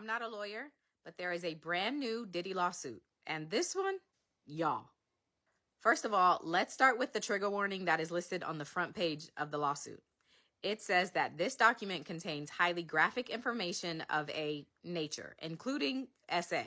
I'm not a lawyer, but there is a brand new Diddy lawsuit. And this one, y'all. First of all, let's start with the trigger warning that is listed on the front page of the lawsuit. It says that this document contains highly graphic information of a nature, including SA.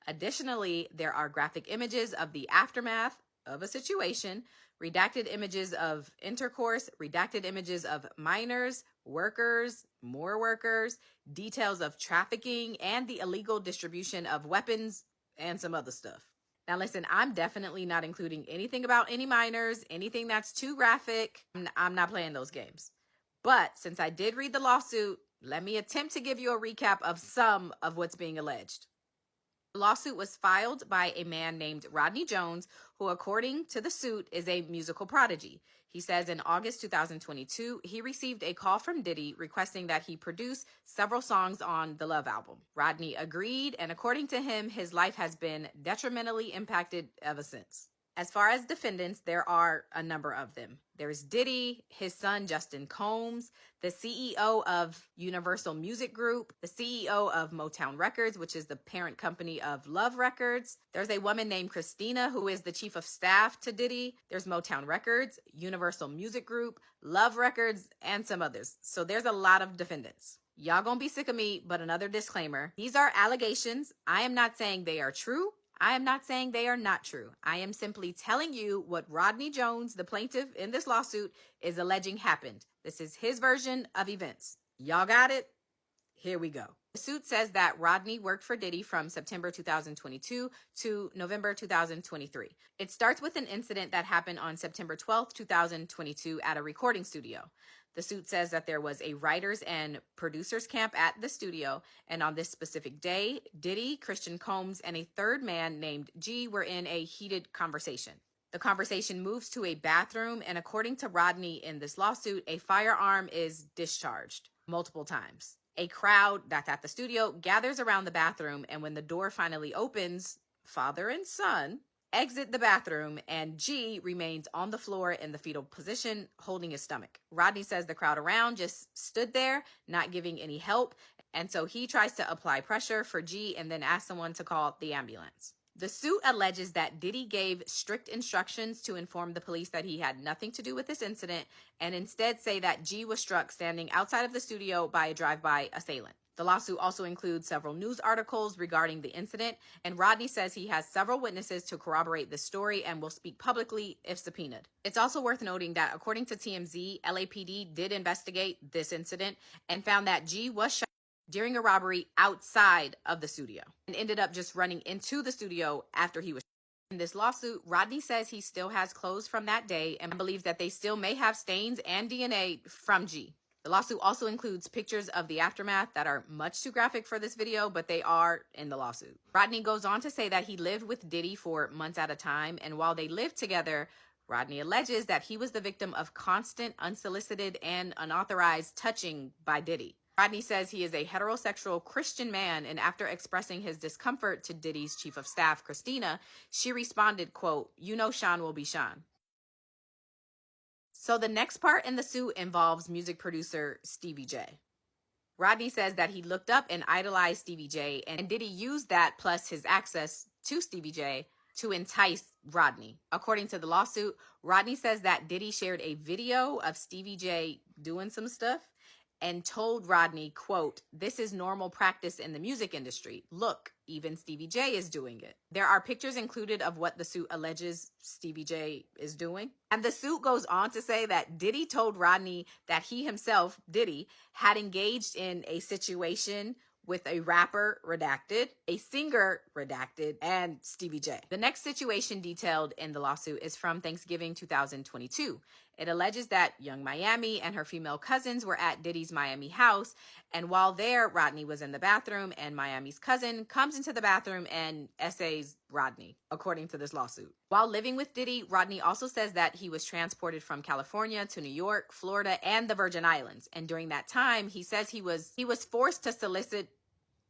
Additionally, there are graphic images of the aftermath of a situation, redacted images of intercourse, redacted images of minors, workers, more workers, details of trafficking, and the illegal distribution of weapons and some other stuff. Now listen, I'm definitely not including anything about any minors, anything that's too graphic. I'm not playing those games. But since I did read the lawsuit, let me attempt to give you a recap of some of what's being alleged. The lawsuit was filed by a man named Rodney Jones, who, according to the suit, is a musical prodigy. He says in August 2022, he received a call from Diddy requesting that he produce several songs on the Love album. Rodney agreed, and according to him, his life has been detrimentally impacted ever since. As far as defendants, there are a number of them. There's Diddy, his son Justin Combs, the CEO of Universal Music Group, the CEO of Motown Records, which is the parent company of Love Records. There's a woman named Christina, who is the chief of staff to Diddy. There's Motown Records, Universal Music Group, Love Records, and some others. So there's a lot of defendants. Y'all gonna be sick of me, but another disclaimer. These are allegations. I am not saying they are true. I am not saying they are not true. I am simply telling you what Rodney Jones, the plaintiff in this lawsuit, is alleging happened. This is his version of events. Y'all got it? Here we go. The suit says that Rodney worked for Diddy from September 2022 to November 2023. It starts with an incident that happened on September 12th, 2022 at a recording studio. The suit says that there was a writers and producers camp at the studio, and on this specific day, Diddy, Christian Combs, and a third man named G were in a heated conversation. The conversation moves to a bathroom, and according to Rodney in this lawsuit, a firearm is discharged multiple times. A crowd that's at the studio gathers around the bathroom, and when the door finally opens, father and son exit the bathroom, and G remains on the floor in the fetal position, holding his stomach. Rodney says the crowd around just stood there, not giving any help, and so he tries to apply pressure for G and then asks someone to call the ambulance. The suit alleges that Diddy gave strict instructions to inform the police that he had nothing to do with this incident, and instead say that G was struck standing outside of the studio by a drive-by assailant. The lawsuit also includes several news articles regarding the incident, and Rodney says he has several witnesses to corroborate the story and will speak publicly if subpoenaed. It's also worth noting that according to TMZ, LAPD did investigate this incident and found that G was shot during a robbery outside of the studio and ended up just running into the studio after he was shot. In this lawsuit, Rodney says he still has clothes from that day and believes that they still may have stains and DNA from G. The lawsuit also includes pictures of the aftermath that are much too graphic for this video, but they are in the lawsuit. Rodney goes on to say that he lived with Diddy for months at a time, and while they lived together, Rodney alleges that he was the victim of constant, unsolicited, and unauthorized touching by Diddy. Rodney says he is a heterosexual Christian man, and after expressing his discomfort to Diddy's chief of staff, Christina, she responded, quote, "You know Sean will be Sean." So the next part in the suit involves music producer Stevie J. Rodney says that he looked up and idolized Stevie J, and Diddy used that plus his access to Stevie J to entice Rodney. According to the lawsuit, Rodney says that Diddy shared a video of Stevie J doing some stuff and told Rodney, quote, "This is normal practice in the music industry. Look, even Stevie J is doing it." There are pictures included of what the suit alleges Stevie J is doing. And the suit goes on to say that Diddy told Rodney that he himself, Diddy, had engaged in a situation with a rapper, redacted, a singer, redacted, and Stevie J. The next situation detailed in the lawsuit is from Thanksgiving 2022. It alleges that Young Miami and her female cousins were at Diddy's Miami house, and while there, Rodney was in the bathroom, and Miami's cousin comes into the bathroom and essays Rodney, according to this lawsuit. While living with Diddy, Rodney also says that he was transported from California to New York, Florida, and the Virgin Islands, and during that time, he says he was forced to solicit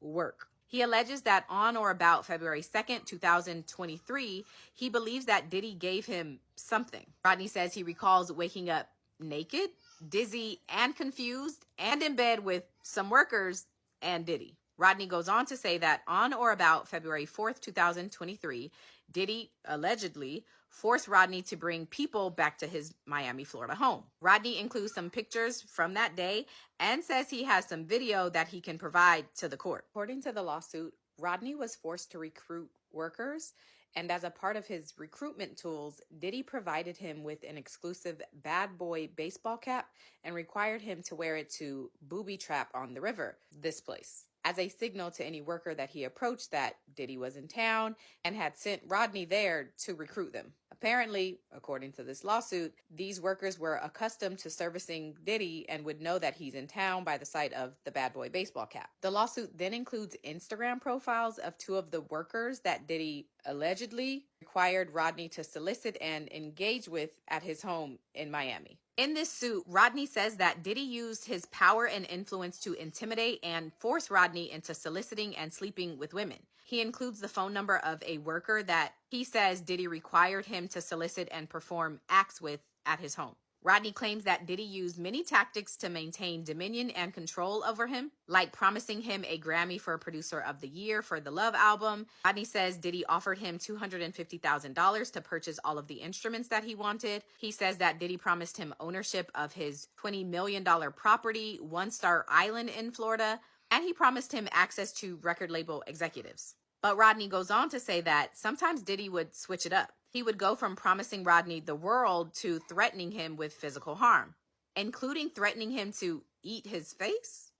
work. He alleges that on or about February 2nd, 2023, he believes that Diddy gave him something. Rodney says he recalls waking up naked, dizzy, and confused, and in bed with some workers and Diddy. Rodney goes on to say that on or about February 4th, 2023, Diddy allegedly forced Rodney to bring people back to his Miami, Florida home. Rodney includes some pictures from that day and says he has some video that he can provide to the court. According to the lawsuit, Rodney was forced to recruit workers, and as a part of his recruitment tools, Diddy provided him with an exclusive bad boy baseball cap and required him to wear it to booby trap on the river, this place, as a signal to any worker that he approached that Diddy was in town and had sent Rodney there to recruit them. Apparently, according to this lawsuit, these workers were accustomed to servicing Diddy and would know that he's in town by the sight of the bad boy baseball cap. The lawsuit then includes Instagram profiles of two of the workers that Diddy allegedly required Rodney to solicit and engage with at his home in Miami. In this suit, Rodney says that Diddy used his power and influence to intimidate and force Rodney into soliciting and sleeping with women. He includes the phone number of a worker that he says Diddy required him to solicit and perform acts with at his home. Rodney claims that Diddy used many tactics to maintain dominion and control over him, like promising him a Grammy for Producer of the Year for the Love album. Rodney says Diddy offered him $250,000 to purchase all of the instruments that he wanted. He says that Diddy promised him ownership of his $20 million property, One Star Island in Florida, and he promised him access to record label executives. But Rodney goes on to say that sometimes Diddy would switch it up. He would go from promising Rodney the world to threatening him with physical harm, including threatening him to eat his face,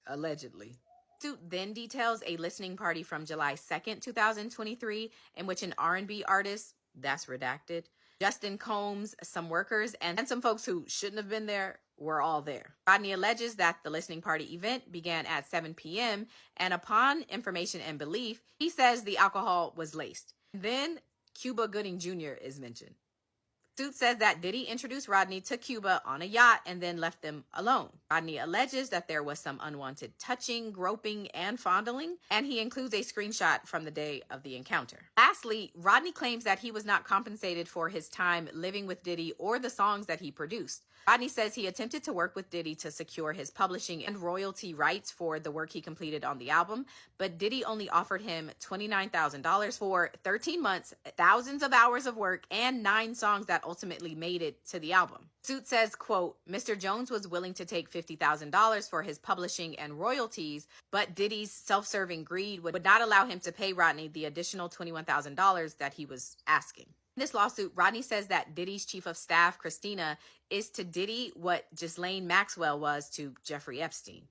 allegedly. Suit then details a listening party from July 2nd, 2023, in which an R&B artist, that's redacted, Justin Combs, some workers, and some folks who shouldn't have been there were all there. Rodney alleges that the listening party event began at 7 p.m. and upon information and belief, he says the alcohol was laced. Then Cuba Gooding Jr. is mentioned. Suit says that Diddy introduced Rodney to Cuba on a yacht and then left them alone. Rodney alleges that there was some unwanted touching, groping, and fondling, and he includes a screenshot from the day of the encounter. Lastly, Rodney claims that he was not compensated for his time living with Diddy or the songs that he produced. Rodney says he attempted to work with Diddy to secure his publishing and royalty rights for the work he completed on the album, but Diddy only offered him $29,000 for 13 months, thousands of hours of work, and 9 songs that ultimately made it to the album. Suit says, quote, Mr. Jones was willing to take $50,000 for his publishing and royalties, but Diddy's self-serving greed would not allow him to pay Rodney the additional $21,000 that he was asking. In this lawsuit, Rodney says that Diddy's chief of staff, Christina, is to Diddy what Ghislaine Maxwell was to Jeffrey Epstein.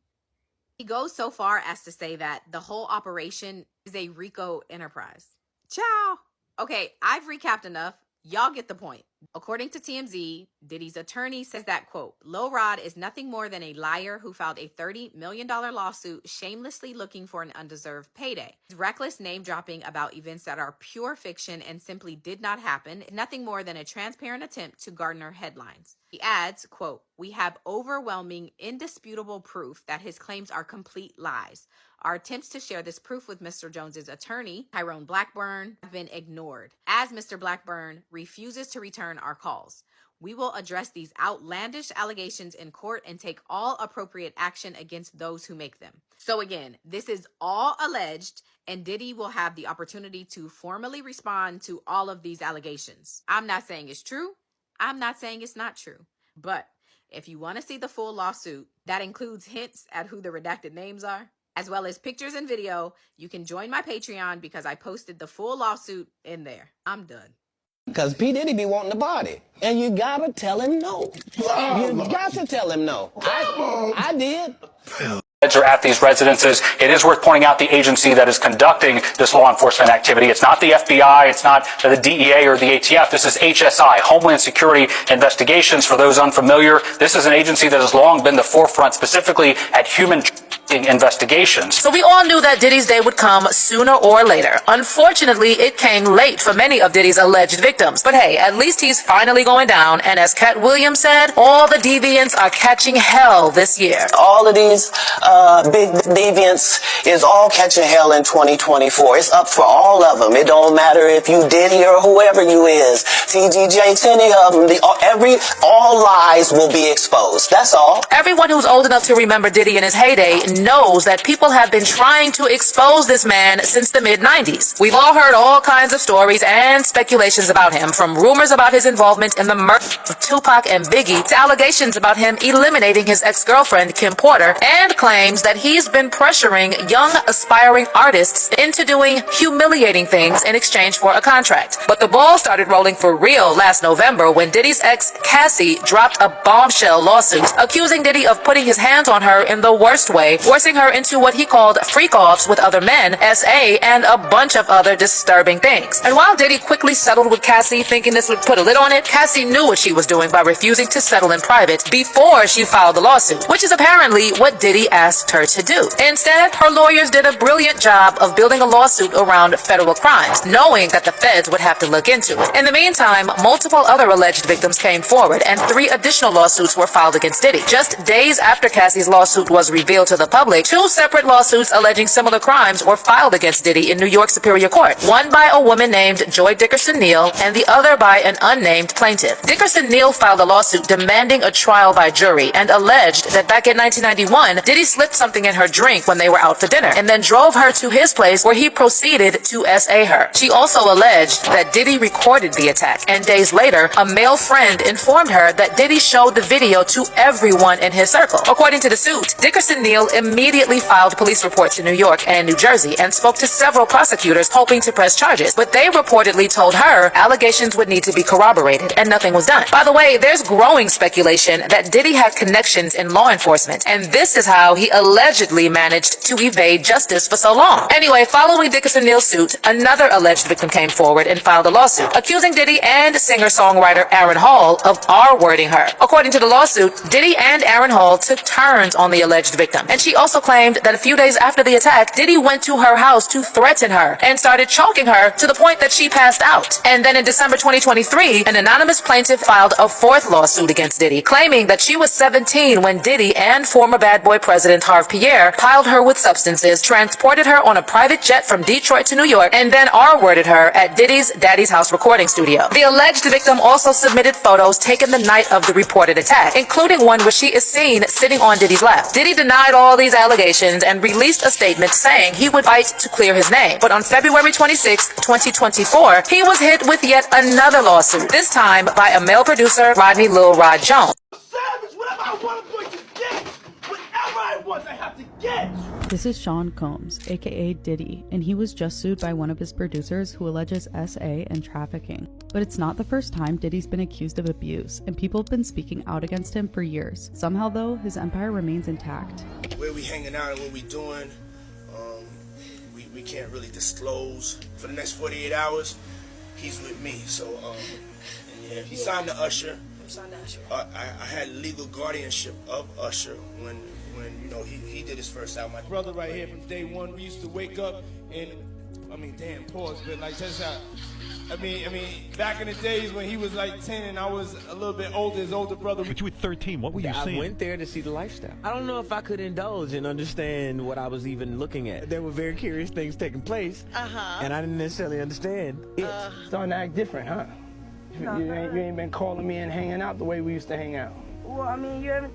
He goes so far as to say that the whole operation is a RICO enterprise. Ciao. Okay, I've recapped enough. Y'all get the point. According to TMZ, Diddy's attorney says that, quote, Lil Rod is nothing more than a liar who filed a $30 million lawsuit shamelessly looking for an undeserved payday. His reckless name-dropping about events that are pure fiction and simply did not happen is nothing more than a transparent attempt to garner headlines. He adds, quote, we have overwhelming, indisputable proof that his claims are complete lies. Our attempts to share this proof with Mr. Jones's attorney, Tyrone Blackburn, have been ignored, as Mr. Blackburn refuses to return our calls. We will address these outlandish allegations in court and take all appropriate action against those who make them. So again, this is all alleged, and Diddy will have the opportunity to formally respond to all of these allegations. I'm not saying it's true. I'm not saying it's not true. But if you want to see the full lawsuit, that includes hints at who the redacted names are, as well as pictures and video, you can join my Patreon because I posted the full lawsuit in there. I'm done. Because P. Diddy be wanting the body. And you gotta tell him no. You got to tell him no. I did. Are at these residences. It is worth pointing out the agency that is conducting this law enforcement activity. It's not the FBI, it's not the DEA or the ATF. This is HSI, Homeland Security Investigations. For those unfamiliar, this is an agency that has long been the forefront, specifically at human investigations. So we all knew that Diddy's day would come sooner or later. Unfortunately, it came late for many of Diddy's alleged victims. But hey, at least he's finally going down. And as Cat Williams said, all the deviants are catching hell this year. All of these big deviants is all catching hell in 2024. It's up for all of them. It don't matter if you Diddy or whoever you is. TG Jakes, any of them. All lies will be exposed. That's all. Everyone who's old enough to remember Diddy in his heyday knows that people have been trying to expose this man since the mid-90s. We've all heard all kinds of stories and speculations about him, from rumors about his involvement in the murder of Tupac and Biggie to allegations about him eliminating his ex-girlfriend Kim Porter, and claims that he's been pressuring young aspiring artists into doing humiliating things in exchange for a contract. But the ball started rolling for real last November when Diddy's ex Cassie dropped a bombshell lawsuit accusing Diddy of putting his hands on her in the worst way, forcing her into what he called freak-offs with other men, SA, and a bunch of other disturbing things. And while Diddy quickly settled with Cassie, thinking this would put a lid on it, Cassie knew what she was doing by refusing to settle in private before she filed the lawsuit, which is apparently what Diddy asked her to do. Instead, her lawyers did a brilliant job of building a lawsuit around federal crimes, knowing that the feds would have to look into it. In the meantime, multiple other alleged victims came forward, and 3 additional lawsuits were filed against Diddy. Just days after Cassie's lawsuit was revealed to the public, 2 separate lawsuits alleging similar crimes were filed against Diddy in New York Superior Court, one by a woman named Joy Dickerson-Neal and the other by an unnamed plaintiff. Dickerson-Neal filed a lawsuit demanding a trial by jury and alleged that back in 1991, Diddy slipped something in her drink when they were out for dinner and then drove her to his place where he proceeded to SA her. She also alleged that Diddy recorded the attack, and days later, a male friend informed her that Diddy showed the video to everyone in his circle. According to the suit, Dickerson-Neal immediately filed police reports in New York and New Jersey and spoke to several prosecutors hoping to press charges, but they reportedly told her allegations would need to be corroborated, and nothing was done. By the way, there's growing speculation that Diddy had connections in law enforcement, and this is how he allegedly managed to evade justice for so long. Anyway, following Dickerson-Neal's suit, another alleged victim came forward and filed a lawsuit, accusing Diddy and singer-songwriter Aaron Hall of R-wording her. According to the lawsuit, Diddy and Aaron Hall took turns on the alleged victim, and she also claimed that a few days after the attack, Diddy went to her house to threaten her and started choking her to the point that she passed out. And then in December 2023, an anonymous plaintiff filed a 4th lawsuit against Diddy, claiming that she was 17 when Diddy and former Bad Boy president Harve Pierre piled her with substances, transported her on a private jet from Detroit to New York, and then R-worded her at Diddy's Daddy's House recording studio. The alleged victim also submitted photos taken the night of the reported attack, including one where she is seen sitting on Diddy's lap. Diddy denied all these allegations and released a statement saying he would fight to clear his name. But on February 26, 2024, he was hit with yet another lawsuit, this time by a male producer, Rodney Lil Rod Jones. Savage, whatever I want, I'm going to get. Whatever I want, I have to get. This is Sean Combs, aka Diddy, and he was just sued by one of his producers who alleges SA and trafficking. But it's not the first time Diddy's been accused of abuse, and people have been speaking out against him for years. Somehow though, his empire remains intact. Where we hanging out and what we doing, we can't really disclose. For the next 48 hours, he's with me. So, yeah, he signed to Usher. I had legal guardianship of Usher when you know he did his first album. My brother right here from day one, we used to wake up and damn, pause, but like just how. I mean, back in the days when he was like 10 and I was a little bit older, his older brother. But you were 13. What were you seeing? I went there to see the lifestyle. I don't know if I could indulge and understand what I was even looking at. There were very curious things taking place, and I didn't necessarily understand it. Starting to act different, huh? You ain't been calling me and hanging out the way we used to hang out. Well, I mean, you haven't.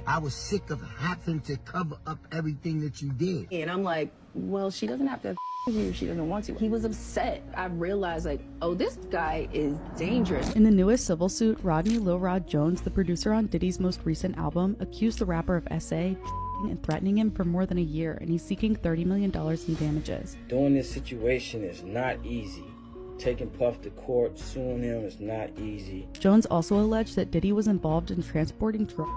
I was sick of having to cover up everything that you did. And I'm like, well, she doesn't have to you if she doesn't want to. He was upset. I realized, like, oh, this guy is dangerous. In the newest civil suit, Rodney Lil Rod Jones, the producer on Diddy's most recent album, accused the rapper of SA and threatening him for more than a year, and he's seeking $30 million in damages. Doing this situation is not easy. Taking Puff to court, suing him is not easy. Jones also alleged that Diddy was involved in transporting drugs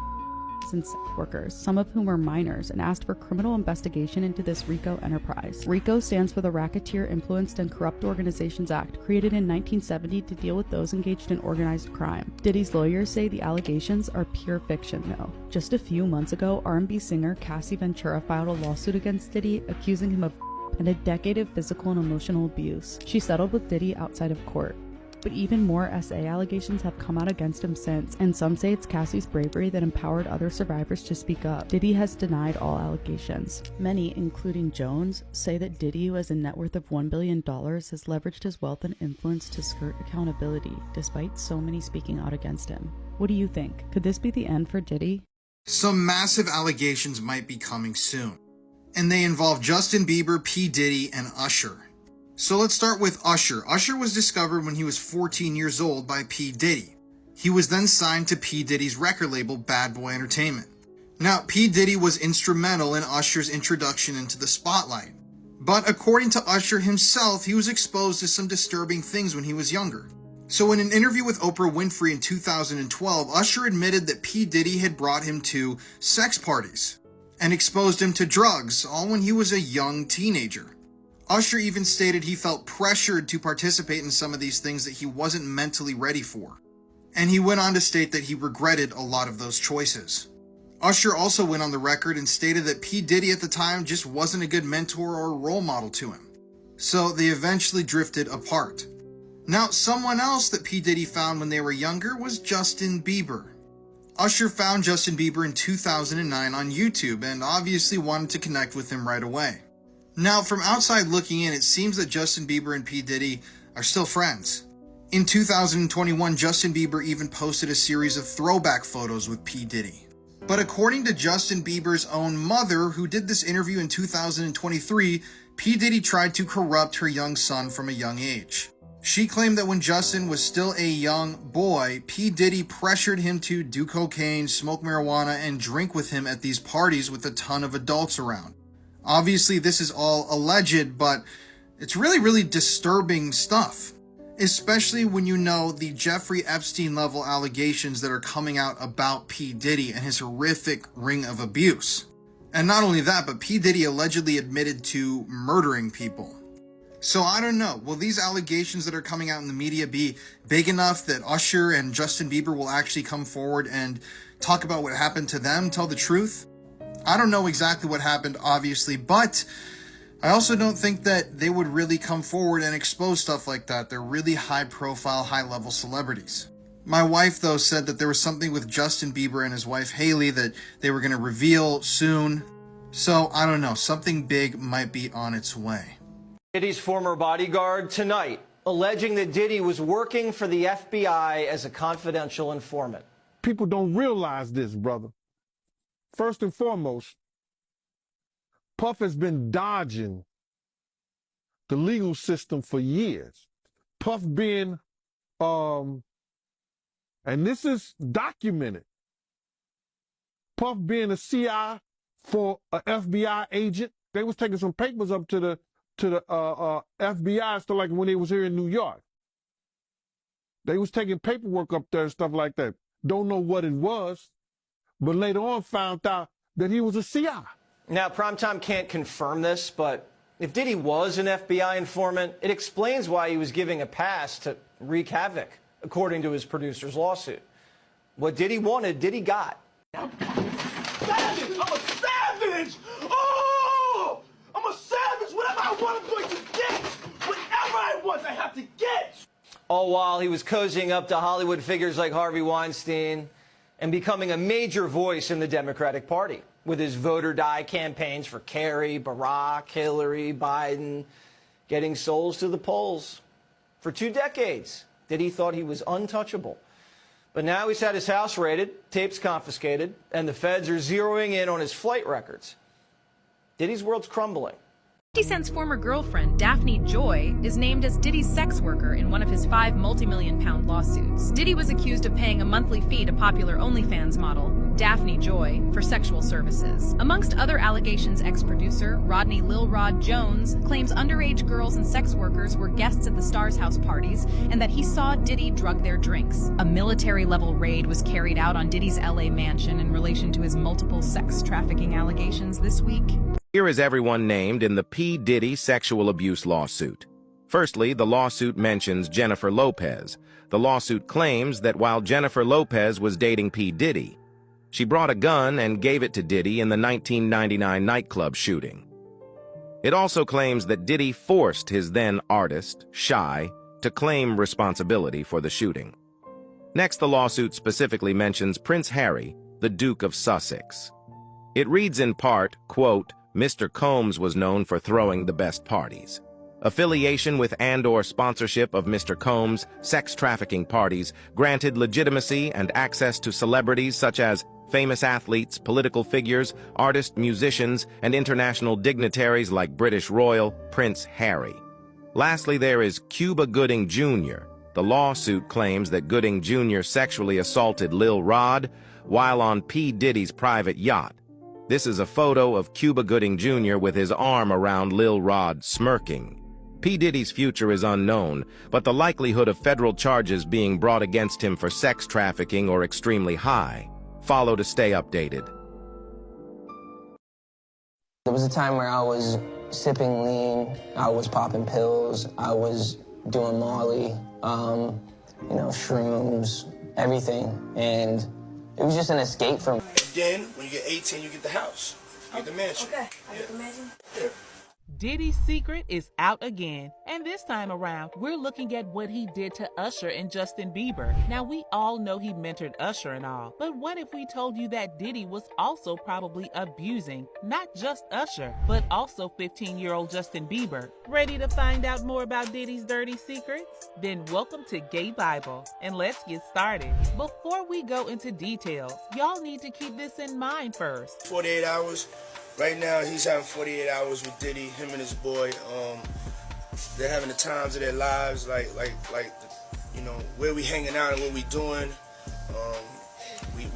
and sex workers, some of whom were minors, and asked for criminal investigation into this RICO enterprise. RICO stands for the Racketeer Influenced and Corrupt Organizations Act, created in 1970 to deal with those engaged in organized crime. Diddy's lawyers say the allegations are pure fiction, though. Just a few months ago, R&B singer Cassie Ventura filed a lawsuit against Diddy, accusing him of and a decade of physical and emotional abuse. She settled with Diddy outside of court. But even more SA allegations have come out against him since, and some say it's Cassie's bravery that empowered other survivors to speak up. Diddy has denied all allegations. Many, including Jones, say that Diddy, who has a net worth of $1 billion, has leveraged his wealth and influence to skirt accountability, despite so many speaking out against him. What do you think? Could this be the end for Diddy? Some massive allegations might be coming soon, and they involve Justin Bieber, P. Diddy, and Usher. So let's start with Usher. Usher was discovered when he was 14 years old by P. Diddy. He was then signed to P. Diddy's record label, Bad Boy Entertainment. Now, P. Diddy was instrumental in Usher's introduction into the spotlight. But according to Usher himself, he was exposed to some disturbing things when he was younger. So in an interview with Oprah Winfrey in 2012, Usher admitted that P. Diddy had brought him to sex parties and exposed him to drugs, all when he was a young teenager. Usher even stated he felt pressured to participate in some of these things that he wasn't mentally ready for. And he went on to state that he regretted a lot of those choices. Usher also went on the record and stated that P. Diddy at the time just wasn't a good mentor or role model to him. So they eventually drifted apart. Now, someone else that P. Diddy found when they were younger was Justin Bieber. Usher found Justin Bieber in 2009 on YouTube and obviously wanted to connect with him right away. Now, from outside looking in, it seems that Justin Bieber and P. Diddy are still friends. In 2021, Justin Bieber even posted a series of throwback photos with P. Diddy. But according to Justin Bieber's own mother, who did this interview in 2023, P. Diddy tried to corrupt her young son from a young age. She claimed that when Justin was still a young boy, P. Diddy pressured him to do cocaine, smoke marijuana, and drink with him at these parties with a ton of adults around. Obviously, this is all alleged, but it's really disturbing stuff. Especially when you know the Jeffrey Epstein level allegations that are coming out about P. Diddy and his horrific ring of abuse. And not only that, but P. Diddy allegedly admitted to murdering people. So I don't know, will these allegations that are coming out in the media be big enough that Usher and Justin Bieber will actually come forward and talk about what happened to them, tell the truth? I don't know exactly what happened, obviously, but I also don't think that they would really come forward and expose stuff like that. They're really high-profile, high-level celebrities. My wife, though, said that there was something with Justin Bieber and his wife, Haley, that they were going to reveal soon. So, I don't know. Something big might be on its way. Diddy's former bodyguard tonight, alleging that Diddy was working for the FBI as a confidential informant. People don't realize this, brother. First and foremost, Puff has been dodging the legal system for years. Puff being, and this is documented, Puff being a CI for an FBI agent. They was taking some papers up to the FBI, stuff like when they was here in New York. They was taking paperwork up there and stuff like that. Don't know what it was, but later on found out that he was a CI. Now, Primetime can't confirm this, but if Diddy was an FBI informant, it explains why he was giving a pass to wreak havoc, according to his producer's lawsuit. What Diddy wanted, Diddy got. Savage! I'm a savage! Oh! I'm a savage! Whatever I want, I'm going to get! Whatever I want, I have to get! All while he was cozying up to Hollywood figures like Harvey Weinstein and becoming a major voice in the Democratic Party with his vote or die campaigns for Kerry, Barack, Hillary, Biden, getting souls to the polls. For 2 decades, Diddy thought he was untouchable. But now he's had his house raided, tapes confiscated, and the feds are zeroing in on his flight records. Diddy's world's crumbling. 50 Cent's former girlfriend, Daphne Joy, is named as Diddy's sex worker in one of his 5 multi-million-pound lawsuits. Diddy was accused of paying a monthly fee to popular OnlyFans model, Daphne Joy, for sexual services. Amongst other allegations, ex-producer Rodney Lil Rod Jones claims underage girls and sex workers were guests at the Stars House parties and that he saw Diddy drug their drinks. A military-level raid was carried out on Diddy's LA mansion in relation to his multiple sex trafficking allegations this week. Here is everyone named in the P. Diddy sexual abuse lawsuit. Firstly, the lawsuit mentions Jennifer Lopez. The lawsuit claims that while Jennifer Lopez was dating P. Diddy, she brought a gun and gave it to Diddy in the 1999 nightclub shooting. It also claims that Diddy forced his then artist, Shy, to claim responsibility for the shooting. Next, the lawsuit specifically mentions Prince Harry, the Duke of Sussex. It reads in part, quote, Mr. Combs was known for throwing the best parties. Affiliation with and/or sponsorship of Mr. Combs' sex trafficking parties granted legitimacy and access to celebrities such as famous athletes, political figures, artists, musicians, and international dignitaries like British Royal Prince Harry. Lastly, there is Cuba Gooding Jr. The lawsuit claims that Gooding Jr. sexually assaulted Lil Rod while on P. Diddy's private yacht. This is a photo of Cuba Gooding Jr. with his arm around Lil Rod, smirking. P. Diddy's future is unknown, but the likelihood of federal charges being brought against him for sex trafficking or extremely high. Follow to stay updated. There was a time where I was sipping lean, I was popping pills, I was doing Molly, shrooms, everything, and it was just an escape from. Then, when you get 18, you get the house. You get the mansion. Okay, I get the mansion? Yeah. Diddy's secret is out again, and this time around, we're looking at what he did to Usher and Justin Bieber. Now, we all know he mentored Usher and all, but what if we told you that Diddy was also probably abusing not just Usher, but also 15-year-old Justin Bieber? Ready to find out more about Diddy's dirty secrets? Then welcome to Gay Bible, and let's get started. Before we go into details, y'all need to keep this in mind first. 48 hours. Right now, he's having 48 hours with Diddy, him and his boy. They're having the times of their lives, like where we hanging out and what we doing.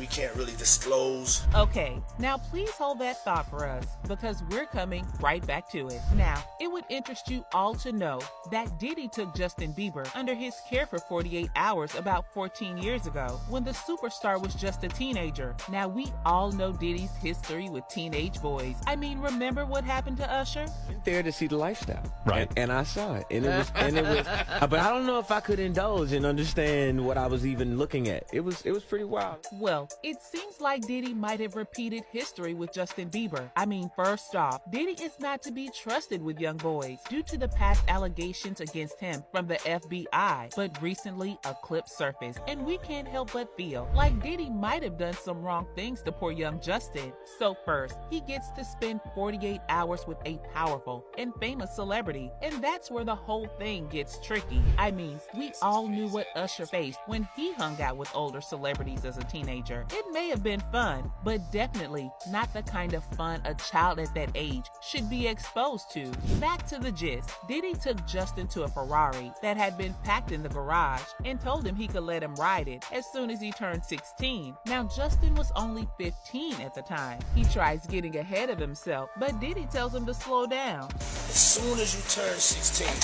We can't really disclose. Okay, now please hold that thought for us, because we're coming right back to it. Now, it would interest you all to know that Diddy took Justin Bieber under his care for 48 hours about 14 years ago, when the superstar was just a teenager. Now, we all know Diddy's history with teenage boys. I mean, remember what happened to Usher? There to see the lifestyle, right? And I saw it, and it was, but I don't know if I could indulge and understand what I was even looking at. It was pretty wild. Well, it seems like Diddy might have repeated history with Justin Bieber. I mean, first off, Diddy is not to be trusted with young boys due to the past allegations against him from the FBI. But recently, a clip surfaced, and we can't help but feel like Diddy might have done some wrong things to poor young Justin. So first, he gets to spend 48 hours with a powerful and famous celebrity, and that's where the whole thing gets tricky. I mean, we all knew what Usher faced when he hung out with older celebrities as a teenager. It may have been fun, but definitely not the kind of fun a child at that age should be exposed to. Back to the gist, Diddy took Justin to a Ferrari that had been packed in the garage and told him he could let him ride it as soon as he turned 16. Now, Justin was only 15 at the time. He tries getting ahead of himself, but Diddy tells him to slow down. As soon as you turn 16, you know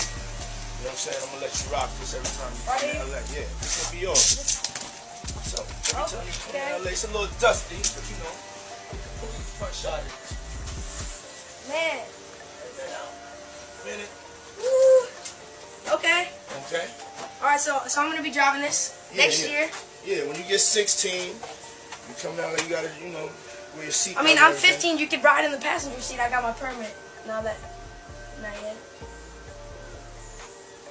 what I'm saying, I'm gonna let you rock this every time you come to LA. Yeah, this will be yours. So, every time you come to LA, it's a little dusty, but you know, front shot of this. Man. Minute. Woo. Okay. Okay. Alright, so I'm gonna be driving this next year. Yeah, when you get 16, you come down there, you gotta, wear your seat. I mean, I'm 15, you could ride in the passenger seat. I got my permit. Not yet.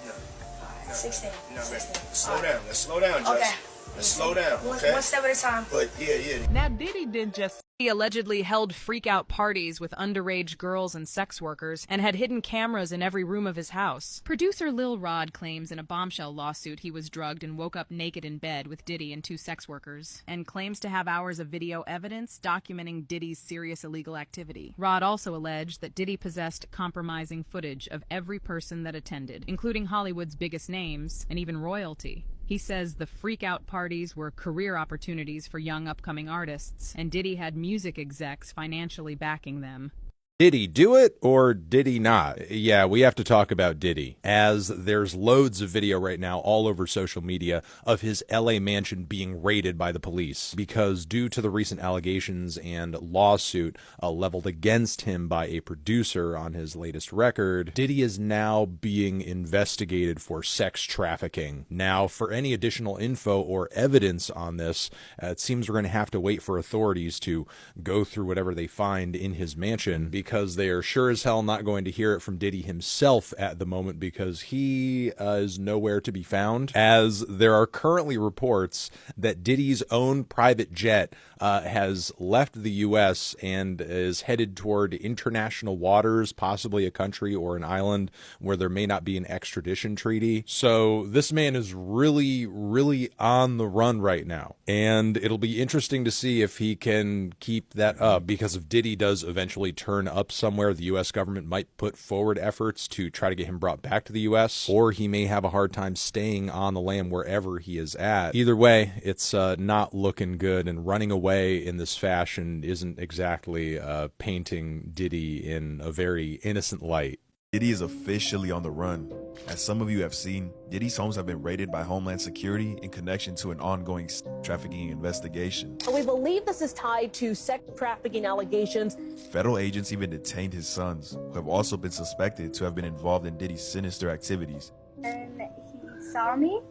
No. Alright, 16. No, 16. Slow down. Let's slow down, Jess. Okay. Let's slow down, okay? One step at a time. But, yeah. Now, Diddy didn't just... He allegedly held freak-out parties with underage girls and sex workers and had hidden cameras in every room of his house. Producer Lil Rod claims in a bombshell lawsuit he was drugged and woke up naked in bed with Diddy and 2 sex workers, and claims to have hours of video evidence documenting Diddy's serious illegal activity. Rod also alleged that Diddy possessed compromising footage of every person that attended, including Hollywood's biggest names and even royalty. He says the freak-out parties were career opportunities for young upcoming artists, and Diddy had music execs financially backing them. Did he do it or did he not? Yeah, we have to talk about Diddy, as there's loads of video right now all over social media of his LA mansion being raided by the police because due to the recent allegations and lawsuit leveled against him by a producer on his latest record, Diddy is now being investigated for sex trafficking. Now, for any additional info or evidence on this, it seems we're going to have to wait for authorities to go through whatever they find in his mansion, because because they are sure as hell not going to hear it from Diddy himself at the moment, because he is nowhere to be found, as there are currently reports that Diddy's own private jet has left the U.S. and is headed toward international waters, possibly a country or an island where there may not be an extradition treaty. So this man is really, really on the run right now. And it'll be interesting to see if he can keep that up, because if Diddy does eventually turn up somewhere, the U.S. government might put forward efforts to try to get him brought back to the U.S., or he may have a hard time staying on the lam wherever he is at. Either way, it's not looking good, and running away in this fashion isn't exactly painting Diddy in a very innocent light. Diddy is officially on the run. As some of you have seen, Diddy's homes have been raided by Homeland Security in connection to an ongoing trafficking investigation. We believe this is tied to sex trafficking allegations. Federal agents even detained his sons, who have also been suspected to have been involved in Diddy's sinister activities. And he saw me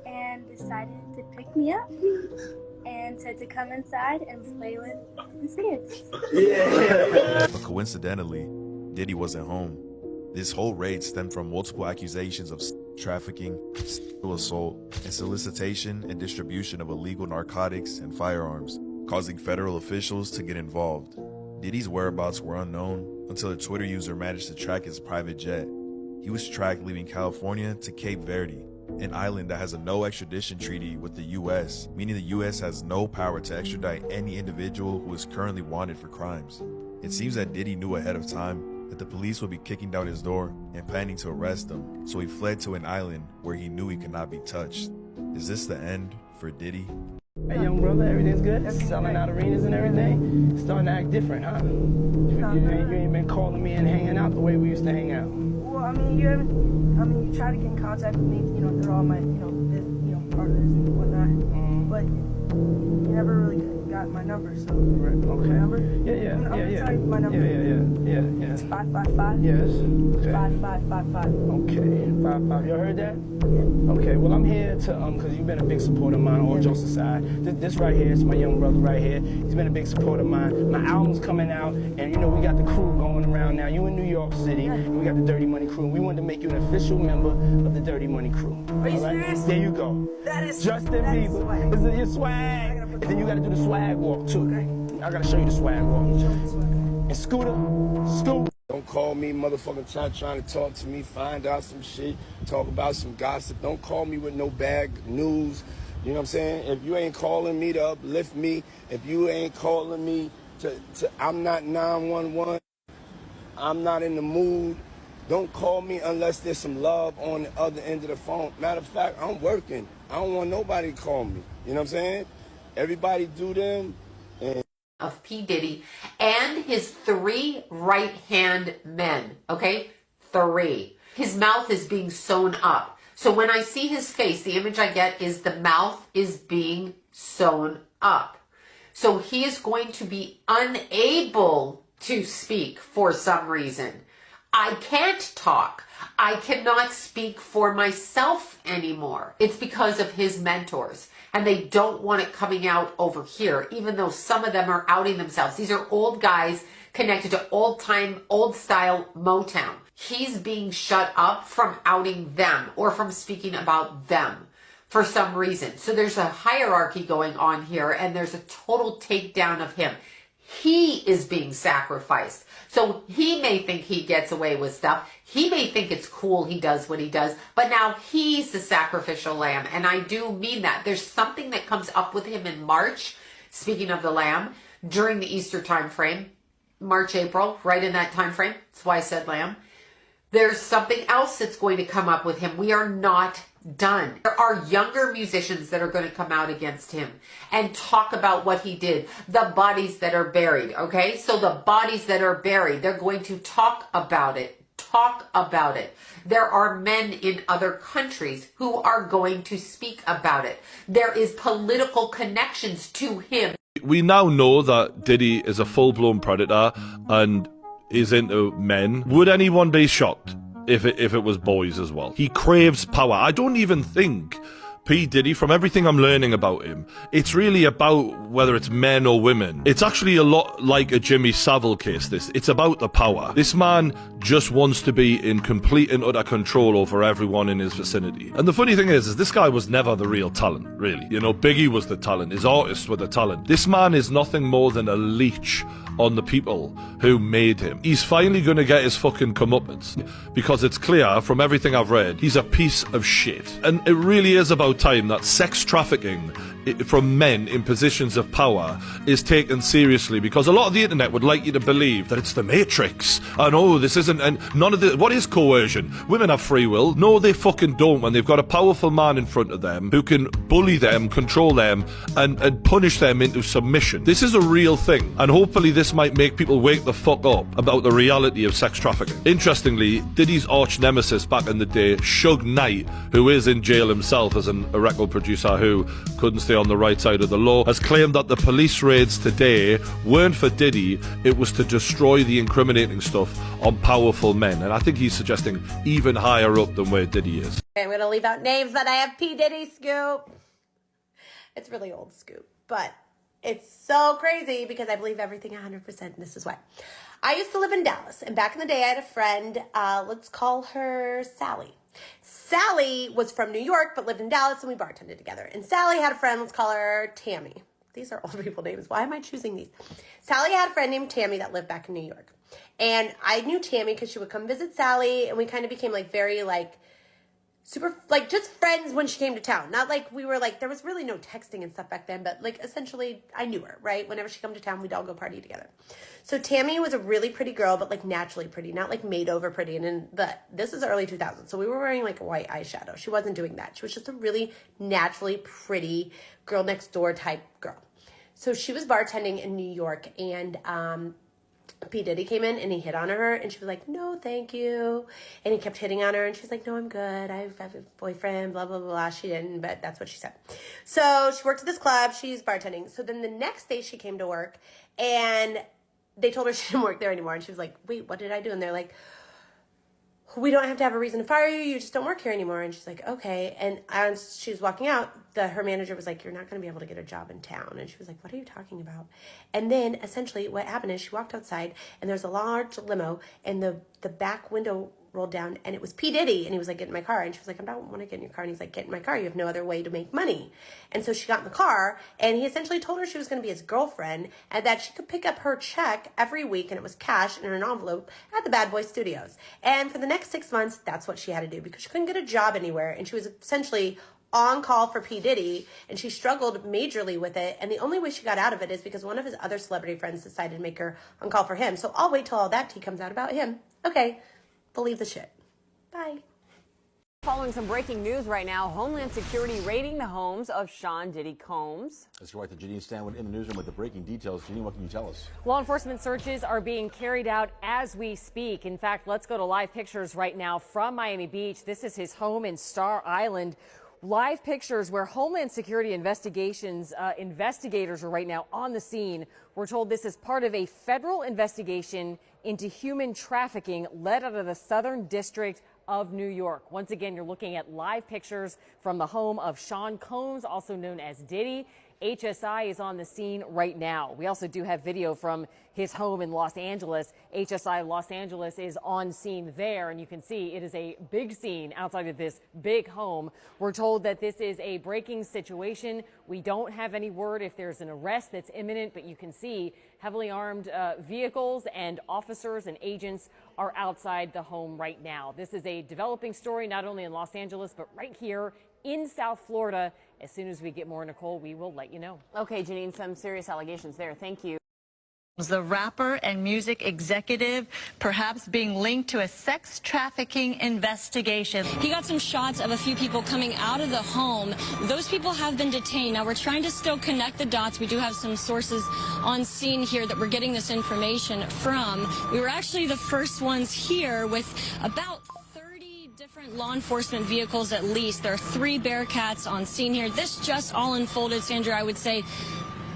and decided to pick me up and said to come inside and play with his kids. But coincidentally, Diddy wasn't home. This whole raid stemmed from multiple accusations of trafficking, sexual assault, and solicitation and distribution of illegal narcotics and firearms, causing federal officials to get involved. Diddy's whereabouts were unknown until a Twitter user managed to track his private jet. He was tracked leaving California to Cape Verde, an island that has a no extradition treaty with the U.S., meaning the U.S. has no power to extradite any individual who is currently wanted for crimes. It seems that Diddy knew ahead of time that the police would be kicking down his door and planning to arrest him, so he fled to an island where he knew he could not be touched. Is this the end for Diddy? Hey, young brother, everything's good? Selling out arenas and everything? Starting to act different, huh? You ain't been calling me and hanging out the way we used to hang out. Well, I mean, you try to get in contact with me, through all my, partners and whatnot, but you never really got my number, so. Right, okay. Number? Yeah. I'm gonna tell you my number. Yeah. It's 555. Yes. Okay. 5555. Okay. 55. You heard that? Yeah. Okay. Well, I'm here to because you've been a big supporter of mine. All jokes aside, this right here is my young brother right here. He's been a big supporter of mine. My album's coming out, and we got the crew going around now. You in New York City, and we got the Dirty Money crew. We wanted to make you an official member of the Dirty Money crew. Are you serious? There you go. That is Justin Bieber. This is your swag. And then you got to do the swag walk too. Okay. I gotta show you the swag walk. And Scooter. Don't call me motherfucking trying to talk to me, find out some shit, talk about some gossip. Don't call me with no bad news. You know what I'm saying? If you ain't calling me to uplift me, if you ain't calling me to I'm not 911, I'm not in the mood. Don't call me unless there's some love on the other end of the phone. Matter of fact, I'm working. I don't want nobody to call me. You know what I'm saying? Everybody do them. Of P. Diddy and his 3 right-hand men, okay? 3. His mouth is being sewn up. So when I see his face, the image I get is the mouth is being sewn up. So he is going to be unable to speak for some reason. I can't talk. I cannot speak for myself anymore. It's because of his mentors. And they don't want it coming out over here, even though some of them are outing themselves. These are old guys connected to old-time, old-style Motown. He's being shut up from outing them or from speaking about them for some reason. So there's a hierarchy going on here, and there's a total takedown of him. He is being sacrificed. So he may think he gets away with stuff. He may think it's cool he does what he does, but now he's the sacrificial lamb. And I do mean that. There's something that comes up with him in March, speaking of the lamb, during the Easter time frame, March, April, right in that time frame. That's why I said lamb. There's something else that's going to come up with him. We are not done. There are younger musicians that are going to come out against him and talk about what he did. The bodies that are buried, okay? So the bodies that are buried, they're going to talk about it. Talk about it. There are men in other countries who are going to speak about it. There is political connections to him. We now know that Diddy is a full-blown predator and is into men. Would anyone be shocked if it was boys as well? He craves power. I don't even think P. Diddy, from everything I'm learning about him, it's really about whether it's men or women. It's actually a lot like a Jimmy Savile case, this. It's about the power. This man just wants to be in complete and utter control over everyone in his vicinity. And the funny thing is this guy was never the real talent, really. You know, Biggie was the talent. His artists were the talent. This man is nothing more than a leech on the people who made him. He's finally going to get his fucking comeuppance, because it's clear from everything I've read, he's a piece of shit. And it really is about time that sex trafficking from men in positions of power is taken seriously, because a lot of the internet would like you to believe that it's the Matrix, and oh, this isn't, and none of the, what is coercion? Women have free will. No, they fucking don't, when they've got a powerful man in front of them who can bully them, control them, and punish them into submission. This is a real thing, and hopefully this might make people wake the fuck up about the reality of sex trafficking. Interestingly, Diddy's arch nemesis back in the day, Suge Knight, who is in jail himself as a record producer who couldn't stay on the right side of the law, has claimed that the police raids today weren't for Diddy, it was to destroy the incriminating stuff on powerful men. And I think he's suggesting even higher up than where Diddy is. I'm going to leave out names, but I have P. Diddy scoop. It's really old scoop, but it's so crazy because I believe everything 100%, and this is why. I used to live in Dallas, and back in the day I had a friend, let's call her Sally. Sally was from New York, but lived in Dallas, and we bartended together. And Sally had a friend, let's call her Tammy. These are old people names. Why am I choosing these? Sally had a friend named Tammy that lived back in New York. And I knew Tammy because she would come visit Sally, and we kind of became like very like super, like just friends when she came to town. Not like we were like, there was really no texting and stuff back then, but like essentially I knew her, right? Whenever she come to town, we'd all go party together. So Tammy was a really pretty girl, but like naturally pretty, not like made over pretty. And this is early 2000s. So we were wearing like a white eyeshadow. She wasn't doing that. She was just a really naturally pretty girl next door type girl. So she was bartending in New York, and P. Diddy came in and he hit on her, and she was like, no, thank you. And he kept hitting on her, and she was like, no, I'm good. I have a boyfriend, blah, blah, blah. She didn't, but that's what she said. So she worked at this club. She's bartending. So then the next day she came to work, and they told her she didn't work there anymore. And she was like, wait, what did I do? And they're like, we don't have to have a reason to fire you. You just don't work here anymore. And she's like, okay. And as she was walking out, her manager was like, you're not going to be able to get a job in town. And she was like, what are you talking about? And then essentially what happened is she walked outside, and there's a large limo, and the back window rolled down, and it was P. Diddy. And he was like, get in my car. And she was like, I don't want to get in your car. And he's like, get in my car. You have no other way to make money. And so she got in the car, and he essentially told her she was going to be his girlfriend, and that she could pick up her check every week, and it was cash in an envelope at the Bad Boy Studios. And for the next 6 months, that's what she had to do, because she couldn't get a job anywhere. And she was essentially on call for P. Diddy, and she struggled majorly with it. And the only way she got out of it is because one of his other celebrity friends decided to make her on call for him. So I'll wait till all that tea comes out about him. Okay, believe the shit. Bye. Following some breaking news right now, Homeland Security raiding the homes of Sean Diddy Combs. That's right. Janine Stanwood in the newsroom with the breaking details. Janine, what can you tell us? Law enforcement searches are being carried out as we speak. In fact, let's go to live pictures right now from Miami Beach. This is his home in Star Island. Live pictures where Homeland Security investigators are right now on the scene. We're told this is part of a federal investigation into human trafficking led out of the Southern District of New York. Once again, you're looking at live pictures from the home of Sean Combs, also known as Diddy. HSI is on the scene right now. We also do have video from his home in Los Angeles. HSI Los Angeles is on scene there, and you can see it is a big scene outside of this big home. We're told that this is a breaking situation. We don't have any word if there's an arrest that's imminent, but you can see heavily armed vehicles and officers and agents are outside the home right now. This is a developing story not only in Los Angeles, but right here in South Florida. As soon as we get more, Nicole, we will let you know. Okay, Janine, some serious allegations there. Thank you. The rapper and music executive perhaps being linked to a sex trafficking investigation. He got some shots of a few people coming out of the home. Those people have been detained. Now we're trying to still connect the dots. We do have some sources on scene here that we're getting this information from. We were actually the first ones here with about different law enforcement vehicles at least. There are 3 Bearcats on scene here. This just all unfolded, Sandra, I would say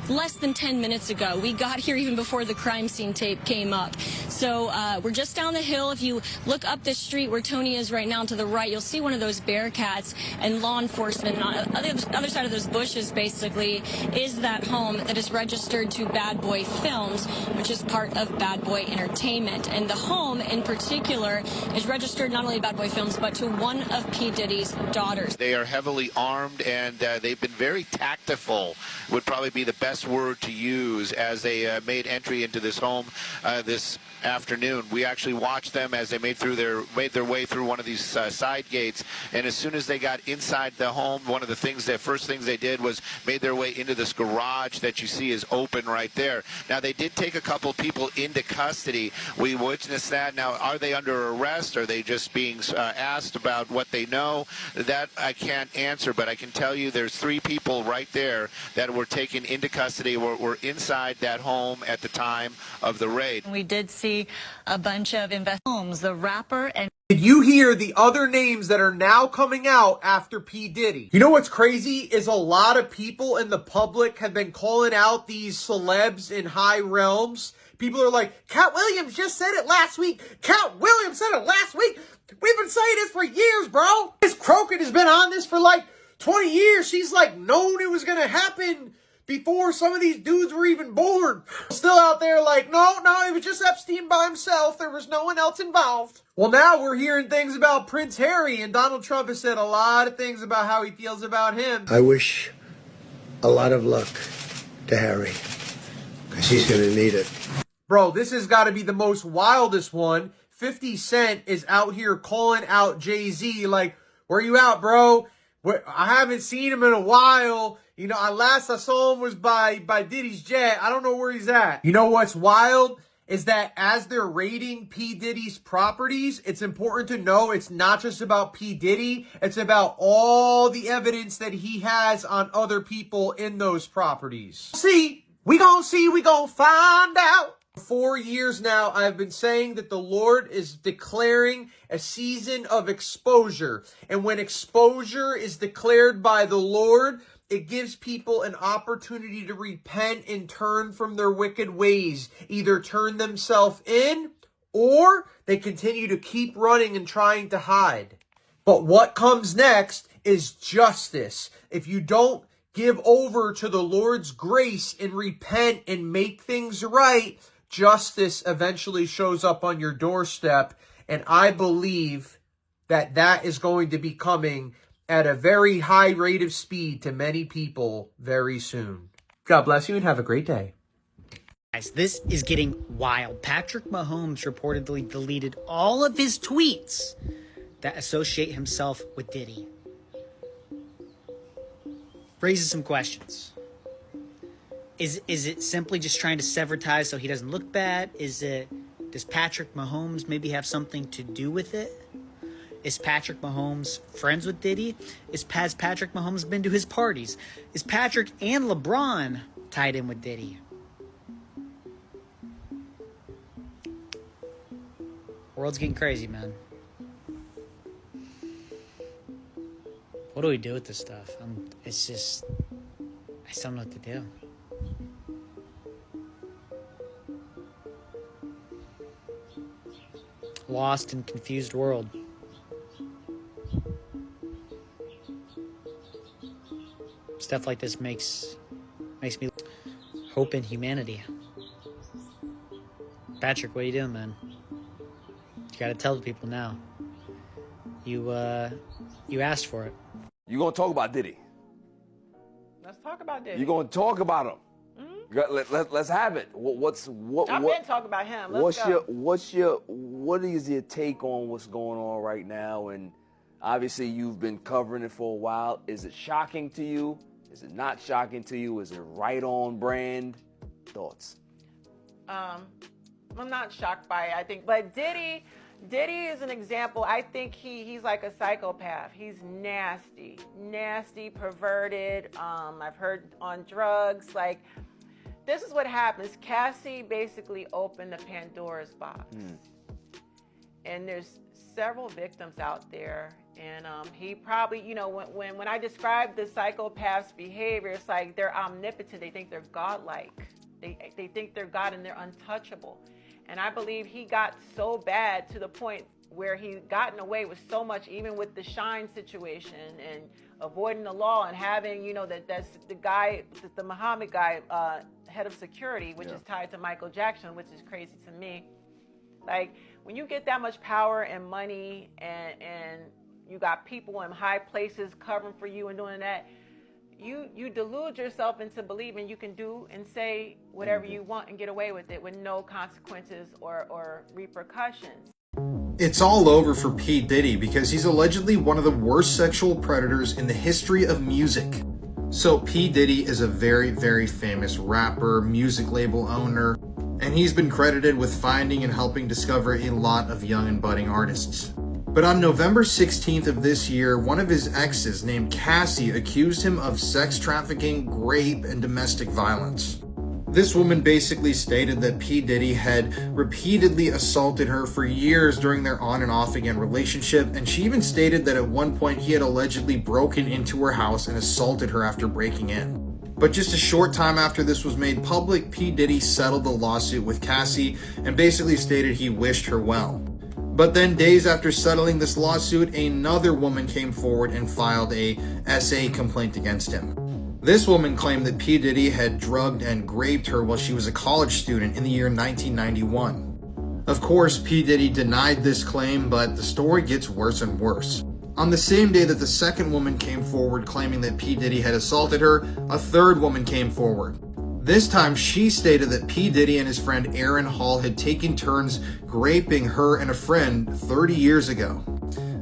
less than 10 minutes ago. We got here even before the crime scene tape came up. So we're just down the hill. If you look up the street where Tony is right now to the right, you'll see one of those Bearcats, and law enforcement. And on the other side of those bushes, basically, is that home that is registered to Bad Boy Films, which is part of Bad Boy Entertainment. And the home in particular is registered not only to Bad Boy Films, but to one of P. Diddy's daughters. They are heavily armed, and they've been very tactful, would probably be the best word to use, as they made entry into this home this afternoon. We actually watched them as they made their way through one of these side gates, and as soon as they got inside the home, one of the first things they did was made their way into this garage that you see is open right there. Now, they did take a couple people into custody. We witnessed that. Now, are they under arrest? Are they just being asked about what they know? That I can't answer, but I can tell you there's 3 people right there that were taken into custody, were inside that home at the time of the raid. We did see a bunch of homes, the rapper and... Did you hear the other names that are now coming out after P. Diddy? You know what's crazy is a lot of people in the public have been calling out these celebs in high realms. People are like, Cat Williams just said it last week. Cat Williams said it last week. We've been saying this for years, bro. Miss Crockett has been on this for like 20 years. She's like known it was going to happen before some of these dudes were even born. Still out there like, no, it was just Epstein by himself. There was no one else involved. Well, now we're hearing things about Prince Harry, and Donald Trump has said a lot of things about how he feels about him. I wish a lot of luck to Harry, because he's going to need it. Bro, this has got to be the most wildest one. 50 Cent is out here calling out Jay-Z like, where you at, bro? I haven't seen him in a while. You know, last I saw him was by Diddy's jet. I don't know where he's at. You know what's wild is that as they're raiding P. Diddy's properties, it's important to know it's not just about P. Diddy. It's about all the evidence that he has on other people in those properties. We gonna find out. For 4 years now, I've been saying that the Lord is declaring a season of exposure. And when exposure is declared by the Lord, it gives people an opportunity to repent and turn from their wicked ways. Either turn themselves in, or they continue to keep running and trying to hide. But what comes next is justice. If you don't give over to the Lord's grace and repent and make things right, justice eventually shows up on your doorstep. And I believe that that is going to be coming at a very high rate of speed to many people very soon. God bless you and have a great day. Guys, this is getting wild. Patrick Mahomes reportedly deleted all of his tweets that associate himself with Diddy. Raises some questions. Is it simply just trying to sever ties so he doesn't look bad? Does Patrick Mahomes maybe have something to do with it? Is Patrick Mahomes friends with Diddy? Has Patrick Mahomes been to his parties? Is Patrick and LeBron tied in with Diddy? World's getting crazy, man. What do we do with this stuff? I just don't know what to do. Lost and confused world. Stuff like this makes me hope in humanity. Patrick, what are you doing, man? You gotta tell the people now. You asked for it. You gonna talk about Diddy? Let's talk about Diddy. You gonna talk about him? Let's have it. I've been talking about him. What is your take on what's going on right now? And obviously you've been covering it for a while. Is it shocking to you? Is it not shocking to you? Is it right on brand? Thoughts? I'm not shocked by it, I think. But Diddy is an example. I think he's like a psychopath. He's nasty, perverted. I've heard on drugs. Like, this is what happens. Cassie basically opened the Pandora's box. And there's several victims out there. And he probably, you know, when I describe the psychopath's behavior, it's like they're omnipotent. They think they're godlike. They think they're God and they're untouchable. And I believe he got so bad to the point where he gotten away with so much, even with the Shine situation and avoiding the law and having, you know, that's the guy, the Muhammad guy, head of security, which is tied to Michael Jackson, which is crazy to me. Like, when you get that much power and money and you got people in high places covering for you and doing that, you delude yourself into believing you can do and say whatever you want and get away with it with no consequences or repercussions. It's all over for P. Diddy because he's allegedly one of the worst sexual predators in the history of music. So P. Diddy is a very, very famous rapper, music label owner, and he's been credited with finding and helping discover a lot of young and budding artists. But on November 16th of this year, one of his exes named Cassie accused him of sex trafficking, rape, and domestic violence. This woman basically stated that P. Diddy had repeatedly assaulted her for years during their on and off again relationship, and she even stated that at one point he had allegedly broken into her house and assaulted her after breaking in. But just a short time after this was made public, P. Diddy settled the lawsuit with Cassie and basically stated he wished her well. But then days after settling this lawsuit, another woman came forward and filed a SA complaint against him. This woman claimed that P. Diddy had drugged and raped her while she was a college student in the year 1991. Of course, P. Diddy denied this claim, but the story gets worse and worse. On the same day that the second woman came forward claiming that P. Diddy had assaulted her, a third woman came forward. This time, she stated that P. Diddy and his friend Aaron Hall had taken turns raping her and a friend 30 years ago.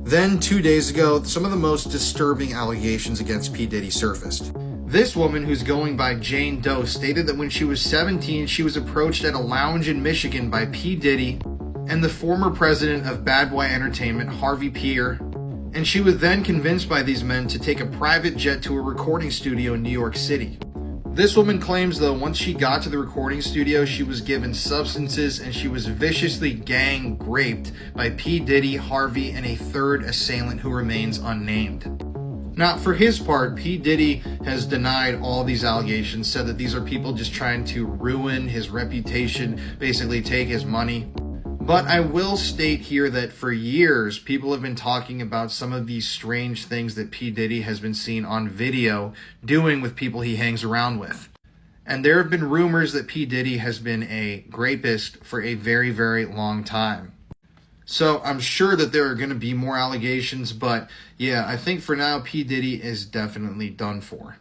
Then, 2 days ago, some of the most disturbing allegations against P. Diddy surfaced. This woman, who's going by Jane Doe, stated that when she was 17, she was approached at a lounge in Michigan by P. Diddy and the former president of Bad Boy Entertainment, Harvey Peer, and she was then convinced by these men to take a private jet to a recording studio in New York City. This woman claims, though, once she got to the recording studio, she was given substances and she was viciously gang raped by P. Diddy, Harvey, and a third assailant who remains unnamed. Now, for his part, P. Diddy has denied all these allegations, said that these are people just trying to ruin his reputation, basically take his money. But I will state here that for years, people have been talking about some of these strange things that P. Diddy has been seen on video doing with people he hangs around with. And there have been rumors that P. Diddy has been a rapist for a very, very long time. So I'm sure that there are going to be more allegations, but yeah, I think for now, P. Diddy is definitely done for.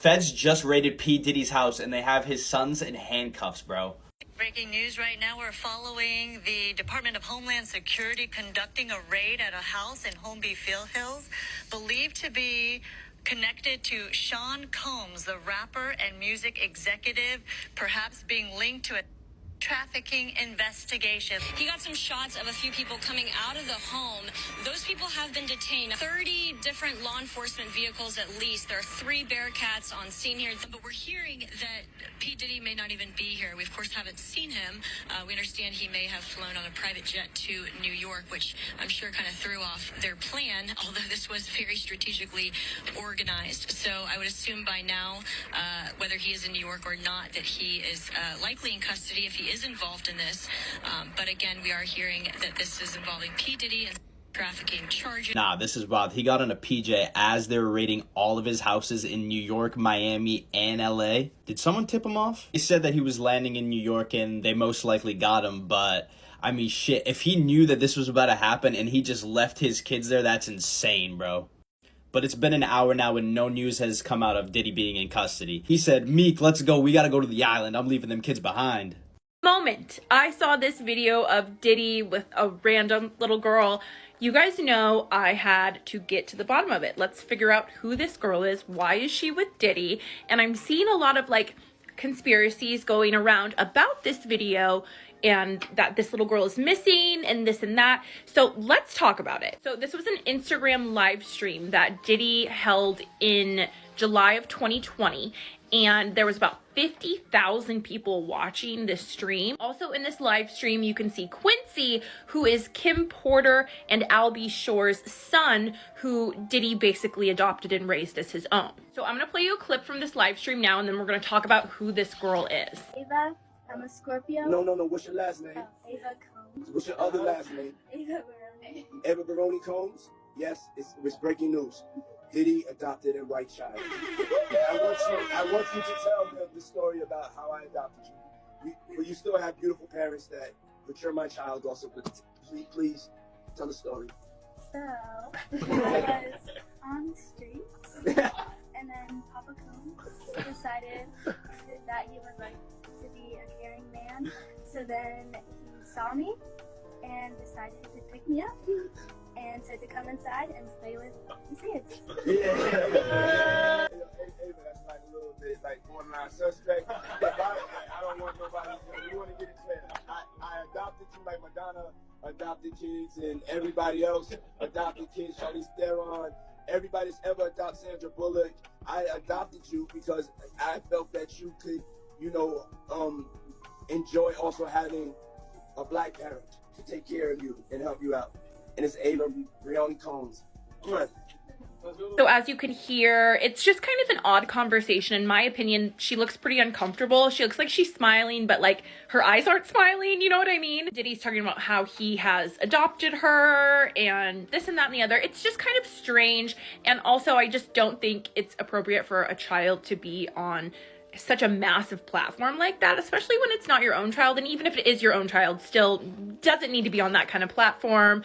Feds just raided P. Diddy's house and they have his sons in handcuffs, bro. Breaking news right now, we're following the Department of Homeland Security conducting a raid at a house in Holmby Field Hills, believed to be connected to Sean Combs, the rapper and music executive, perhaps being linked to a trafficking investigation. He got some shots of a few people coming out of the home. Those people have been detained. 30 different law enforcement vehicles at least. There are 3 Bearcats on scene here. But we're hearing that P. Diddy may not even be here. We, of course, haven't seen him. We understand he may have flown on a private jet to New York, which I'm sure kind of threw off their plan, although this was very strategically organized. So I would assume by now, whether he is in New York or not, that he is likely in custody if he is involved in this. But again, we are hearing that this is involving P. Diddy and trafficking charges. Nah, this is wild. He got on a PJ as they were raiding all of his houses in New York, Miami, and LA. Did someone tip him off? He said that he was landing in New York and they most likely got him, but I mean, shit, if he knew that this was about to happen and he just left his kids there, that's insane, bro. But it's been an hour now and no news has come out of Diddy being in custody. He said, Meek, let's go. We gotta go to the island. I'm leaving them kids behind. Moment. I saw this video of Diddy with a random little girl. You guys know I had to get to the bottom of it. Let's figure out who this girl is. Why is she with Diddy? And I'm seeing a lot of like conspiracies going around about this video and that this little girl is missing and this and that. So let's talk about it. So this was an Instagram live stream that Diddy held in July of 2020. And there was about 50,000 people watching this stream. Also in this live stream, you can see Quincy, who is Kim Porter and Albie Shore's son, who Diddy basically adopted and raised as his own. So I'm gonna play you a clip from this live stream now, and then we're gonna talk about who this girl is. Ava, I'm a Scorpio. No. What's your last name? Ava Combs. What's your other last name? Ava Baroni. Eva Baroni Combs? Yes, it's breaking news. Diddy adopted a white child. I want you to tell the story about how I adopted you. But you still have beautiful parents but you're my child also. But please tell the story. So, I was on the streets, and then Papa Combs decided that he would like to be a caring man. So then he saw me and decided to pick me up and said to come inside and play with his kids. Yeah. Hey, that's like a little bit like borderline suspect. I don't want nobody. We want to get it clear. I adopted you like Madonna adopted kids, and everybody else adopted kids. Charlize Theron, everybody's ever adopted Sandra Bullock. I adopted you because I felt that you could, enjoy also having a black parent to take care of you and help you out. And it's Ava Baroni Combs. So as you can hear, it's just kind of an odd conversation. In my opinion, she looks pretty uncomfortable. She looks like she's smiling, but like her eyes aren't smiling. You know what I mean? Diddy's talking about how he has adopted her and this and that and the other. It's just kind of strange. And also, I just don't think it's appropriate for a child to be on such a massive platform like that, especially when it's not your own child. And even if it is your own child, still doesn't need to be on that kind of platform.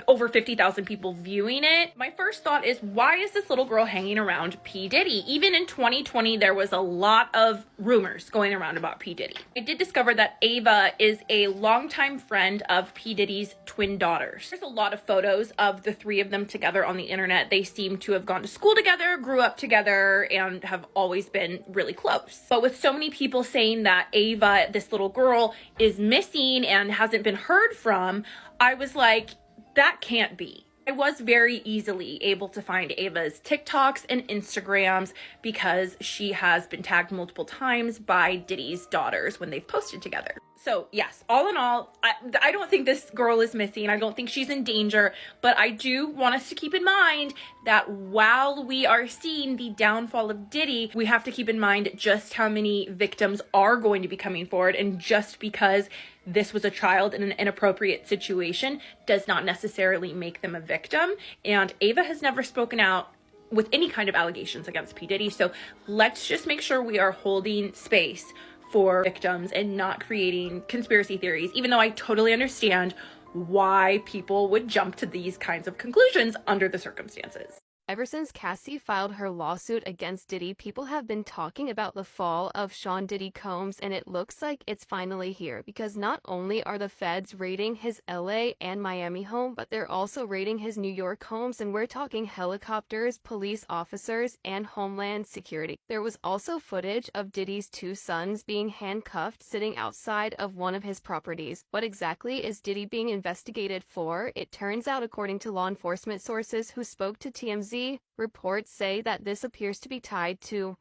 Over 50,000 people viewing it. My first thought is, why is this little girl hanging around P. Diddy? Even in 2020, there was a lot of rumors going around about P. Diddy. I did discover that Ava is a longtime friend of P. Diddy's twin daughters. There's a lot of photos of the three of them together on the internet. They seem to have gone to school together, grew up together, and have always been really close. But with so many people saying that Ava, this little girl, is missing and hasn't been heard from, I was like, that can't be. I was very easily able to find Ava's TikToks and Instagrams because she has been tagged multiple times by Diddy's daughters when they've posted together. So yes, all in all, I don't think this girl is missing. I don't think she's in danger, but I do want us to keep in mind that while we are seeing the downfall of Diddy, we have to keep in mind just how many victims are going to be coming forward. And just because this was a child in an inappropriate situation does not necessarily make them a victim. And Ava has never spoken out with any kind of allegations against P. Diddy. So let's just make sure we are holding space for victims and not creating conspiracy theories, even though I totally understand why people would jump to these kinds of conclusions under the circumstances. Ever since Cassie filed her lawsuit against Diddy, people have been talking about the fall of Sean Diddy Combs, and it looks like it's finally here, because not only are the feds raiding his LA and Miami home, but they're also raiding his New York homes, and we're talking helicopters, police officers, and Homeland Security. There was also footage of Diddy's two sons being handcuffed sitting outside of one of his properties. What exactly is Diddy being investigated for? It turns out, according to law enforcement sources who spoke to TMZ, reports say that this appears to be tied to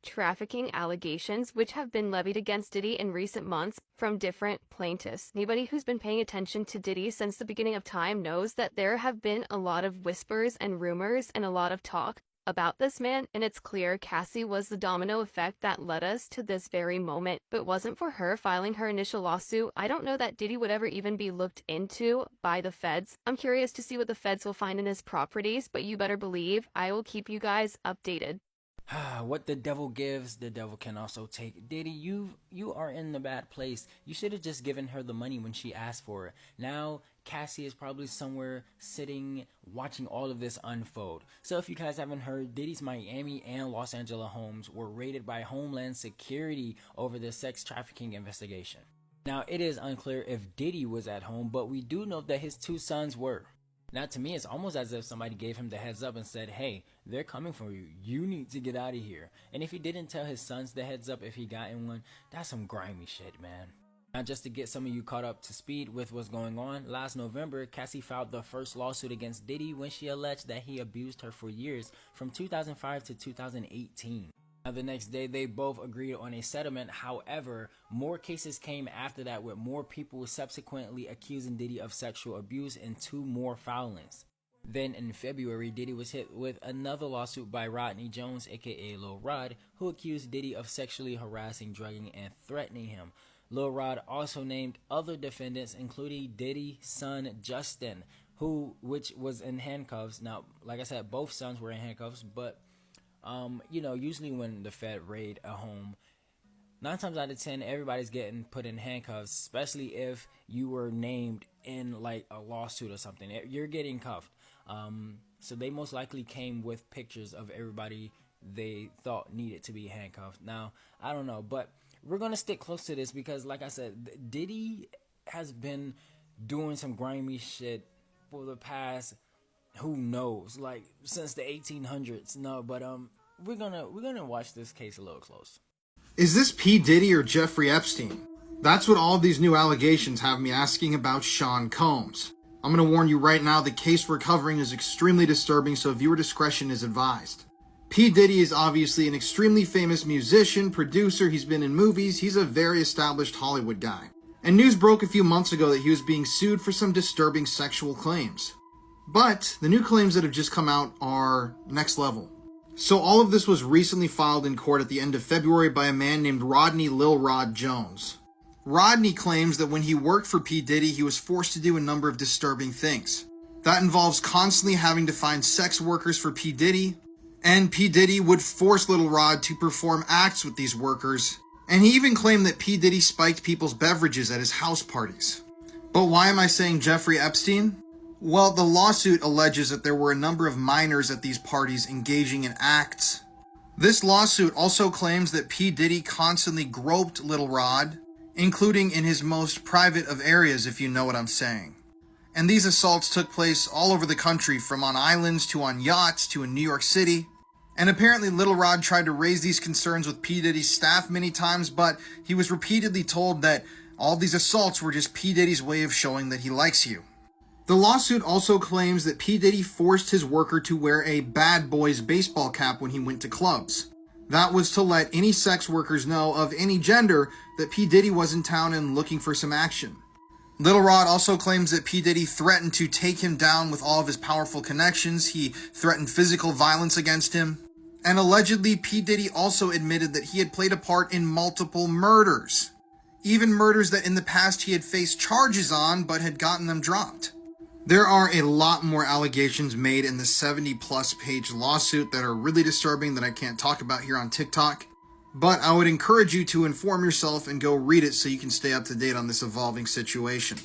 trafficking allegations which have been levied against Diddy in recent months from different plaintiffs. Anybody who's been paying attention to Diddy since the beginning of time knows that there have been a lot of whispers and rumors and a lot of talk about this man, and it's clear Cassie was the domino effect that led us to this very moment. But wasn't for her filing her initial lawsuit, I don't know that Diddy would ever even be looked into by the feds. I'm curious to see what the feds will find in his properties, but you better believe I will keep you guys updated. What the devil gives, the devil can also take. Diddy, you are in the bad place. You should have just given her the money when she asked for it. Now, Cassie is probably somewhere sitting, watching all of this unfold. So if you guys haven't heard, Diddy's Miami and Los Angeles homes were raided by Homeland Security over the sex trafficking investigation. Now, it is unclear if Diddy was at home, but we do know that his two sons were. Now, to me, it's almost as if somebody gave him the heads up and said, hey, they're coming for you. You need to get out of here. And if he didn't tell his sons the heads up if he got in one, that's some grimy shit, man. Now, just to get some of you caught up to speed with what's going on, last November, Cassie filed the first lawsuit against Diddy when she alleged that he abused her for years, from 2005 to 2018. Now, the next day, they both agreed on a settlement. However, more cases came after that, with more people subsequently accusing Diddy of sexual abuse and 2 more filings. Then in February, Diddy was hit with another lawsuit by Rodney Jones, aka Lil Rod, who accused Diddy of sexually harassing, drugging, and threatening him. Lil Rod also named other defendants, including Diddy's son Justin, which was in handcuffs. Now, like I said, both sons were in handcuffs, but usually when the Fed raid a home, 9 times out of 10, everybody's getting put in handcuffs, especially if you were named in like a lawsuit or something. You're getting cuffed. So they most likely came with pictures of everybody they thought needed to be handcuffed. Now, I don't know, but we're going to stick close to this because, like I said, Diddy has been doing some grimy shit for the past, who knows, like since the 1800s. No, but we're gonna watch this case a little close. Is this P. Diddy or Jeffrey Epstein? That's what all these new allegations have me asking about Sean Combs. I'm going to warn you right now, the case we're covering is extremely disturbing, so viewer discretion is advised. P. Diddy is obviously an extremely famous musician, producer, he's been in movies, he's a very established Hollywood guy. And news broke a few months ago that he was being sued for some disturbing sexual claims. But the new claims that have just come out are next level. So all of this was recently filed in court at the end of February by a man named Rodney Lil Rod Jones. Rodney claims that when he worked for P. Diddy, he was forced to do a number of disturbing things. That involves constantly having to find sex workers for P. Diddy, and P. Diddy would force Lil Rod to perform acts with these workers, and he even claimed that P. Diddy spiked people's beverages at his house parties. But why am I saying Jeffrey Epstein? Well, the lawsuit alleges that there were a number of minors at these parties engaging in acts. This lawsuit also claims that P. Diddy constantly groped Lil Rod, including in his most private of areas, if you know what I'm saying. And these assaults took place all over the country, from on islands to on yachts to in New York City. And apparently Lil Rod tried to raise these concerns with P. Diddy's staff many times, but he was repeatedly told that all these assaults were just P. Diddy's way of showing that he likes you. The lawsuit also claims that P. Diddy forced his worker to wear a Bad Boys baseball cap when he went to clubs. That was to let any sex workers know of any gender that P. Diddy was in town and looking for some action. Lil Rod also claims that P. Diddy threatened to take him down with all of his powerful connections. He threatened physical violence against him. And allegedly, P. Diddy also admitted that he had played a part in multiple murders. Even murders that in the past he had faced charges on, but had gotten them dropped. There are a lot more allegations made in the 70-plus page lawsuit that are really disturbing that I can't talk about here on TikTok. But I would encourage you to inform yourself and go read it so you can stay up to date on this evolving situation.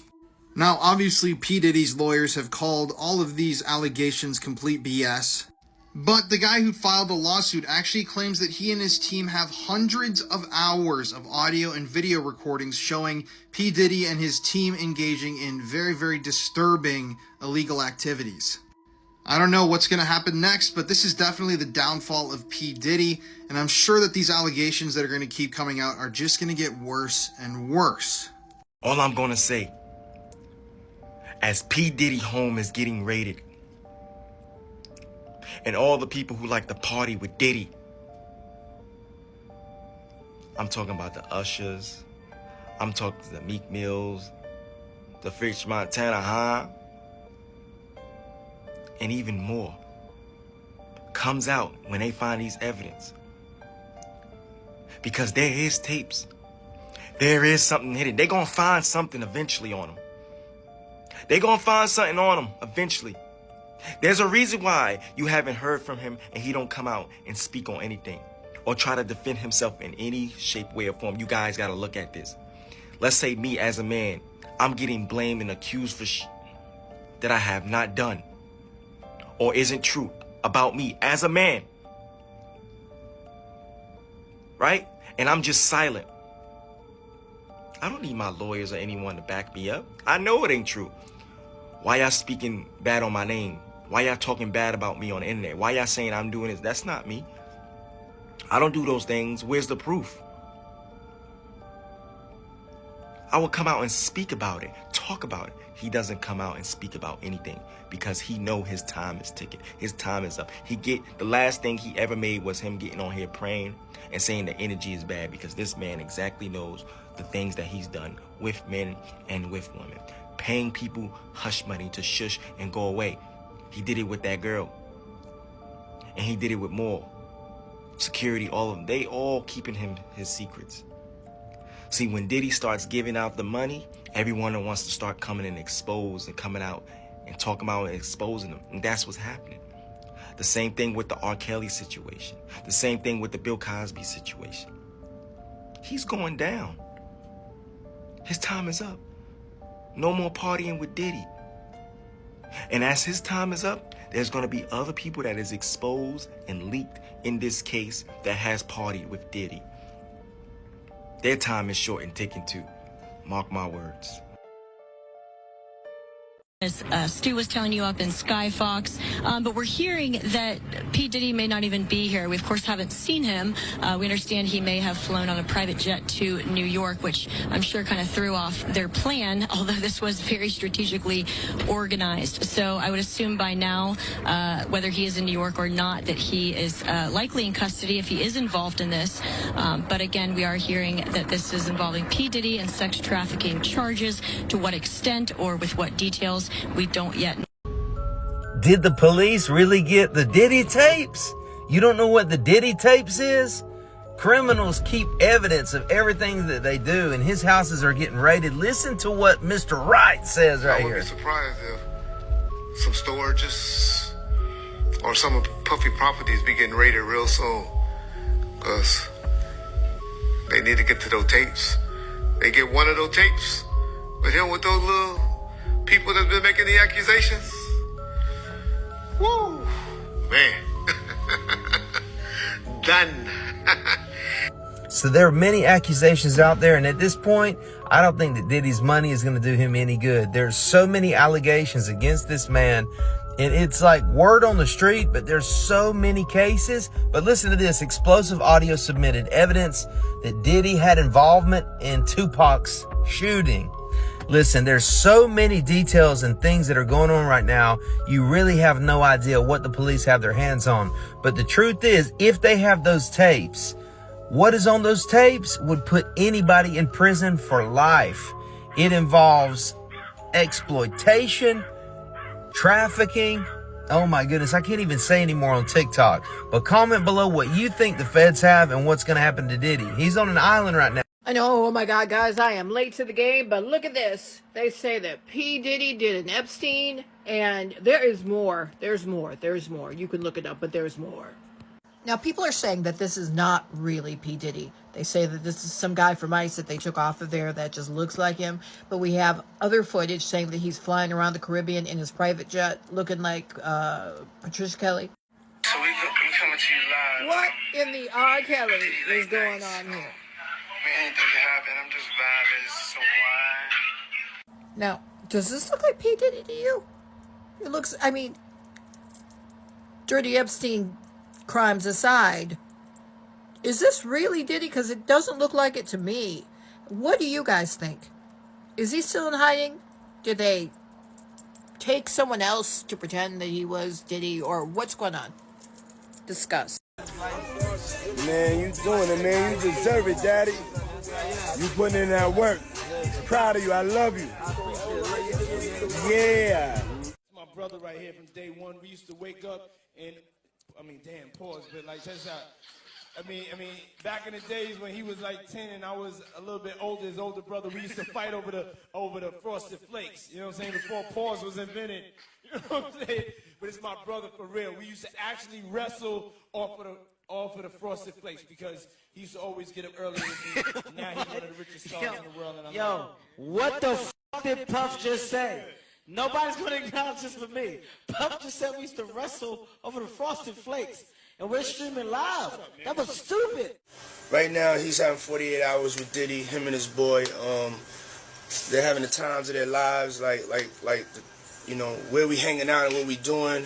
Now, obviously, P. Diddy's lawyers have called all of these allegations complete BS. But the guy who filed the lawsuit actually claims that he and his team have hundreds of hours of audio and video recordings showing P. Diddy and his team engaging in very, very disturbing illegal activities. I don't know what's going to happen next, but this is definitely the downfall of P. Diddy, and I'm sure that these allegations that are going to keep coming out are just going to get worse and worse. All I'm going to say, as P. Diddy home is getting raided, and all the people who like to party with Diddy, I'm talking about the Ushers, I'm talking to the Meek Mills, the French Montana, and even more, comes out when they find these evidence. Because there is tapes. There is something hidden. They're going to find something eventually on them. They're going to find something on them eventually. There's a reason why you haven't heard from him and he don't come out and speak on anything or try to defend himself in any shape, way, or form. You guys got to look at this. Let's say me as a man, I'm getting blamed and accused for that I have not done or isn't true about me as a man. Right? And I'm just silent. I don't need my lawyers or anyone to back me up. I know it ain't true. Why y'all speaking bad on my name? Why y'all talking bad about me on the internet? Why y'all saying I'm doing this? That's not me. I don't do those things. Where's the proof? I would come out and speak about it, talk about it. He doesn't come out and speak about anything because he know his time is ticking. His time is up. The last thing he ever made was him getting on here praying and saying the energy is bad because this man exactly knows the things that he's done with men and with women. Paying people hush money to shush and go away. He did it with that girl. And he did it with more. Security, all of them. They all keeping him his secrets. See, when Diddy starts giving out the money, everyone wants to start coming and expose and coming out and talking about and exposing them. And that's what's happening. The same thing with the R. Kelly situation. The same thing with the Bill Cosby situation. He's going down. His time is up. No more partying with Diddy. And as his time is up, there's going to be other people that is exposed and leaked in this case that has partied with Diddy. Their time is short and ticking too. Mark my words. As Stu was telling you up in Skyfox, but we're hearing that P. Diddy may not even be here. We, of course, haven't seen him. We understand he may have flown on a private jet to New York, which I'm sure kind of threw off their plan, although this was very strategically organized. So I would assume by now, whether he is in New York or not, that he is likely in custody if he is involved in this. But again, we are hearing that this is involving P. Diddy and sex trafficking charges. To what extent or with what details, we don't yet know. Did the police really get the Diddy tapes? You don't know what the Diddy tapes is? Criminals keep evidence of everything that they do, and his houses are getting raided. Listen to what Mr. Wright says right here. I would be surprised if some storages or some of Puffy properties be getting raided real soon, because they need to get to those tapes. They get one of those tapes with him with those little people that's been making the accusations. Woo, man. Done. So there are many accusations out there, and at this point, I don't think that Diddy's money is going to do him any good. There's so many allegations against this man, and it's like word on the street, but there's so many cases. But listen to this. Explosive audio submitted. Evidence that Diddy had involvement in Tupac's shooting. Listen, there's so many details and things that are going on right now. You really have no idea what the police have their hands on. But the truth is, if they have those tapes, what is on those tapes would put anybody in prison for life. It involves exploitation, trafficking. Oh my goodness, I can't even say anymore on TikTok. But comment below what you think the feds have and what's going to happen to Diddy. He's on an island right now. I know, oh my God, guys, I am late to the game, but look at this. They say that P. Diddy did an Epstein, and there is more. There's more. There's more. You can look it up, but there's more. Now, people are saying that this is not really P. Diddy. They say that this is some guy from ICE that they took off of there that just looks like him. But we have other footage saying that he's flying around the Caribbean in his private jet, looking like Patricia Kelly. So we coming to you live. What in the R. Kelly is going on here? Anything can happen. I'm just vibing. So why? Now, does this look like P. Diddy to you? It looks, I mean, dirty Epstein crimes aside, is this really Diddy? Because it doesn't look like it to me. What do you guys think? Is he still in hiding? Did they take someone else to pretend that he was Diddy, or what's going on? Discuss. Man, you doing it, man. You deserve it, Daddy. You putting in that work. Proud of you. I love you. Yeah. My brother right here from day one. We used to wake up and, damn, pause, but like, check this out. Back in the days when he was like 10 and I was a little bit older, his older brother, we used to fight over the Frosted Flakes. You know what I'm saying? Before pause was invented. You know what I'm saying? But it's my brother for real. We used to actually wrestle off of the Frosted Flakes because he used to always get up early with me. Now he's one of the richest stars in the world. And Yo, what the f*** did Puff just say? Nobody's going to acknowledge this for me. Puff just said we used to wrestle over the Frosted Flakes. And we're streaming live. That was stupid. Right now, he's having 48 hours with Diddy, him and his boy. They're having the times of their lives, like where we hanging out and what we doing.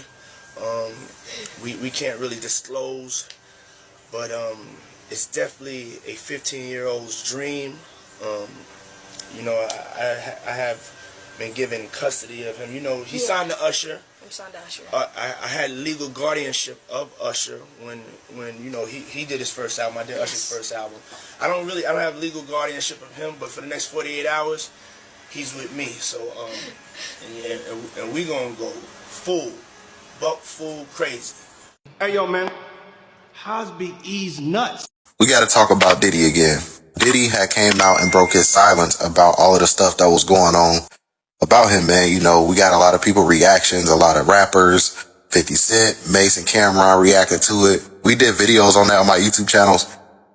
We can't really disclose, but it's definitely a 15-year-old's dream. I have been given custody of him. He signed to Usher. I'm signed to Usher. I had legal guardianship of Usher when he did his first album. I did Usher's first album. I don't have legal guardianship of him, but for the next 48 hours, he's with me. So and we gonna go full crazy. Hey, yo, man. How's Big E's nuts? We got to talk about Diddy again. Diddy had came out and broke his silence about all of the stuff that was going on about him, man. You know, we got a lot of people reactions, a lot of rappers, 50 Cent, Mason, Cameron reacted to it. We did videos on that on my YouTube channels.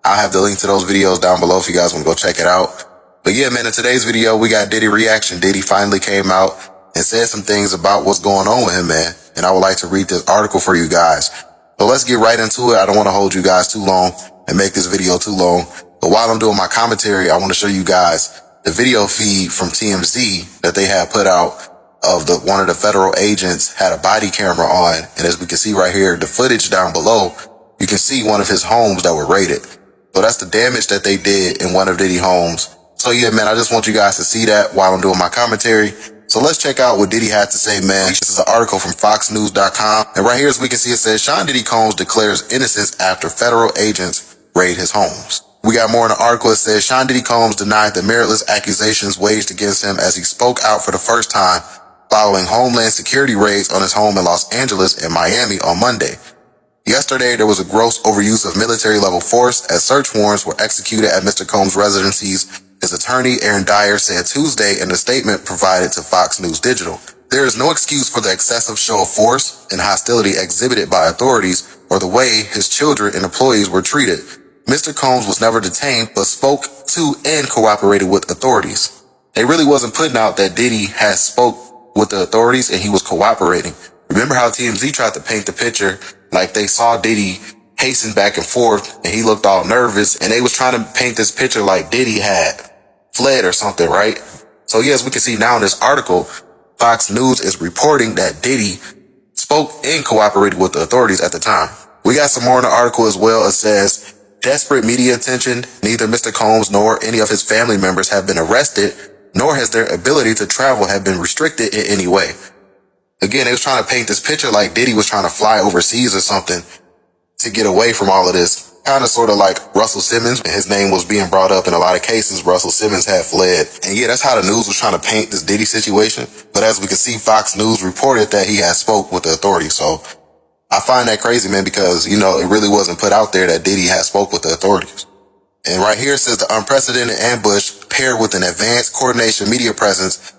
I'll have the link to those videos down below if you guys want to go check it out. But yeah, man, in today's video, we got Diddy reaction. Diddy finally came out and said some things about what's going on with him, man. And I would like to read this article for you guys. So let's get right into it. I don't want to hold you guys too long and make this video too long. But while I'm doing my commentary, I want to show you guys the video feed from TMZ that they had put out of one of the federal agents had a body camera on. And as we can see right here, the footage down below, you can see one of his homes that were raided. So that's the damage that they did in one of Diddy's homes. So yeah, man, I just want you guys to see that while I'm doing my commentary. So let's check out what Diddy had to say, man. This is an article from FoxNews.com. And right here, as we can see, it says, Sean Diddy Combs declares innocence after federal agents raid his homes. We got more in the article. It says, Sean Diddy Combs denied the meritless accusations waged against him as he spoke out for the first time following Homeland Security raids on his home in Los Angeles and Miami on Monday. Yesterday, there was a gross overuse of military-level force as search warrants were executed at Mr. Combs' residencies. His attorney, Aaron Dyer, said Tuesday in a statement provided to Fox News Digital. There is no excuse for the excessive show of force and hostility exhibited by authorities or the way his children and employees were treated. Mr. Combs was never detained, but spoke to and cooperated with authorities. They really wasn't putting out that Diddy had spoke with the authorities and he was cooperating. Remember how TMZ tried to paint the picture like they saw Diddy hasten back and forth and he looked all nervous, and they was trying to paint this picture like Diddy had fled or something, right? So yes, we can see now in this article, Fox News is reporting that Diddy spoke and cooperated with the authorities at the time. We got some more in the article as well. It says, desperate media attention, neither Mr. Combs nor any of his family members have been arrested, nor has their ability to travel have been restricted in any way. Again, they was trying to paint this picture like Diddy was trying to fly overseas or something to get away from all of this. Kind of sort of like Russell Simmons. His name was being brought up in a lot of cases. Russell Simmons had fled. And yeah, that's how the news was trying to paint this Diddy situation. But as we can see, Fox News reported that he had spoke with the authorities. So I find that crazy, man, because, you know, it really wasn't put out there that Diddy had spoke with the authorities. And right here it says the unprecedented ambush paired with an advanced coordination media presence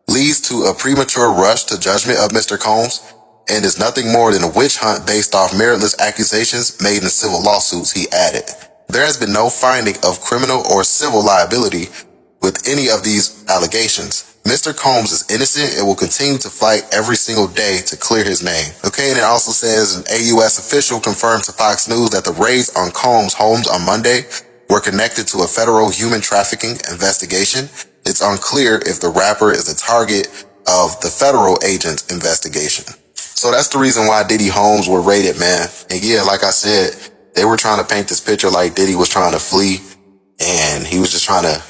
leads to a premature rush to judgment of Mr. Combs and is nothing more than a witch hunt based off meritless accusations made in civil lawsuits, he added. There has been no finding of criminal or civil liability with any of these allegations. Mr. Combs is innocent and will continue to fight every single day to clear his name. Okay, and it also says an AUS official confirmed to Fox News that the raids on Combs' homes on Monday were connected to a federal human trafficking investigation. It's unclear if the rapper is a target of the federal agent's investigation. So that's the reason why Diddy homes were raided, man. And yeah, like I said, they were trying to paint this picture like Diddy was trying to flee and he was just trying to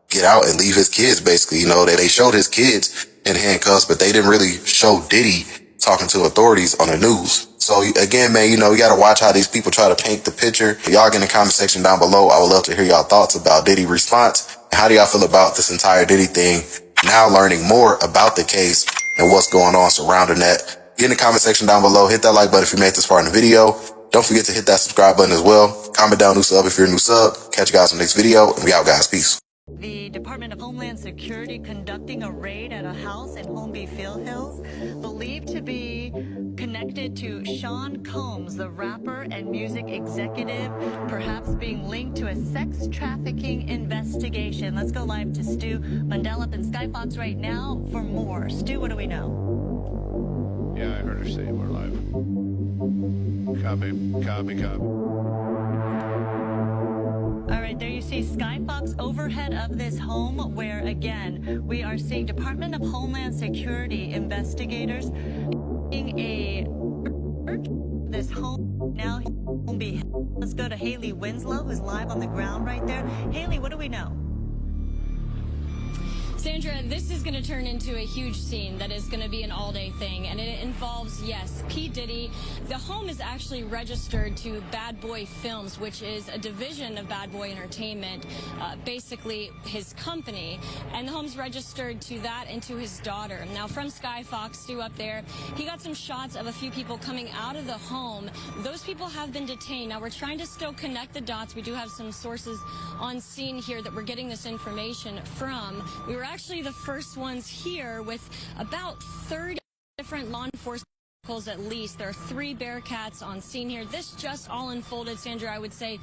get out and leave his kids, basically. You know, they showed his kids in handcuffs, but they didn't really show Diddy talking to authorities on the news. So again, man, you know, you got to watch how these people try to paint the picture. Y'all get in the comment section down below. I would love to hear y'all thoughts about Diddy's response. How do y'all feel about this entire Diddy thing? Now learning more about the case and what's going on surrounding that. Get in the comment section down below. Hit that like button if you made this far in the video. Don't forget to hit that subscribe button as well. Comment down new sub if you're a new sub. Catch you guys in the next video, and we out, guys. Peace. The Department of Homeland Security conducting a raid at a house in Holmby Field Hills, believed to be connected to Sean Combs, the rapper and music executive, perhaps being linked to a sex trafficking investigation. Let's go live to Stu Mundell up in Skyfox right now for more. Stu, what do we know? Yeah, I heard her say we're live. Copy. All right, there you see Skyfox overhead of this home where, again, we are seeing Department of Homeland Security investigators this home now. Let's go to Haley Winslow, who's live on the ground right there. Haley, what do we know? Sandra, this is going to turn into a huge scene that is going to be an all-day thing, and it involves, yes, P. Diddy. The home is actually registered to Bad Boy Films, which is a division of Bad Boy Entertainment, basically his company, and the home's registered to that and to his daughter. Now, from Sky Fox, Stu up there, he got some shots of a few people coming out of the home. Those people have been detained. Now, we're trying to still connect the dots. We do have some sources on scene here that we're getting this information from. We were actually the first ones here with about 30 different law enforcement vehicles at least. There are 3 Bearcats on scene here. This just all unfolded, Sandra, I would say,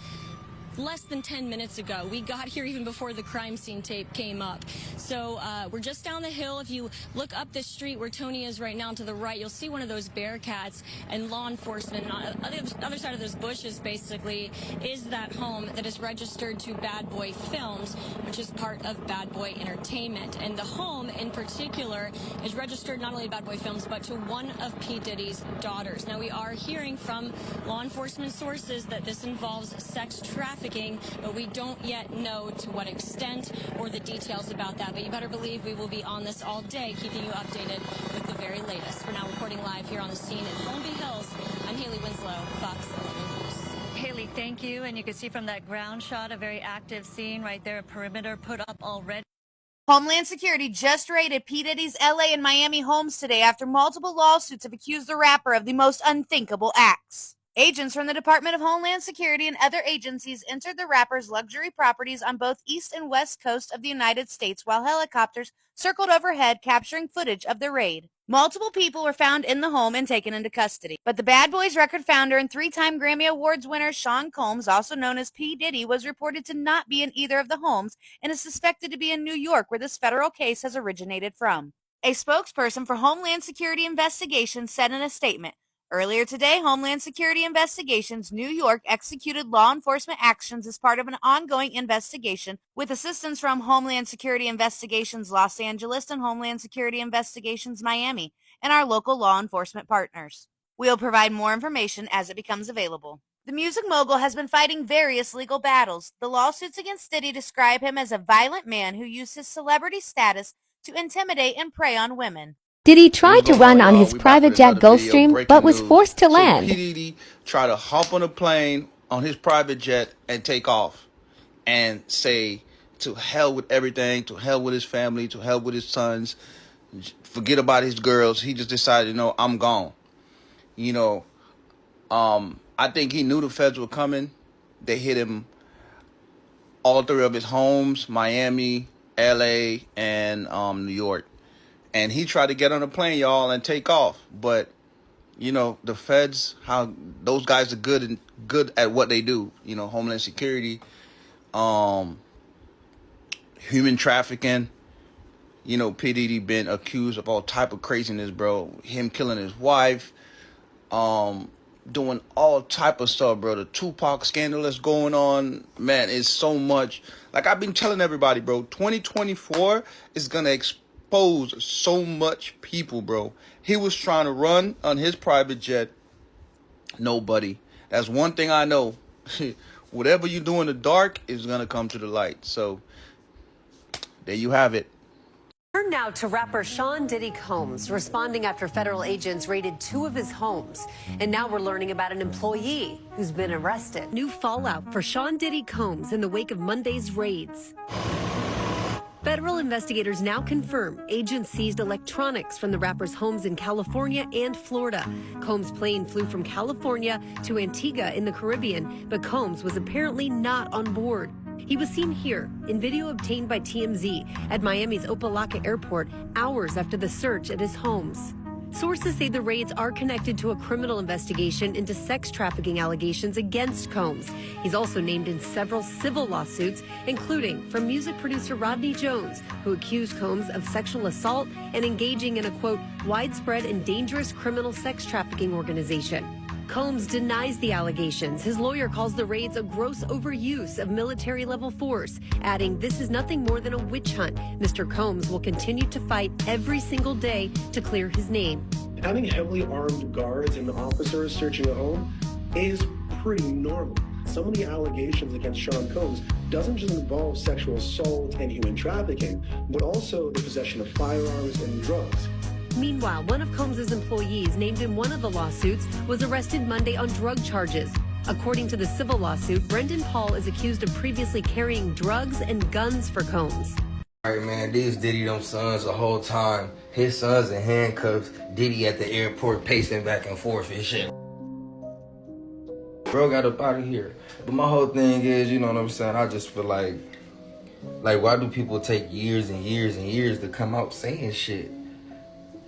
less than 10 minutes ago. We got here even before the crime scene tape came up. So we're just down the hill. If you look up this street where Tony is right now to the right, you'll see one of those Bearcats and law enforcement. And on the other side of those bushes, basically, is that home that is registered to Bad Boy Films, which is part of Bad Boy Entertainment. And the home in particular is registered not only to Bad Boy Films, but to one of P. Diddy's daughters. Now, we are hearing from law enforcement sources that this involves sex trafficking, but we don't yet know to what extent or the details about that. But you better believe we will be on this all day, keeping you updated with the very latest. For now, reporting live here on the scene in Holmby Hills, I'm Haley Winslow, Fox 11 News. Haley, thank you. And you can see from that ground shot a very active scene right there, a perimeter put up already. Homeland Security just raided P. Diddy's LA and Miami homes today after multiple lawsuits have accused the rapper of the most unthinkable acts. Agents from the Department of Homeland Security and other agencies entered the rapper's luxury properties on both east and west coast of the United States while helicopters circled overhead capturing footage of the raid. Multiple people were found in the home and taken into custody. But the Bad Boys record founder and 3-time Grammy Awards winner Sean Combs, also known as P. Diddy, was reported to not be in either of the homes and is suspected to be in New York, where this federal case has originated from. A spokesperson for Homeland Security Investigations said in a statement, "Earlier today, Homeland Security Investigations New York executed law enforcement actions as part of an ongoing investigation with assistance from Homeland Security Investigations Los Angeles and Homeland Security Investigations Miami and our local law enforcement partners. We'll provide more information as it becomes available." The music mogul has been fighting various legal battles. The lawsuits against Diddy describe him as a violent man who used his celebrity status to intimidate and prey on women. Diddy tried to run on his private jet Gulfstream, but was forced to land. So P. Diddy tried to hop on a plane on his private jet and take off and say, to hell with everything, to hell with his family, to hell with his sons, forget about his girls. He just decided, I'm gone. I think he knew the feds were coming. They hit him all 3 of his homes, Miami, LA, and New York. And he tried to get on a plane, y'all, and take off. But, the feds, how those guys are good at what they do. Homeland Security, human trafficking. P. Diddy been accused of all type of craziness, bro. Him killing his wife, doing all type of stuff, bro. The Tupac scandal that's going on, man, it's so much. Like I've been telling everybody, bro, 2024 is going to expose so much people, bro. He was trying to run on his private jet. Nobody. That's one thing I know. Whatever you do in the dark is going to come to the light. So there you have it. Turn now to rapper Sean Diddy Combs, responding after federal agents raided 2 of his homes. And now we're learning about an employee who's been arrested. New fallout for Sean Diddy Combs in the wake of Monday's raids. Federal investigators now confirm agents seized electronics from the rapper's homes in California and Florida. Combs' plane flew from California to Antigua in the Caribbean, but Combs was apparently not on board. He was seen here in video obtained by TMZ at Miami's Opa-locka Airport hours after the search at his homes. Sources say the raids are connected to a criminal investigation into sex trafficking allegations against Combs. He's also named in several civil lawsuits, including from music producer Rodney Jones, who accused Combs of sexual assault and engaging in a, quote, widespread and dangerous criminal sex trafficking organization. Combs denies the allegations. His lawyer calls the raids a gross overuse of military-level force, adding this is nothing more than a witch hunt. Mr. Combs will continue to fight every single day to clear his name. Having heavily armed guards and officers searching a home is pretty normal. some of the allegations against Sean Combs doesn't just involve sexual assault and human trafficking, but also the possession of firearms and drugs. Meanwhile, one of Combs' employees named in one of the lawsuits was arrested Monday on drug charges. According to the civil lawsuit, Brendan Paul is accused of previously carrying drugs and guns for Combs. All right, man, these Diddy them sons the whole time. His sons in handcuffs, Diddy at the airport pacing back and forth and shit. Bro got up out of here. But my whole thing is, you know what I'm saying, I just feel like why do people take years and years and years to come out saying shit?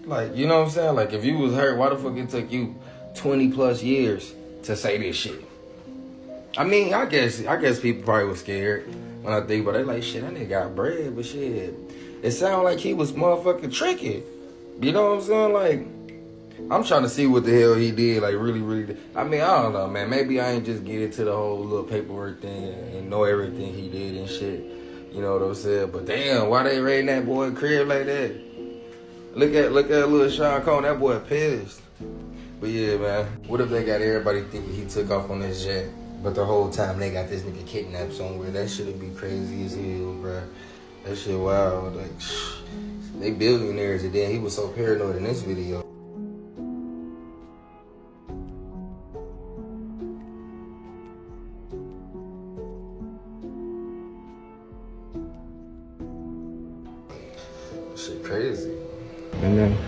Like, you know what I'm saying? Like, if you was hurt, why the fuck it took you 20 plus years to say this shit? I mean, I guess people probably was scared when I think about it. They like, shit, that nigga got bread, but shit, it sounded like he was motherfucking tricky. You know what I'm saying? Like, I'm trying to see what the hell he did, like, really. I mean, I don't know, man. Maybe I ain't just get into the whole little paperwork thing and know everything he did and shit. You know what I'm saying? But damn, why they raiding that boy crib like that? Look at little Sean Combs, that boy pissed. But yeah, man, what if they got everybody thinking he took off on this jet, but the whole time they got this nigga kidnapped somewhere? That shit'd be crazy as hell, bro. That shit wild. Like, they billionaires, and then he was so paranoid in this video. Shit crazy. And then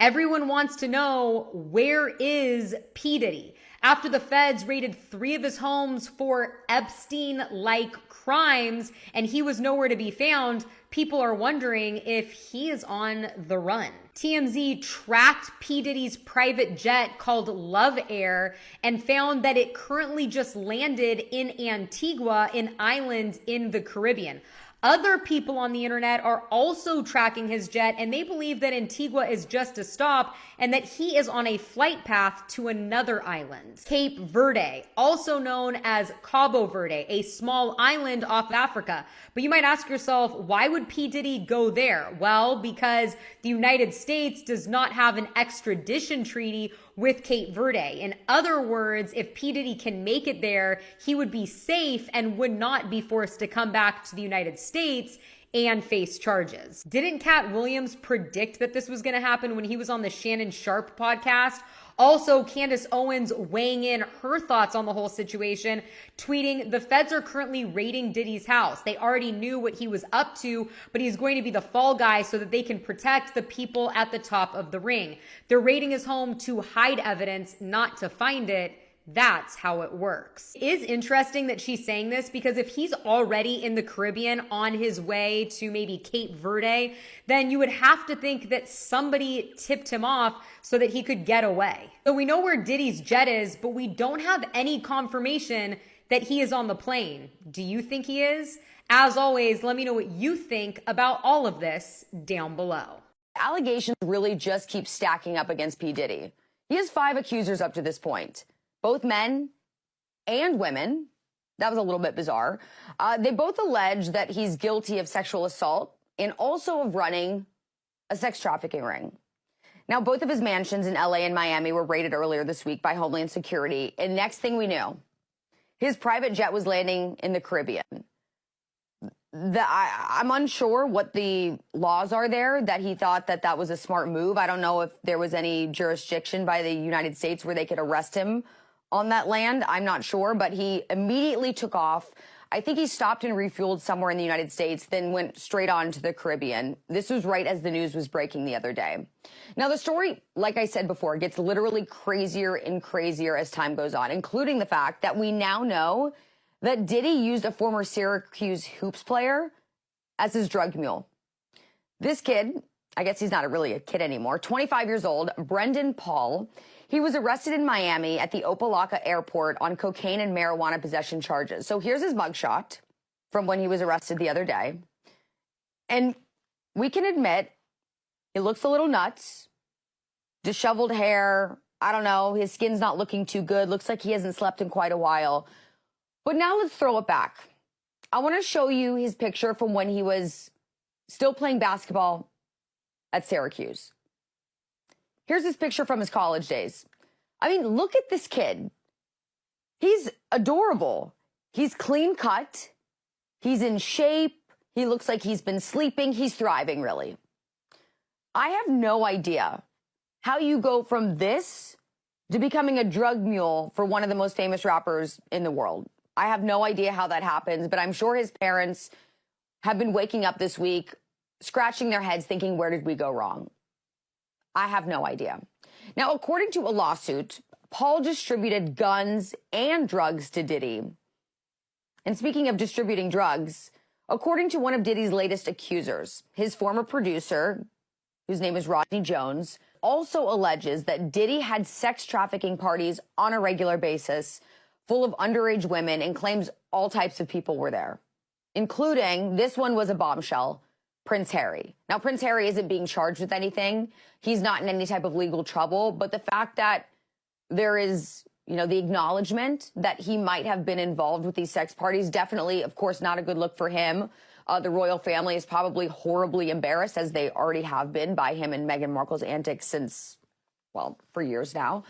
Everyone wants to know, where is P. Diddy? After the feds raided 3 of his homes for Epstein-like crimes and he was nowhere to be found, people are wondering if he is on the run. TMZ tracked P. Diddy's private jet called Love Air and found that it currently just landed in Antigua, an island in the Caribbean. Other people on the internet are also tracking his jet, and they believe that Antigua is just a stop and that he is on a flight path to another island, Cape Verde, also known as Cabo Verde, a small island off Africa. But you might ask yourself, why would P. Diddy go there? Well, because the United States does not have an extradition treaty with Cape Verde. In other words, if P. Diddy can make it there, he would be safe and would not be forced to come back to the United States and face charges. Didn't Cat Williams predict that this was going to happen when he was on the Shannon Sharp podcast? Also, Candace Owens weighing in her thoughts on the whole situation, tweeting, the feds are currently raiding Diddy's house. They already knew what he was up to, but he's going to be the fall guy so that they can protect the people at the top of the ring. They're raiding his home to hide evidence, not to find it. That's how it works. It is interesting that she's saying this because if he's already in the Caribbean on his way to maybe Cape Verde, then you would have to think that somebody tipped him off so that he could get away. So we know where Diddy's jet is, but we don't have any confirmation that he is on the plane. Do you think he is? As always, let me know what you think about all of this down below. Allegations really just keep stacking up against P. Diddy. He has 5 accusers up to this point. Both men and women. That was a little bit bizarre. They both allege that he's guilty of sexual assault and also of running a sex trafficking ring. Now, both of his mansions in LA and Miami were raided earlier this week by Homeland Security. And next thing we knew, his private jet was landing in the Caribbean. I'm unsure what the laws are there that he thought that that was a smart move. I don't know if there was any jurisdiction by the United States where they could arrest him on that land. I'm not sure, but he immediately took off. I think he stopped and refueled somewhere in the United States, then went straight on to the Caribbean. This was right as the news was breaking the other day. Now, the story, like I said before, gets literally crazier and crazier as time goes on, including the fact that we now know that Diddy used a former Syracuse hoops player as his drug mule. This kid, I guess he's not really a kid anymore, 25 years old, Brendan Paul. He was arrested in Miami at the Opa-locka airport on cocaine and marijuana possession charges. So here's his mugshot from when he was arrested the other day. And we can admit, he looks a little nuts. Disheveled hair. I don't know. His skin's not looking too good. Looks like he hasn't slept in quite a while. But now let's throw it back. I want to show you his picture from when he was still playing basketball at Syracuse. Here's his picture from his college days. I mean, look at this kid. He's adorable. He's clean cut. He's in shape. He looks like he's been sleeping. He's thriving, really. I have no idea how you go from this to becoming a drug mule for one of the most famous rappers in the world. I have no idea how that happens, but I'm sure his parents have been waking up this week, scratching their heads thinking, where did we go wrong? I have no idea. Now, according to a lawsuit, Paul distributed guns and drugs to Diddy. And speaking of distributing drugs, according to one of Diddy's latest accusers, his former producer, whose name is Rodney Jones, also alleges that Diddy had sex trafficking parties on a regular basis full of underage women and claims all types of people were there, including, this one was a bombshell, Prince Harry. Now, Prince Harry isn't being charged with anything. He's not in any type of legal trouble. But the fact that there is, the acknowledgement that he might have been involved with these sex parties, definitely, of course, not a good look for him. The royal family is probably horribly embarrassed, as they already have been, by him and Meghan Markle's antics since, for years now.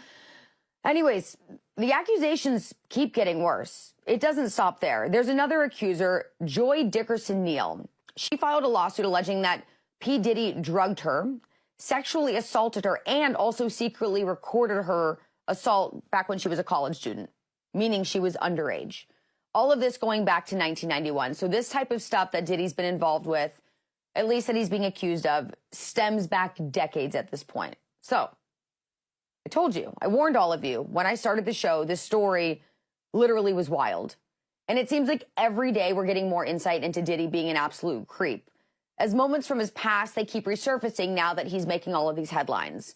Anyways, the accusations keep getting worse. It doesn't stop there. There's another accuser, Joy Dickerson-Neal. She filed a lawsuit alleging that P. Diddy drugged her, sexually assaulted her, and also secretly recorded her assault back when she was a college student, meaning she was underage. All of this going back to 1991. So this type of stuff that Diddy's been involved with, at least that he's being accused of, stems back decades at this point. So I told you, I warned all of you when I started the show, this story literally was wild. And it seems like every day we're getting more insight into Diddy being an absolute creep. As moments from his past, they keep resurfacing now that he's making all of these headlines.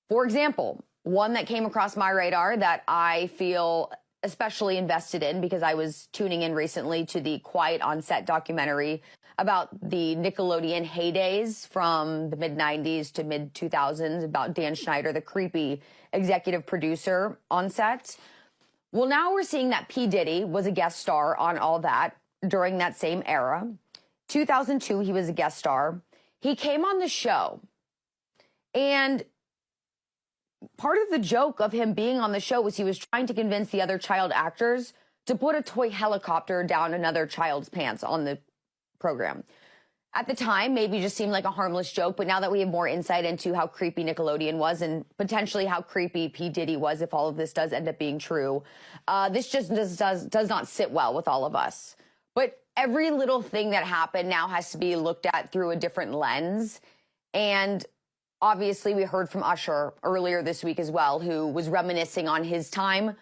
For example, one that came across my radar that I feel especially invested in because I was tuning in recently to the Quiet on Set documentary about the Nickelodeon heydays from the mid-90s to mid-2000s about Dan Schneider, the creepy executive producer on set. Well, now we're seeing that P. Diddy was a guest star on all that during that same era. 2002, he was a guest star. He came on the show. And part of the joke of him being on the show was he was trying to convince the other child actors to put a toy helicopter down another child's pants on the program. at the time, maybe just seemed like a harmless joke, but now that we have more insight into how creepy Nickelodeon was and potentially how creepy P. Diddy was if all of this does end up being true, this just does not sit well with all of us. But every little thing that happened now has to be looked at through a different lens. And obviously, we heard from Usher earlier this week as well, who was reminiscing on his time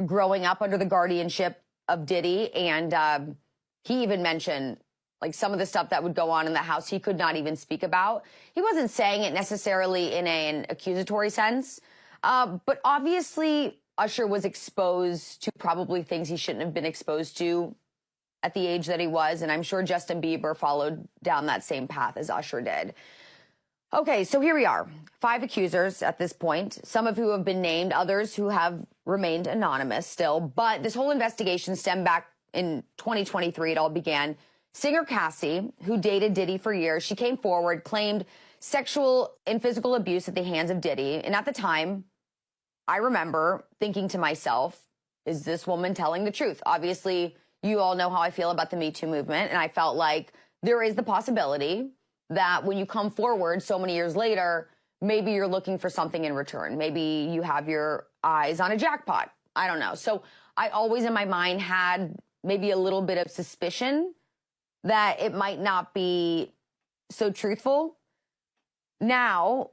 growing up under the guardianship of Diddy. And he even mentioned like some of the stuff that would go on in the house he could not even speak about. He wasn't saying it necessarily in an accusatory sense, but obviously Usher was exposed to probably things he shouldn't have been exposed to at the age that he was, and I'm sure Justin Bieber followed down that same path as Usher did. Okay, so here we are. 5 accusers at this point, some of who have been named, others who have remained anonymous still, but this whole investigation stemmed back in 2023. It all began. Singer Cassie, who dated Diddy for years, she came forward, claimed sexual and physical abuse at the hands of Diddy. And at the time, I remember thinking to myself, is this woman telling the truth? Obviously, you all know how I feel about the Me Too movement. And I felt like there is the possibility that when you come forward so many years later, maybe you're looking for something in return. Maybe you have your eyes on a jackpot. I don't know. So I always in my mind had maybe a little bit of suspicion that it might not be so truthful. Now,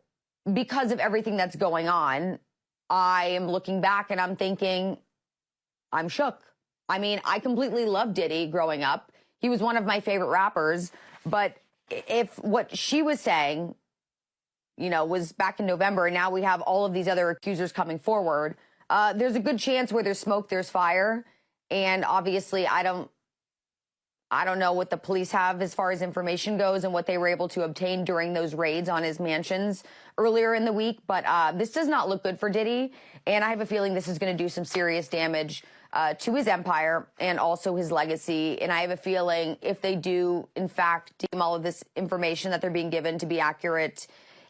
because of everything that's going on, I am looking back and I'm thinking, I'm shook. I mean, I completely loved Diddy growing up. He was one of my favorite rappers. But if what she was saying, you know, was back in November, and now we have all of these other accusers coming forward, there's a good chance where there's smoke, there's fire. And obviously, I don't know what the police have as far as information goes and what they were able to obtain during those raids on his mansions earlier in the week. But this does not look good for Diddy. And I have a feeling this is going to do some serious damage to his empire and also his legacy. And I have a feeling if they do, in fact, deem all of this information that they're being given to be accurate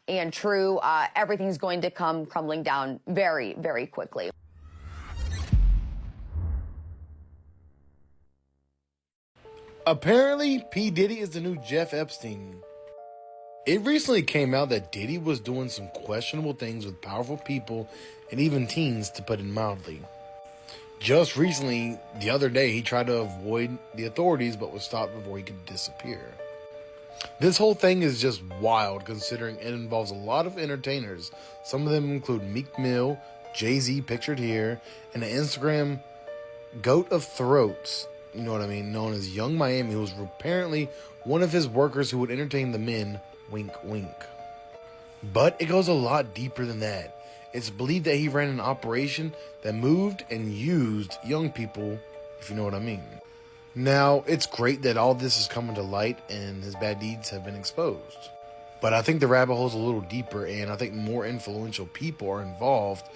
and true, everything's going to come crumbling down very, very quickly. Apparently, P. Diddy is the new Jeff Epstein. It recently came out that Diddy was doing some questionable things with powerful people and even teens, to put it mildly. Just recently, the other day, he tried to avoid the authorities but was stopped before he could disappear. This whole thing is just wild considering it involves a lot of entertainers. Some of them include Meek Mill, Jay-Z pictured here, and the Instagram Goat of Throats, you know what I mean, known as Young Miami, who was apparently one of his workers who would entertain the men, wink wink. But it goes a lot deeper than that. It's believed that he ran an operation that moved and used young people, if you know what I mean. Now, it's great that all this is coming to light and his bad deeds have been exposed. But I think the rabbit hole's a little deeper, and I think more influential people are involved,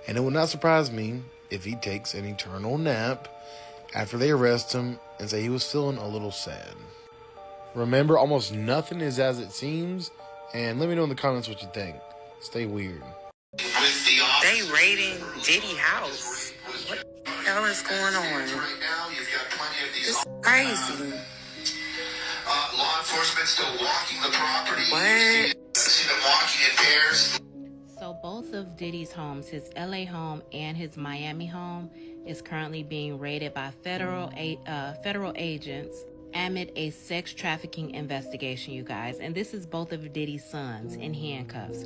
and it would not surprise me if he takes an eternal nap after they arrest him and say he was feeling a little sad. Remember, almost nothing is as it seems, and let me know in the comments what you think. Stay weird. They raiding Diddy house. What the hell is going on? This is crazy. Law enforcement still walking the property. What? See them walking in pairs. So both of Diddy's homes, his LA home and his Miami home, is currently being raided by federal agents amid a sex trafficking investigation, you guys. And this is both of Diddy's sons in handcuffs.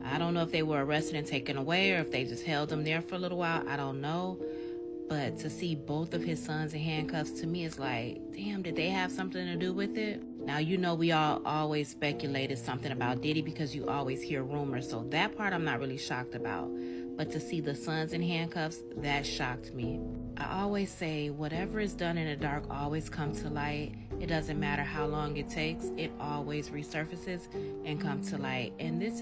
I don't know if they were arrested and taken away or if they just held them there for a little while. I don't know. But to see both of his sons in handcuffs, to me, is like, damn, did they have something to do with it? Now, you know, we all always speculated something about Diddy because you always hear rumors. So that part I'm not really shocked about. But to see the sons in handcuffs, that shocked me. I always say, whatever is done in the dark always comes to light. It doesn't matter how long it takes. It always resurfaces and comes to light. And this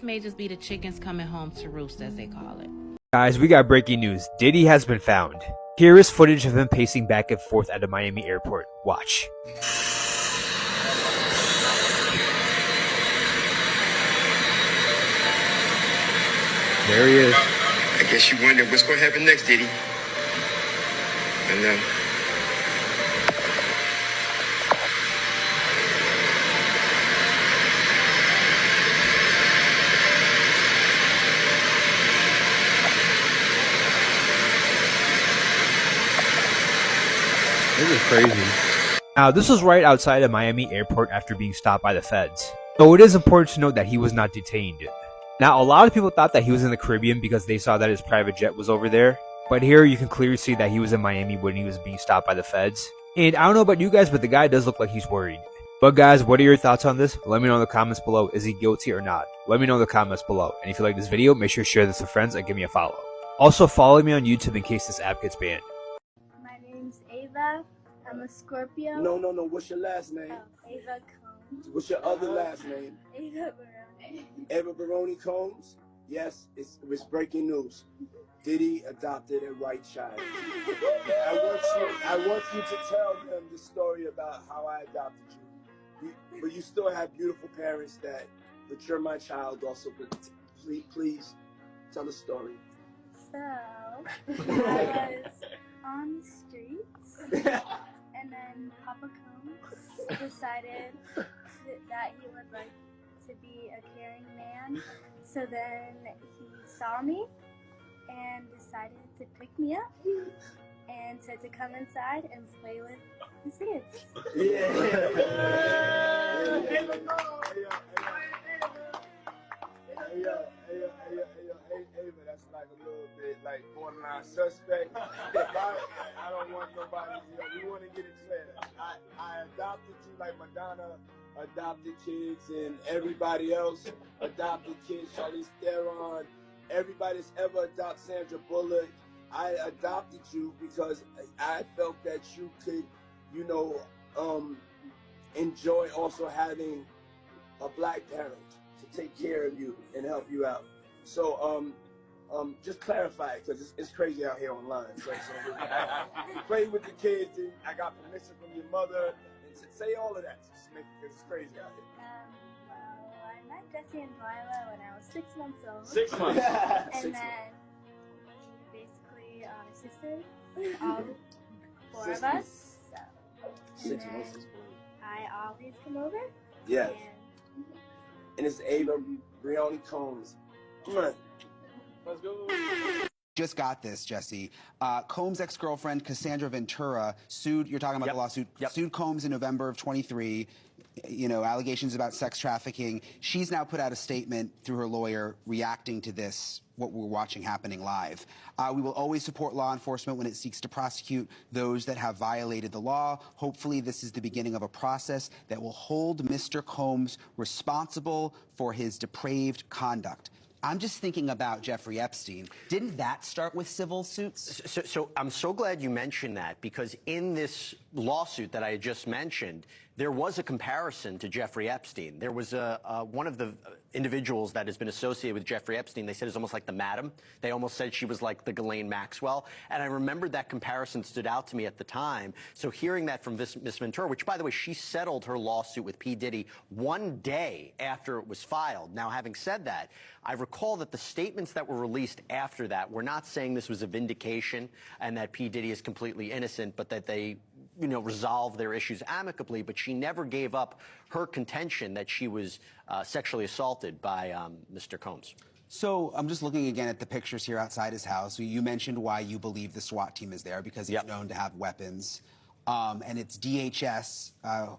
may just be the chickens coming home to roost, as they call it. Guys, we got breaking news. Diddy has been found. Here is footage of him pacing back and forth at the Miami airport. Watch. There he is. I guess you wonder what's going to happen next, Diddy. I know. This is crazy. Now, this was right outside of Miami airport after being stopped by the feds. So it is important to note that he was not detained. Now, a lot of people thought that he was in the Caribbean because they saw that his private jet was over there. But here you can clearly see that he was in Miami when he was being stopped by the feds. And I don't know about you guys, but the guy does look like he's worried. But guys, what are your thoughts on this? Let me know in the comments below. Is he guilty or not? Let me know in the comments below. And if you like this video, make sure to share this with friends and give me a follow. Also, follow me on YouTube in case this app gets banned. My name's Ava. I'm a Scorpio. No. What's your last name? Ava Combs. What's your other last name? Ava Baroni. Ava Baroni Combs? Yes, it's breaking news. Diddy adopted a white child. I want you to tell them the story about how I adopted you. But you still have beautiful parents but you're my child also. But please tell the story. So, I was on the streets, and then Papa Combs decided that he would like to be a caring man. So then he saw me and decided to pick me up and said to come inside and play with his kids. Ava, that's like a little bit like borderline suspect. I don't want nobody, we want to get it clear. I adopted you like Madonna adopted kids and everybody else adopted kids, Charlize Theron, everybody that's ever adopted Sandra Bullock. I adopted you because I felt that you could, enjoy also having a black parent to take care of you and help you out. So, just clarify it because it's crazy out here online. So I played with the kids and I got permission from your mother and say all of that because it's crazy out here. Well, I met Jesse and Lila when I was 6 months old. 6 months. And then basically sisters, all 4 of us. So, 6 months. I always come over. Yes. And it's Ava Baroni Combs. Let's go. Just got this, Jesse. Combs' ex-girlfriend, Cassandra Ventura, sued, you're talking about the lawsuit, sued Combs in November of 23, allegations about sex trafficking. She's now put out a statement through her lawyer reacting to this, what we're watching happening live. We will always support law enforcement when it seeks to prosecute those that have violated the law. Hopefully this is the beginning of a process that will hold Mr. Combs responsible for his depraved conduct. I'm just thinking about Jeffrey Epstein. Didn't that start with civil suits? So I'm so glad you mentioned that, because in this lawsuit that I had just mentioned, there was a comparison to Jeffrey Epstein. There was one of the individuals that has been associated with Jeffrey Epstein, they said is almost like the madam. They almost said she was like the Ghislaine Maxwell. And I remembered that comparison stood out to me at the time. So hearing that from Miss Ventura, which, by the way, she settled her lawsuit with P. Diddy one day after it was filed. Now, having said that, I recall that the statements that were released after that were not saying this was a vindication and that P. Diddy is completely innocent, but that they resolve their issues amicably, but she never gave up her contention that she was sexually assaulted by Mr. Combs. So I'm just looking again at the pictures here outside his house. You mentioned why you believe the SWAT team is there, because he's known to have weapons. And it's DHS,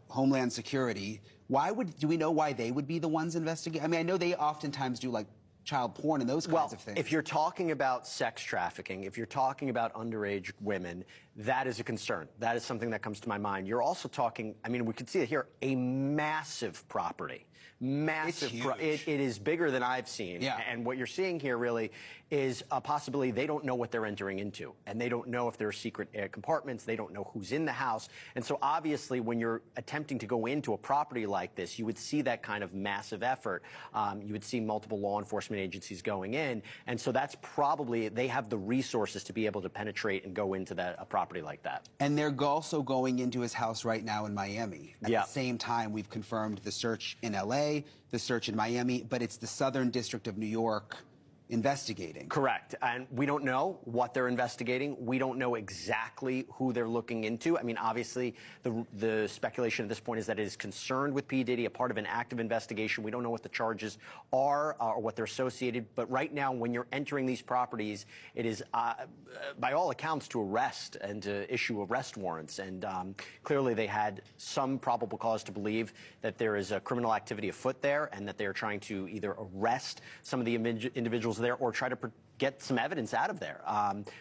Homeland Security. Do we know why they would be the ones investigating? I mean, I know they oftentimes do like child porn and those kinds of things. If you're talking about sex trafficking, if you're talking about underage women, that is a concern. That is something that comes to my mind. You're also talking, I mean, we could see it here, a massive property. Massive. It is bigger than I've seen. Yeah. And what you're seeing here really is a possibility they don't know what they're entering into. And they don't know if there are secret compartments. They don't know who's in the house. And so obviously when you're attempting to go into a property like this, you would see that kind of massive effort. You would see multiple law enforcement agencies going in. And so that's probably, they have the resources to be able to penetrate and go into a property like that. And they're also going into his house right now in Miami. At the same time, we've confirmed the search in LA, the search in Miami, but it's the Southern District of New York investigating. Correct. And we don't know what they're investigating. We don't know exactly who they're looking into. I mean, obviously, the speculation at this point is that it is concerned with P. Diddy, a part of an active investigation. We don't know what the charges are or what they're associated. But right now, when you're entering these properties, it is, by all accounts, to arrest and to issue arrest warrants. And clearly, they had some probable cause to believe that there is a criminal activity afoot there and that they are trying to either arrest some of the individuals there or try to get some evidence out of there,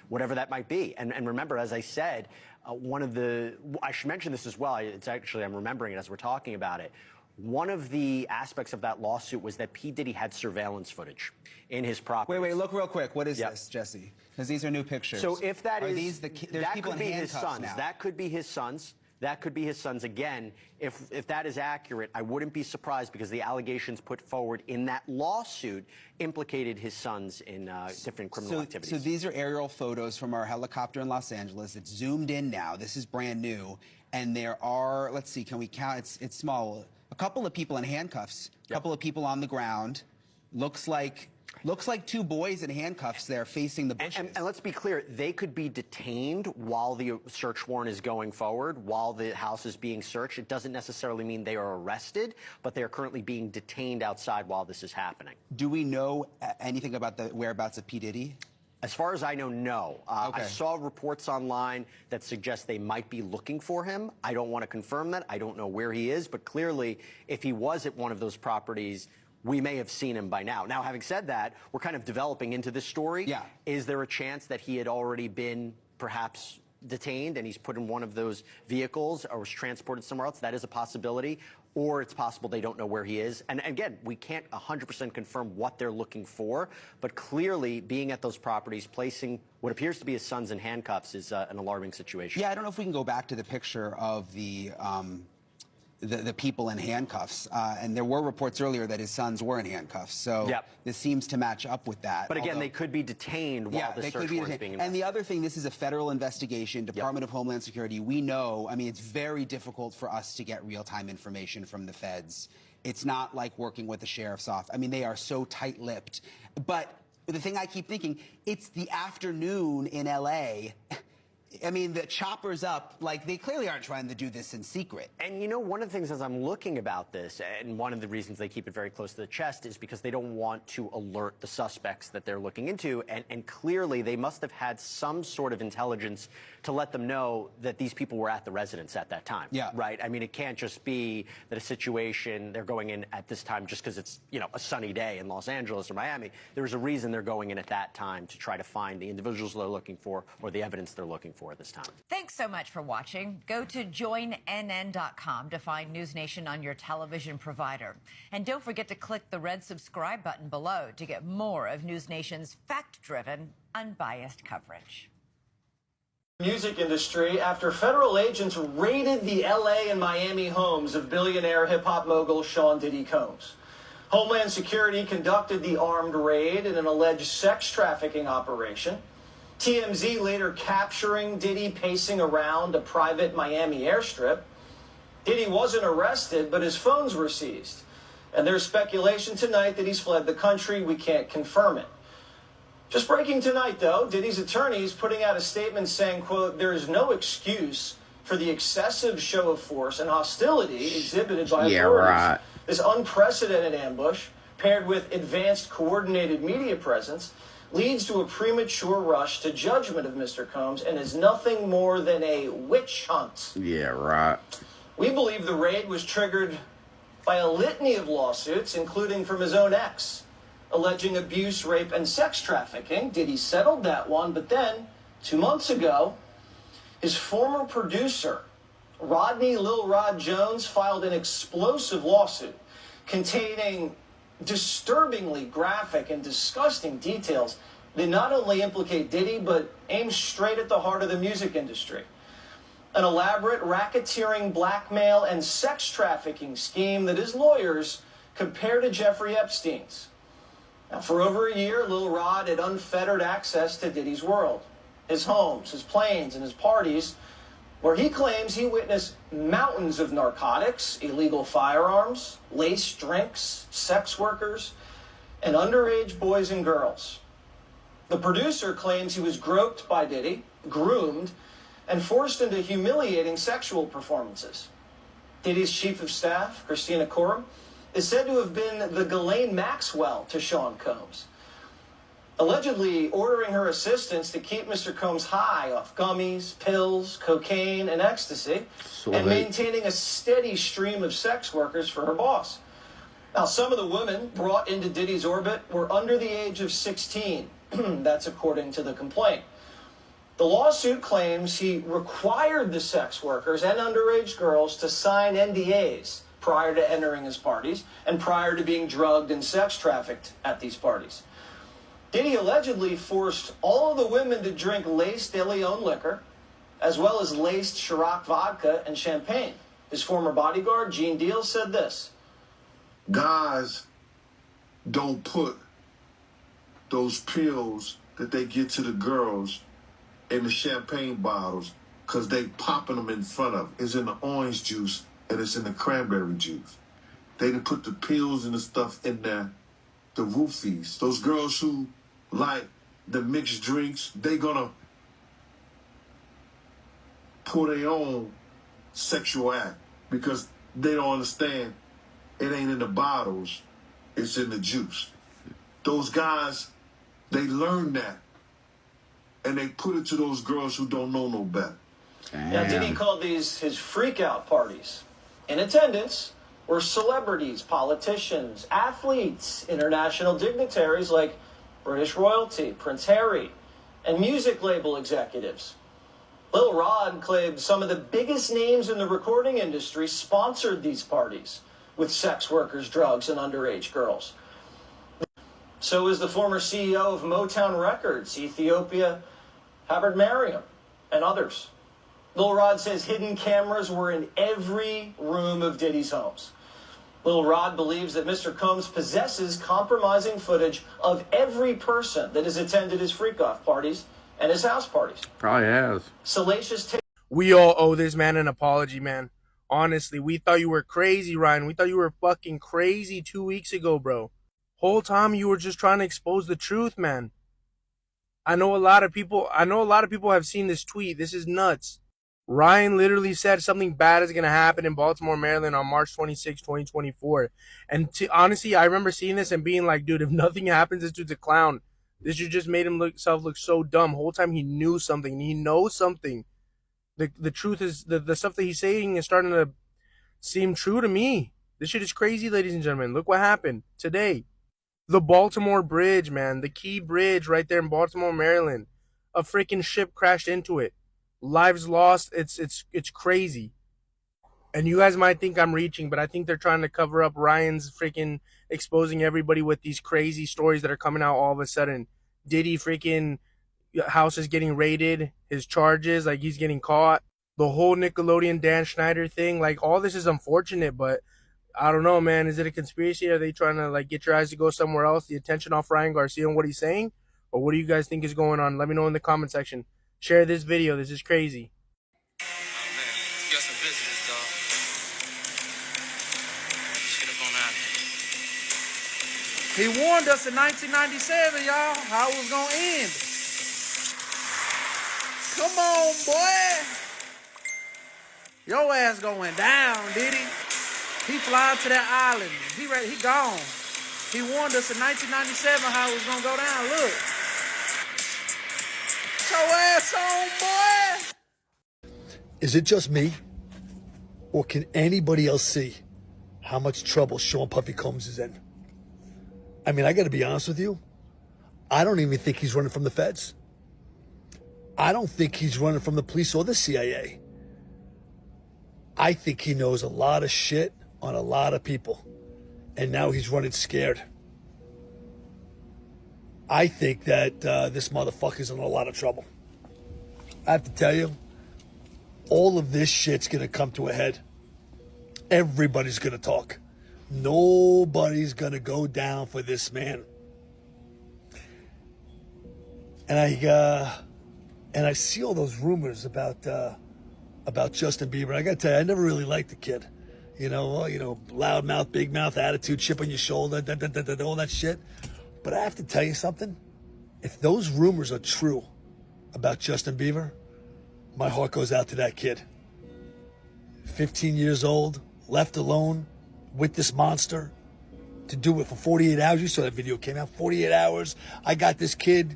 whatever that might be. And remember, as I said, I should mention this as well. It's actually, I'm remembering it as we're talking about it. One of the aspects of that lawsuit was that P. Diddy had surveillance footage in his property. Wait, look real quick. What is this, Jesse? Because these are new pictures. So if that are is, these there's that people could in be his handcuffs sons. now. That could be his sons. That could be his sons. Again, if that is accurate, I wouldn't be surprised because the allegations put forward in that lawsuit implicated his sons in different criminal activities. So these are aerial photos from our helicopter in Los Angeles. It's zoomed in now. This is brand new. And there are, let's see, can we count? It's small. A couple of people in handcuffs, a couple of people on the ground. Looks like two boys in handcuffs there facing the bushes. And let's be clear, they could be detained while the search warrant is going forward, while the house is being searched. It doesn't necessarily mean they are arrested, but they are currently being detained outside while this is happening. Do we know anything about the whereabouts of P. Diddy? As far as I know, no. I saw reports online that suggest they might be looking for him. I don't want to confirm that. I don't know where he is, but clearly, if he was at one of those properties, we may have seen him by now. Now, having said that, we're kind of developing into this story. Yeah. Is there a chance that he had already been perhaps detained and he's put in one of those vehicles or was transported somewhere else? That is a possibility. Or it's possible they don't know where he is. And again, we can't 100% confirm what they're looking for, but clearly being at those properties, placing what appears to be his sons in handcuffs is an alarming situation. Yeah, I don't know if we can go back to the picture of the people in handcuffs. And there were reports earlier that his sons were in handcuffs. So this seems to match up with that. But again, they could be detained while the search warrant is being investigated. And the other thing, this is a federal investigation, Department of Homeland Security. We know, I mean, it's very difficult for us to get real-time information from the feds. It's not like working with the sheriff's office. I mean, they are so tight-lipped. But the thing I keep thinking, it's the afternoon in L.A., I mean, the chopper's up. Like, they clearly aren't trying to do this in secret. And you know, one of the things as I'm looking about this, and one of the reasons they keep it very close to the chest is because they don't want to alert the suspects that they're looking into. And clearly, they must have had some sort of intelligence to let them know that these people were at the residence at that time. Yeah. Right? I mean, it can't just be that a situation, they're going in at this time just because it's, you know, a sunny day in Los Angeles or Miami. There's a reason they're going in at that time to try to find the individuals they're looking for or the evidence they're looking for at this time. Thanks so much for watching. Go to joinnn.com to find News Nation on your television provider. And don't forget to click the red subscribe button below to get more of News Nation's fact-driven, unbiased coverage. Music industry after federal agents raided the LA and Miami homes of billionaire hip-hop mogul Sean Diddy Combs. Homeland Security conducted the armed raid in an alleged sex trafficking operation. TMZ later capturing Diddy pacing around a private Miami airstrip. Diddy wasn't arrested, but his phones were seized. And there's speculation tonight that he's fled the country. We can't confirm it. Just breaking tonight, though, Diddy's attorneys putting out a statement saying, quote, there is no excuse for the excessive show of force and hostility exhibited by authorities. Right. This unprecedented ambush, paired with advanced coordinated media presence, leads to a premature rush to judgment of Mr. Combs and is nothing more than a witch hunt. Yeah, right. We believe the raid was triggered by a litany of lawsuits, including from his own ex, alleging abuse, rape, and sex trafficking. Diddy settled that one, but then, 2 months ago, his former producer, Rodney Lil Rod Jones, filed an explosive lawsuit containing disturbingly graphic and disgusting details that not only implicate Diddy, but aim straight at the heart of the music industry. An elaborate racketeering, blackmail, and sex trafficking scheme that his lawyers compare to Jeffrey Epstein's. Now, for over a year, Lil Rod had unfettered access to Diddy's world, his homes, his planes, and his parties, where he claims he witnessed mountains of narcotics, illegal firearms, laced drinks, sex workers, and underage boys and girls. The producer claims he was groped by Diddy, groomed, and forced into humiliating sexual performances. Diddy's chief of staff, Christina Coram, is said to have been the Ghislaine Maxwell to Sean Combs, allegedly ordering her assistants to keep Mr. Combs high off gummies, pills, cocaine, and ecstasy, and maintaining a steady stream of sex workers for her boss. Now, some of the women brought into Diddy's orbit were under the age of 16. That's according to the complaint. The lawsuit claims he required the sex workers and underage girls to sign NDAs prior to entering his parties and prior to being drugged and sex trafficked at these parties. Diddy allegedly forced all of the women to drink laced De Leon liquor, as well as laced Ciroc vodka and champagne. His former bodyguard, Gene Deal, said this. Guys don't put those pills that they get to the girls in the champagne bottles because they popping them in front of. It's in the orange juice and it's in the cranberry juice. They didn't put the pills and the stuff in there, the roofies. Those girls who like the mixed drinks, they gonna pull their own sexual act because they don't understand it ain't in the bottles, it's in the juice. Those guys, they learn that and they put it to those girls who don't know no better. Now, Diddy called these his freak-out parties. In attendance were celebrities, politicians, athletes, international dignitaries like British royalty, Prince Harry, and music label executives. Lil Rod claimed some of the biggest names in the recording industry sponsored these parties with sex workers, drugs, and underage girls. So is the former CEO of Motown Records, Ethiopia, Hubbard Mariam, and others. Lil Rod says hidden cameras were in every room of Diddy's homes. Lil Rod believes that Mr. Combs possesses compromising footage of every person that has attended his freak-off parties and his house parties. Probably has. Salacious We all owe this man an apology, man. Honestly, we thought you were crazy, Ryan. We thought you were fucking crazy 2 weeks ago, bro. Whole time you were just trying to expose the truth, man. I know a lot of people have seen this tweet. This is nuts. Ryan literally said something bad is going to happen in Baltimore, Maryland on March 26, 2024. And honestly, I remember seeing this and being like, dude, if nothing happens, this dude's a clown. This dude just made himself look so dumb. Whole time he knew something. He knows something. The truth is, the stuff that he's saying is starting to seem true to me. This shit is crazy, ladies and gentlemen. Look what happened today. The Baltimore Bridge, man. The key bridge right there in Baltimore, Maryland. A freaking ship crashed into it. Lives lost. It's crazy. And you guys might think I'm reaching, but I think they're trying to cover up Ryan's freaking exposing everybody with these crazy stories that are coming out all of a sudden. Diddy freaking house is getting raided. His charges, like he's getting caught. The whole Nickelodeon Dan Schneider thing, like all this is unfortunate, but I don't know, man. Is it a conspiracy? Are they trying to like get your eyes to go somewhere else? The attention off Ryan Garcia and what he's saying? Or what do you guys think is going on? Let me know in the comment section. Share this video. This is crazy. Oh man, you got some visitors, dog. Let's get up on out He of here. warned us in 1997, y'all, how it was gonna end. Come on, boy. Your ass going down, Diddy. He flying to that island. He gone. He warned us in 1997 how it was gonna go down. Look. Get your ass on, boy. Is it just me? Or can anybody else see how much trouble Sean Puffy Combs is in? I mean, I gotta be honest with you. I don't even think he's running from the feds. I don't think he's running from the police or the CIA. I think he knows a lot of shit on a lot of people. And now he's running scared. I think that this motherfucker's in a lot of trouble. I have to tell you, all of this shit's gonna come to a head. Everybody's gonna talk. Nobody's gonna go down for this man. And I see all those rumors about Justin Bieber. I gotta tell you, I never really liked the kid. You know, loud mouth, big mouth attitude, chip on your shoulder, all that shit. But I have to tell you something. If those rumors are true about Justin Bieber, my heart goes out to that kid. 15 years old, left alone with this monster to do it for 48 hours. You saw that video came out, 48 hours. I got this kid.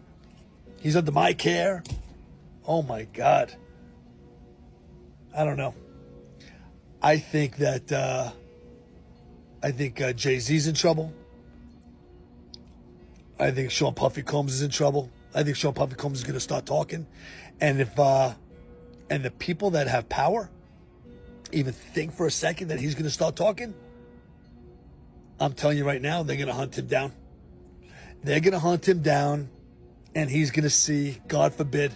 He's under my care. Oh my God. I don't know. I think that, Jay-Z's in trouble. I think Sean Puffy Combs is in trouble. I think Sean Puffy Combs is going to start talking. And and the people that have power even think for a second that he's going to start talking, I'm telling you right now, they're going to hunt him down. They're going to hunt him down, and he's going to see, God forbid,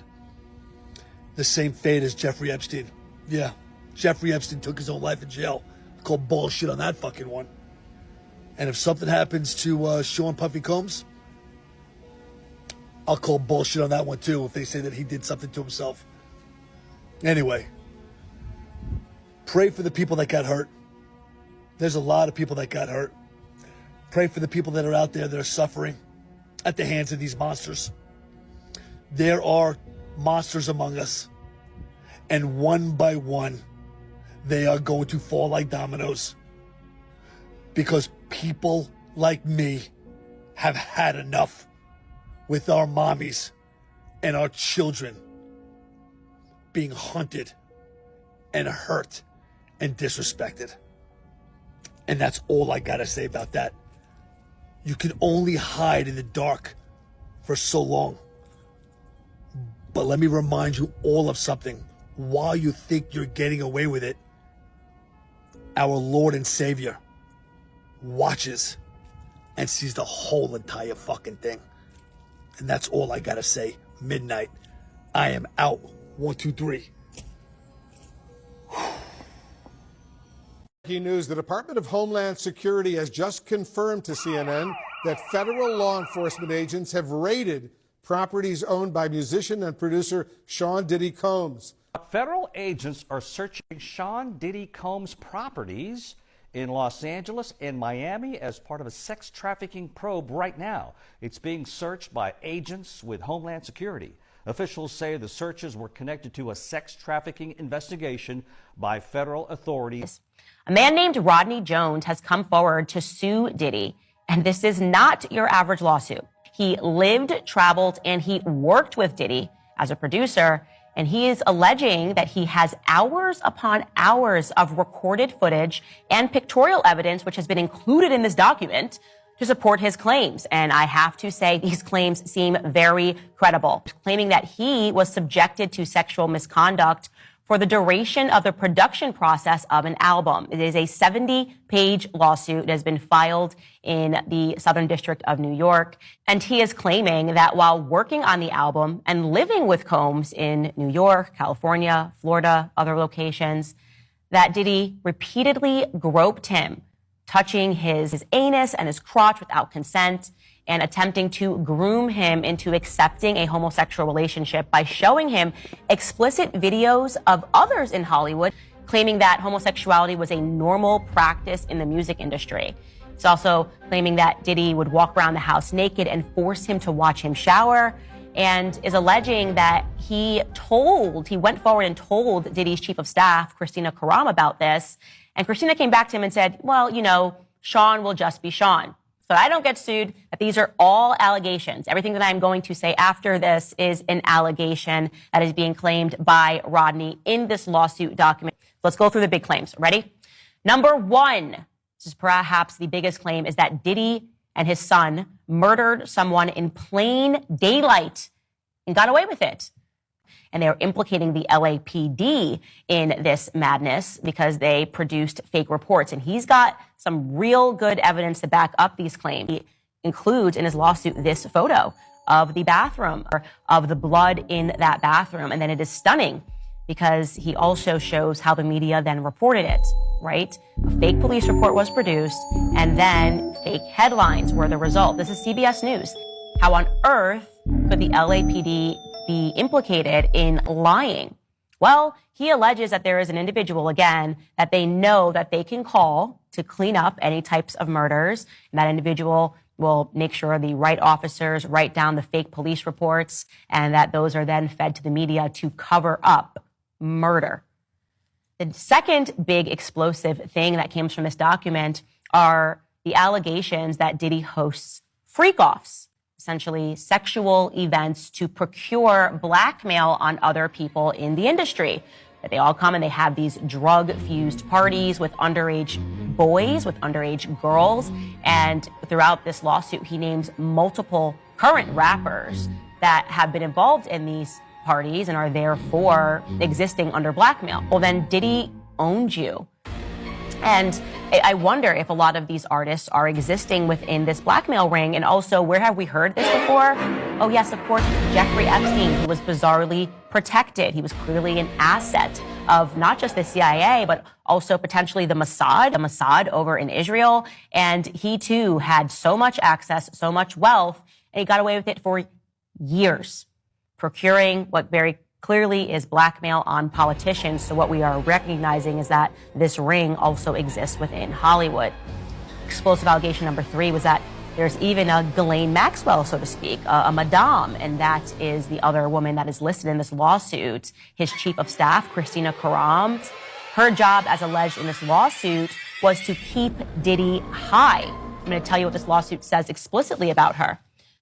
the same fate as Jeffrey Epstein. Yeah, Jeffrey Epstein took his own life in jail. I call bullshit on that fucking one. And if something happens to Sean Puffy Combs, I'll call bullshit on that one too if they say that he did something to himself. Anyway, pray for the people that got hurt. There's a lot of people that got hurt. Pray for the people that are out there that are suffering at the hands of these monsters. There are monsters among us, and one by one, they are going to fall like dominoes because people like me have had enough with our mommies and our children being hunted and hurt and disrespected. And that's all I gotta say about that. You can only hide in the dark for so long. But let me remind you all of something. While you think you're getting away with it, our Lord and Savior watches and sees the whole entire fucking thing. And that's all I gotta say. Midnight. I am out. 1, 2, 3. Breaking news, the Department of Homeland Security has just confirmed to CNN that federal law enforcement agents have raided properties owned by musician and producer Sean Diddy Combs. Federal agents are searching Sean Diddy Combs' properties in Los Angeles and Miami as part of a sex trafficking probe right now. It's being searched by agents with Homeland Security. Officials say the searches were connected to a sex trafficking investigation by federal authorities. A man named Rodney Jones has come forward to sue Diddy, and this is not your average lawsuit. He lived, traveled, and he worked with Diddy as a producer, and he is alleging that he has hours upon hours of recorded footage and pictorial evidence, which has been included in this document, to support his claims. And I have to say, these claims seem very credible, claiming that he was subjected to sexual misconduct for the duration of the production process of an album. It is a 70-page lawsuit that has been filed in the Southern District of New York. And he is claiming that while working on the album and living with Combs in New York, California, Florida, other locations, that Diddy repeatedly groped him, touching his anus and his crotch without consent, and attempting to groom him into accepting a homosexual relationship by showing him explicit videos of others in Hollywood, claiming that homosexuality was a normal practice in the music industry. He's also claiming that Diddy would walk around the house naked and force him to watch him shower, and is alleging that he went forward and told Diddy's chief of staff, Christina Karam, about this. And Christina came back to him and said, well, you know, Sean will just be Sean. So I don't get sued, that these are all allegations. Everything that I'm going to say after this is an allegation that is being claimed by Rodney in this lawsuit document. Let's go through the big claims. Ready? Number one, this is perhaps the biggest claim, is that Diddy and his son murdered someone in plain daylight and got away with it. And they are implicating the LAPD in this madness because they produced fake reports. And he's got some real good evidence to back up these claims. He includes in his lawsuit this photo of the bathroom, or of the blood in that bathroom. And then it is stunning because he also shows how the media then reported it, right? A fake police report was produced, and then fake headlines were the result. This is CBS News. How on earth could the LAPD be implicated in lying? Well, he alleges that there is an individual, again, that they know that they can call to clean up any types of murders. And that individual will make sure the right officers write down the fake police reports and that those are then fed to the media to cover up murder. The second big explosive thing that comes from this document are the allegations that Diddy hosts freak-offs, essentially sexual events to procure blackmail on other people in the industry. That they all come and they have these drug-fused parties with underage boys, with underage girls. And throughout this lawsuit, he names multiple current rappers that have been involved in these parties and are therefore existing under blackmail. Well, then Diddy owned you. And I wonder if a lot of these artists are existing within this blackmail ring. And also, where have we heard this before? Oh, yes, of course, Jeffrey Epstein, who was bizarrely protected. He was clearly an asset of not just the CIA, but also potentially the Mossad over in Israel. And he, too, had so much access, so much wealth, and he got away with it for years, procuring what very clearly is blackmail on politicians. So what we are recognizing is that this ring also exists within Hollywood. Explosive allegation number 3 was that there's even a Ghislaine Maxwell, so to speak, a madame, and that is the other woman that is listed in this lawsuit. His chief of staff, Christina Karam, her job as alleged in this lawsuit was to keep Diddy high. I'm going to tell you what this lawsuit says explicitly about her.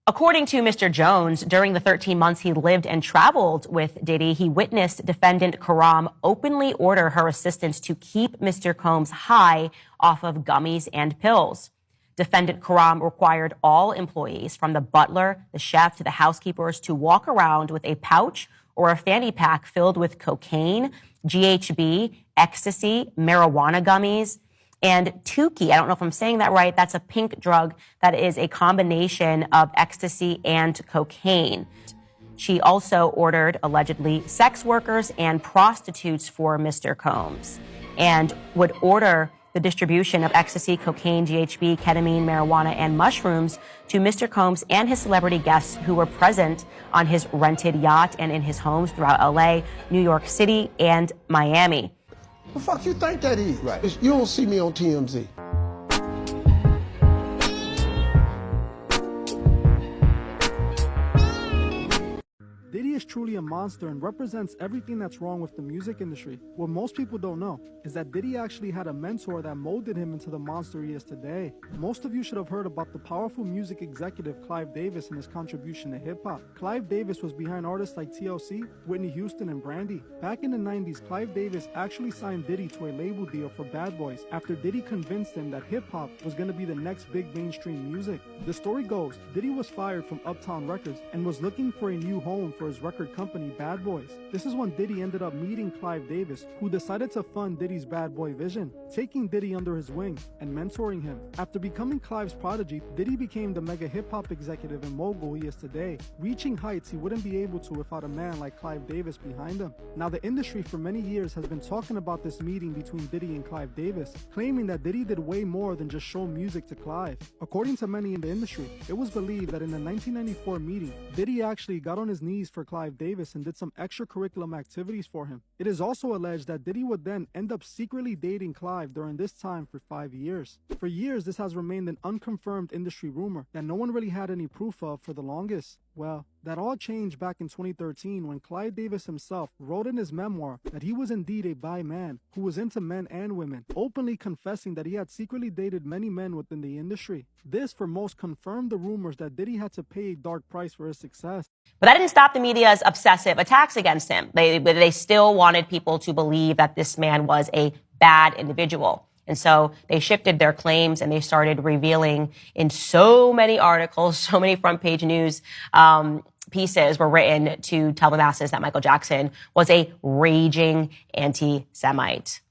According to Mr. Jones, during the 13 months he lived and traveled with Diddy, he witnessed defendant Karam openly order her assistants to keep Mr. Combs high off of gummies and pills. Defendant Karam required all employees, from the butler, the chef, to the housekeepers, to walk around with a pouch or a fanny pack filled with cocaine, GHB, ecstasy, marijuana gummies, and Tukey. I don't know if I'm saying that right. That's a pink drug that is a combination of ecstasy and cocaine. She also ordered, allegedly, sex workers and prostitutes for Mr. Combs and would order the distribution of ecstasy, cocaine, GHB, ketamine, marijuana, and mushrooms to Mr. Combs and his celebrity guests who were present on his rented yacht and in his homes throughout LA, New York City, and Miami. The fuck you think that is? Right. You don't see me on TMZ. Diddy is truly a monster and represents everything that's wrong with the music industry. What most people don't know is that Diddy actually had a mentor that molded him into the monster he is today. Most of you should have heard about the powerful music executive Clive Davis and his contribution to hip-hop. Clive Davis was behind artists like TLC, Whitney Houston, and Brandy. Back in the 90s, Clive Davis actually signed Diddy to a label deal for Bad Boys after Diddy convinced him that hip-hop was going to be the next big mainstream music. The story goes, Diddy was fired from Uptown Records and was looking for a new home for his record company Bad Boys. This is when Diddy ended up meeting Clive Davis, who decided to fund Diddy's Bad Boy vision, taking Diddy under his wing and mentoring him. After becoming Clive's prodigy, Diddy became the mega hip-hop executive and mogul he is today, reaching heights he wouldn't be able to without a man like Clive Davis behind him. Now, the industry for many years has been talking about this meeting between Diddy and Clive Davis, claiming that Diddy did way more than just show music to Clive. According to many in the industry, it was believed that in the 1994 meeting, Diddy actually got on his knees for Clive Davis and did some extracurricular activities for him. It is also alleged that Diddy would then end up secretly dating Clive during this time for 5 years. For years, this has remained an unconfirmed industry rumor that no one really had any proof of for the longest. Well, that all changed back in 2013 when Clive Davis himself wrote in his memoir that he was indeed a bi man who was into men and women, openly confessing that he had secretly dated many men within the industry. This, for most, confirmed the rumors that Diddy had to pay a dark price for his success. But that didn't stop the media's obsessive attacks against him. They still wanted people to believe that this man was a bad individual. And so they shifted their claims and they started revealing in so many articles, so many front page news pieces were written to tell the masses that Michael Jackson was a raging anti-Semite.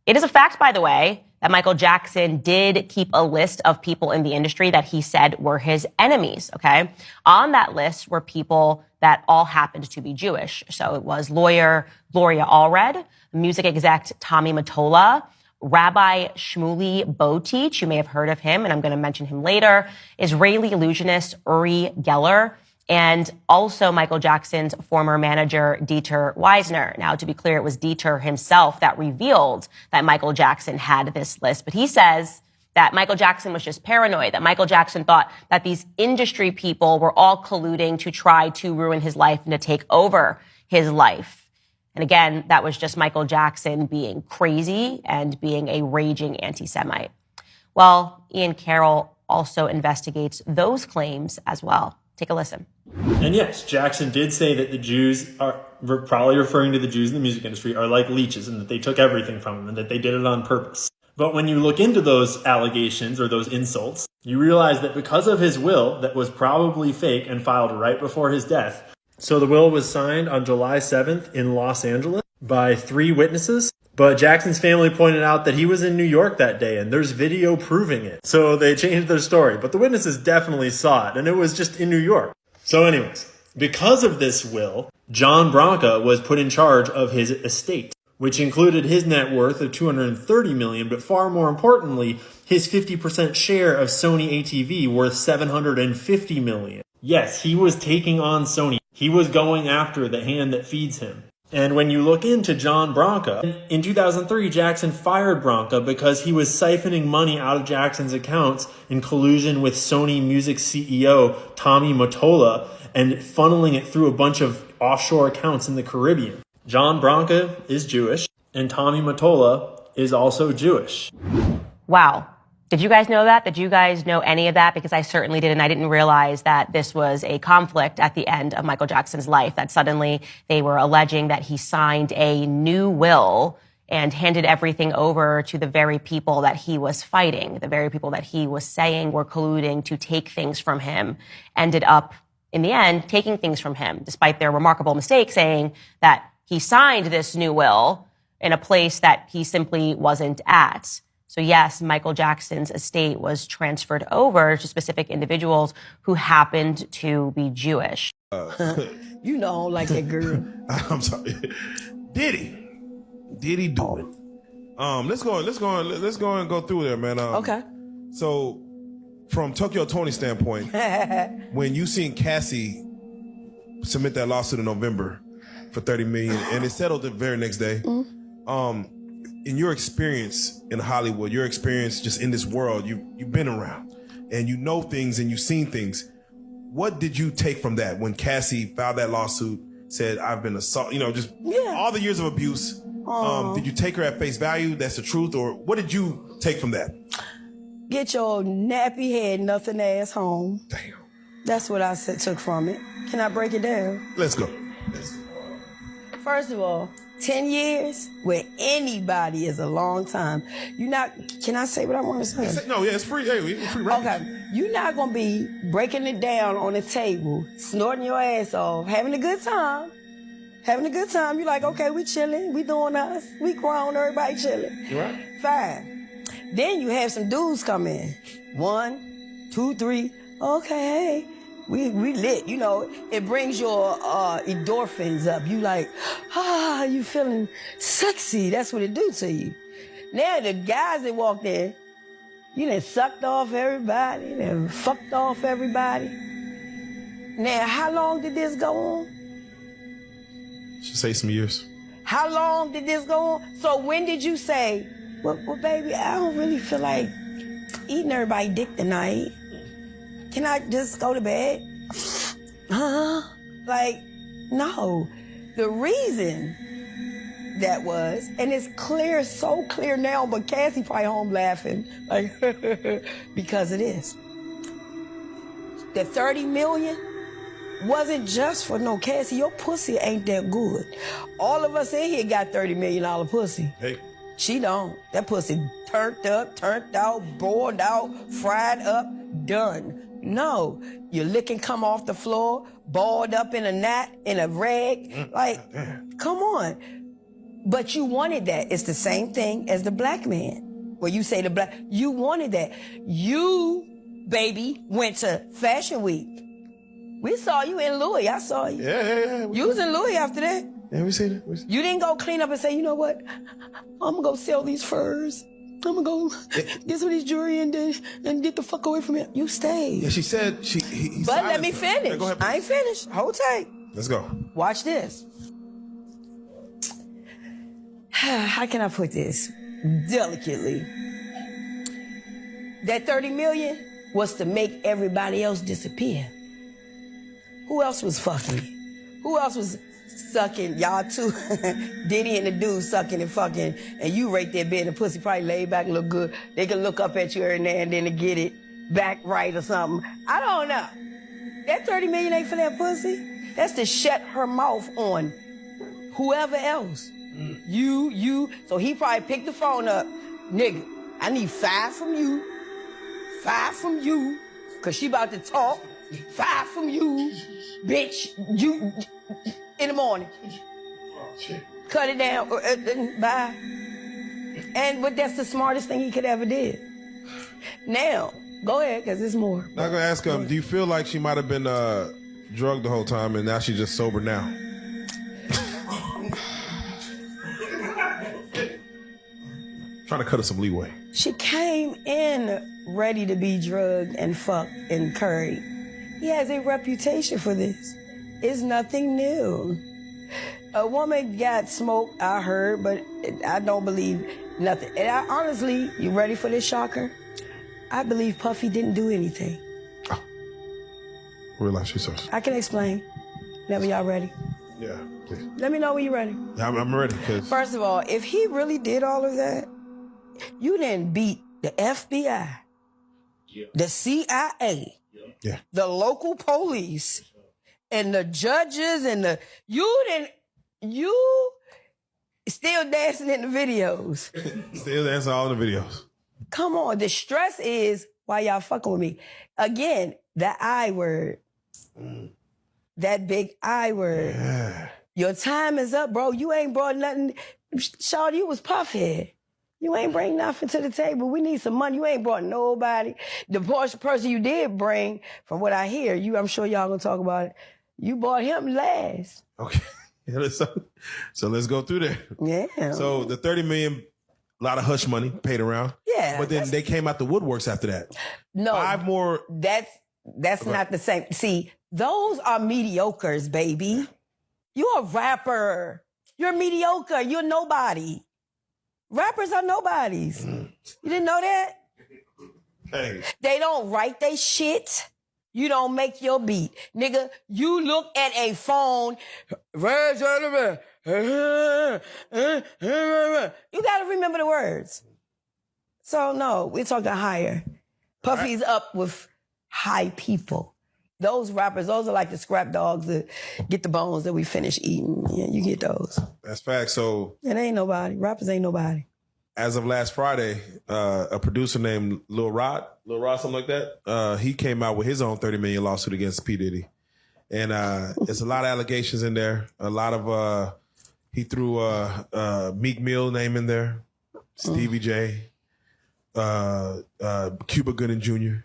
It is a fact, by the way, that Michael Jackson did keep a list of people in the industry that he said were his enemies, okay? On that list were people that all happened to be Jewish. So it was lawyer Gloria Allred, music exec Tommy Mottola, Rabbi Shmuley Boteach, you may have heard of him, and I'm going to mention him later, Israeli illusionist Uri Geller, and also Michael Jackson's former manager, Dieter Wiesner. Now, to be clear, it was Dieter himself that revealed that Michael Jackson had this list, but he says that Michael Jackson was just paranoid, that Michael Jackson thought that these industry people were all colluding to try to ruin his life and to take over his life. And again, that was just Michael Jackson being crazy and being a raging anti-Semite. Well, Ian Carroll also investigates those claims as well. Take a listen. And yes, Jackson did say that the Jews are, probably referring to the Jews in the music industry, are like leeches and that they took everything from them and that they did it on purpose. But when you look into those allegations or those insults, you realize that because of his will that was probably fake and filed right before his death. So the will was signed on July 7th in Los Angeles by 3 witnesses. But Jackson's family pointed out that he was in New York that day and there's video proving it. So they changed their story. But the witnesses definitely saw it and it was just in New York. So anyways, because of this will, John Branca was put in charge of his estate, which included his net worth of $230 million, but far more importantly, his 50% share of Sony ATV worth $750 million. Yes, he was taking on Sony. He was going after the hand that feeds him. And when you look into John Branca, in 2003, Jackson fired Branca because he was siphoning money out of Jackson's accounts in collusion with Sony Music CEO Tommy Mottola and funneling it through a bunch of offshore accounts in the Caribbean. John Branca is Jewish, and Tommy Mottola is also Jewish. Wow. Did you guys know that? Did you guys know any of that? Because I certainly didn't. I didn't realize that this was a conflict at the end of Michael Jackson's life, that suddenly they were alleging that he signed a new will and handed everything over to the very people that he was fighting, the very people that he was saying were colluding to take things from him, ended up, in the end, taking things from him, despite their remarkable mistake saying that he signed this new will in a place that he simply wasn't at. So yes, Michael Jackson's estate was transferred over to specific individuals who happened to be Jewish. You know, I don't like that girl. I'm sorry. Diddy do it. Let's go and go through there, man. Okay. So from Tokyo Tony's standpoint, when you seen Cassie submit that lawsuit in November for $30 million and it settled the very next day, in your experience in Hollywood, your experience just in this world, you've been around and you know things and you've seen things. What did you take from that when Cassie filed that lawsuit, said, I've been assaulted, just all the years of abuse? Did you take her at face value? That's the truth? Or what did you take from that? Get your nappy head, nothing ass home. Damn. That's what I took from it. Can I break it down? Let's go. First of all, 10 years with anybody is a long time. Can I say what I want to say? No, yeah, it's free. Hey, it's free range. Okay. You're not going to be breaking it down on the table, snorting your ass off, having a good time. You're like, okay, we chilling, we doing us, we grown, everybody chilling. You right? Fine. Then you have some dudes come in. 1, 2, 3. Okay, hey. We lit, it brings your endorphins up. You like, you feeling sexy. That's what it do to you. Now the guys that walked in, you done sucked off everybody, you done fucked off everybody. Now, how long did this go on? Should say some years. How long did this go on? So when did you say, well, baby, I don't really feel like eating everybody dick tonight. Can I just go to bed? Like, no. The reason that was, and it's clear, so clear now, but Cassie probably home laughing, like, because of this. The $30 million wasn't just for no Cassie. Your pussy ain't that good. All of us in here got $30 million pussy. Hey. She don't. That pussy turned up, turned out, boiled out, fried up, done. No, your licking come off the floor, balled up in a knot, in a rag. Like, come on. But you wanted that. It's the same thing as the black man. Where you say you wanted that. You, baby, went to Fashion Week. We saw you in Louis. I saw you. Yeah. You was in Louis after that. Yeah, we seen it. You didn't go clean up and say, you know what? I'm gonna go sell these furs. I'm gonna go get some of these jewelry and get the fuck away from it. You stayed. Yeah, she said But let me finish. Yeah, go ahead. I ain't finished. Hold tight. Let's go. Watch this. How can I put this delicately? That 30 million was to make everybody else disappear. Who else was fucking? Who else was sucking? Y'all too. Diddy and the dude sucking and fucking, and you right there being the pussy probably laid back and look good. They can look up at you every now and then to get it back right or something. I don't know. That 30 million ain't for that pussy. That's to shut her mouth on whoever else. You. So he probably picked the phone up. Nigga, I need 5 from you. 5 from you. Cause she about to talk. 5 from you. Bitch, you in the morning. Cut it down. Bye. But that's the smartest thing he could ever did. Now, go ahead, cause there's more. I'm gonna ask him, do you feel like she might have been drugged the whole time and now she's just sober now? Trying to cut her some leeway. She came in ready to be drugged and fucked and curried. He has a reputation for this. It's nothing new. A woman got smoked, I heard, but I don't believe nothing. And honestly, you ready for this shocker? I believe Puffy didn't do anything. Relax yourself. I can explain. Whenever y'all ready. Yeah, please. Let me know when you're ready. Yeah, I'm ready. First of all, if he really did all of that, you didn't beat the FBI, the CIA, the local police, and the judges, and you still dancing in the videos. Still dancing all in the videos. Come on, the stress is why y'all fucking with me. Again, that I word. That big I word. Yeah. Your time is up, bro. You ain't brought nothing. Shawty, you was Puffhead. You ain't bring nothing to the table. We need some money. You ain't brought nobody. The person you did bring, from what I hear, I'm sure y'all gonna talk about it, you bought him last. Okay. So let's go through there. Yeah. So the 30 million, a lot of hush money paid around. Yeah. But then they came out the woodworks after that. No. 5 more. That's not the same. See, those are mediocres, baby. You're a rapper. You're mediocre. You're nobody. Rappers are nobodies. You didn't know that? Hey. They don't write they shit. You don't make your beat. Nigga, you look at a phone. You gotta remember the words. So no, we're talking higher. Puffy's up with high people. Those rappers, those are like the scrap dogs that get the bones that we finish eating. Yeah, you get those. That's fact. So it ain't nobody. Rappers ain't nobody. As of last Friday, a producer named Lil Rod, something like that, he came out with his own 30 million lawsuit against P. Diddy. And there's a lot of allegations in there. A lot of, he threw Meek Mill name in there, Stevie J, Cuba Gooding Jr.,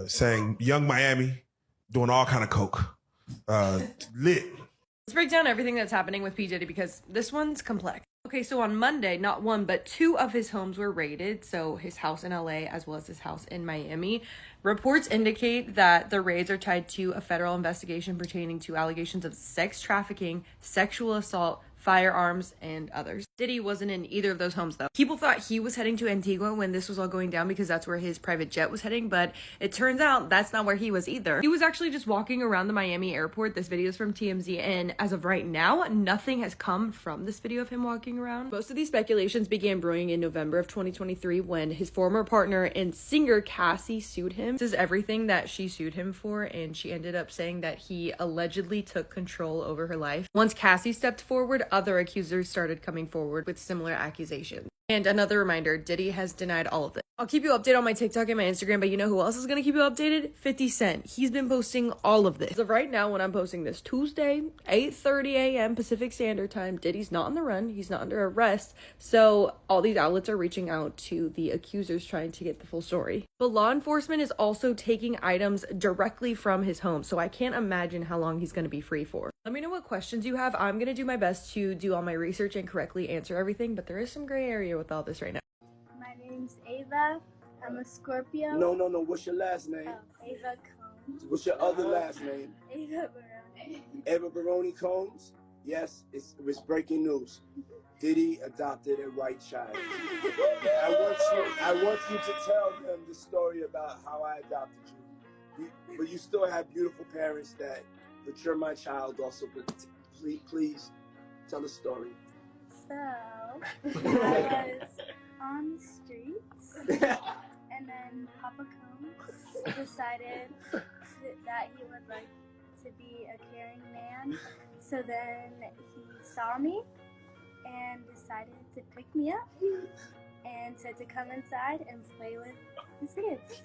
saying Young Miami, doing all kind of coke. Lit. Let's break down everything that's happening with P. Diddy because this one's complex. Okay, so on Monday, not one, but 2 of his homes were raided. So his house in LA as well as his house in Miami. Reports indicate that the raids are tied to a federal investigation pertaining to allegations of sex trafficking, sexual assault, firearms, and others. Diddy wasn't in either of those homes though. People thought he was heading to Antigua when this was all going down because that's where his private jet was heading, but it turns out that's not where he was either. He was actually just walking around the Miami airport. This video is from TMZ, and as of right now, nothing has come from this video of him walking around. Most of these speculations began brewing in November of 2023 when his former partner and singer Cassie sued him. This is everything that she sued him for, and she ended up saying that he allegedly took control over her life. Once Cassie stepped forward, other accusers started coming forward with similar accusations. And another reminder, Diddy has denied all of this. I'll keep you updated on my TikTok and my Instagram, but you know who else is going to keep you updated? 50 Cent. He's been posting all of this. As of right now, when I'm posting this, Tuesday, 8:30 a.m. Pacific Standard Time, Diddy's not on the run. He's not under arrest. So all these outlets are reaching out to the accusers trying to get the full story. But law enforcement is also taking items directly from his home. So I can't imagine how long he's going to be free for. Let me know what questions you have. I'm going to do my best to do all my research and correctly answer everything, but there is some gray area with all this right now. My name's Ava. I'm a Scorpio. No. What's your last name? Ava Combs. What's your other last name? Ava Baroni. Ava Baroni Combs? Yes, it's breaking news. Diddy adopted a white child. I want you to tell them the story about how I adopted you. But you still have beautiful parents but you're my child also. But please tell the story. So, I was on the streets, and then Papa Combs decided that he would like to be a caring man. So then he saw me and decided to pick me up and said to come inside and play with his kids.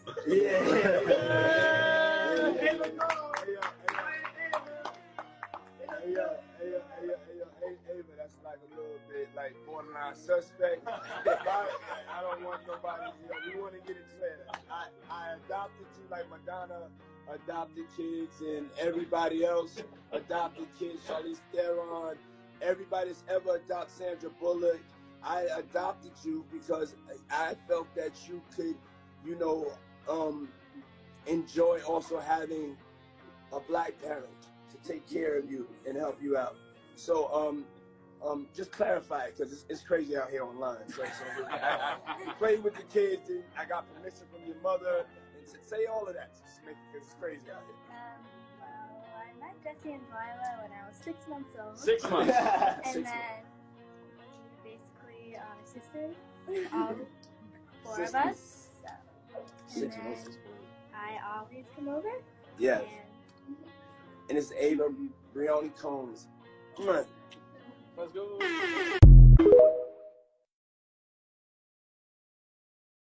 But that's like a little bit like borderline suspect. I don't want nobody, we want to get it clear. I adopted you like Madonna adopted kids and everybody else adopted kids, Charlize Theron, everybody that's ever adopted Sandra Bullock. I adopted you because I felt that you could, enjoy also having a black parent to take care of you and help you out. So, just clarify it because it's crazy out here online. So you play with the kids, and I got permission from your mother, and say all of that because it's crazy out here. Well, I met Jesse and Lila when I was 6 months old. 6 months. And then we basically are sisters, all 4 of us. So, and then I always come over. Yes. And it's Ava Brioni Combs. Come on. Let's go.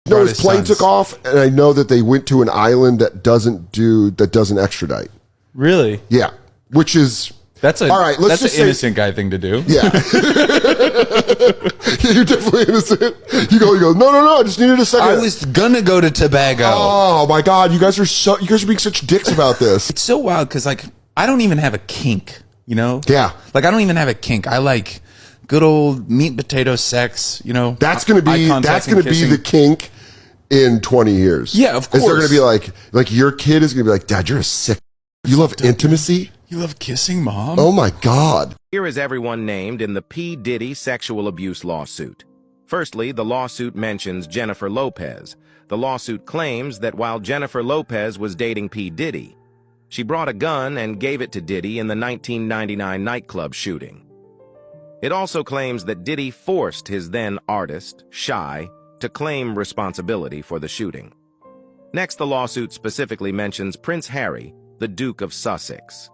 No, his plane took off, and I know that they went to an island that doesn't extradite. Really? Yeah, which is all right. Let's That's just an innocent guy thing to do. Yeah, you're definitely innocent. You go. No. I just needed a second. I was gonna go to Tobago. Oh my God, you guys are being such dicks about this. It's so wild because I don't even have a kink. Yeah. I don't even have a kink. I like good old meat and potato sex. That's gonna be the kink in 20 years. Yeah, of course. Is there gonna be like your kid is gonna be like, Dad, you're a sick. You love intimacy. You love kissing, Mom. Oh my God. Here is everyone named in the P. Diddy sexual abuse lawsuit. Firstly, the lawsuit mentions Jennifer Lopez. The lawsuit claims that while Jennifer Lopez was dating P. Diddy, she brought a gun and gave it to Diddy in the 1999 nightclub shooting. It also claims that Diddy forced his then artist, Shy, to claim responsibility for the shooting. Next, the lawsuit specifically mentions Prince Harry, the Duke of Sussex.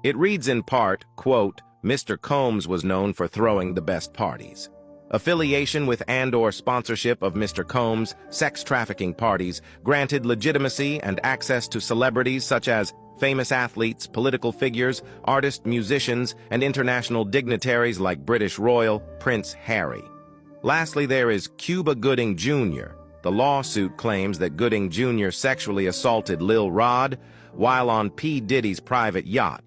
It reads in part, quote, Mr. Combs was known for throwing the best parties. Affiliation with and/or sponsorship of Mr. Combs' sex trafficking parties granted legitimacy and access to celebrities such as famous athletes, political figures, artists, musicians, and international dignitaries like British royal Prince Harry. Lastly, there is Cuba Gooding Jr. The lawsuit claims that Gooding Jr. sexually assaulted Lil Rod while on P. Diddy's private yacht.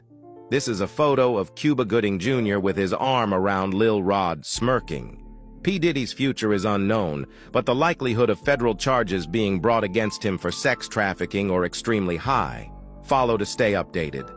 This is a photo of Cuba Gooding Jr. with his arm around Lil Rod smirking. P. Diddy's future is unknown, but the likelihood of federal charges being brought against him for sex trafficking are extremely high. Follow to stay updated.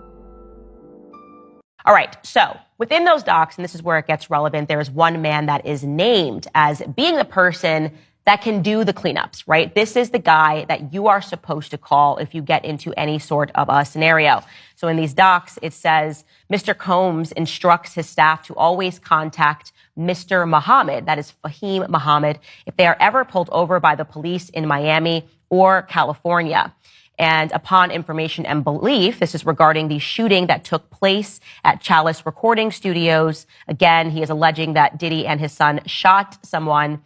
All right, so within those docs, and this is where it gets relevant, there is one man that is named as being the person that can do the cleanups, right? This is the guy that you are supposed to call if you get into any sort of a scenario. So in these docs, it says Mr. Combs instructs his staff to always contact Mr. Muhammad, that is Fahim Muhammad, if they are ever pulled over by the police in Miami or California. And upon information and belief, this is regarding the shooting that took place at Chalice Recording Studios. Again, he is alleging that Diddy and his son shot someone.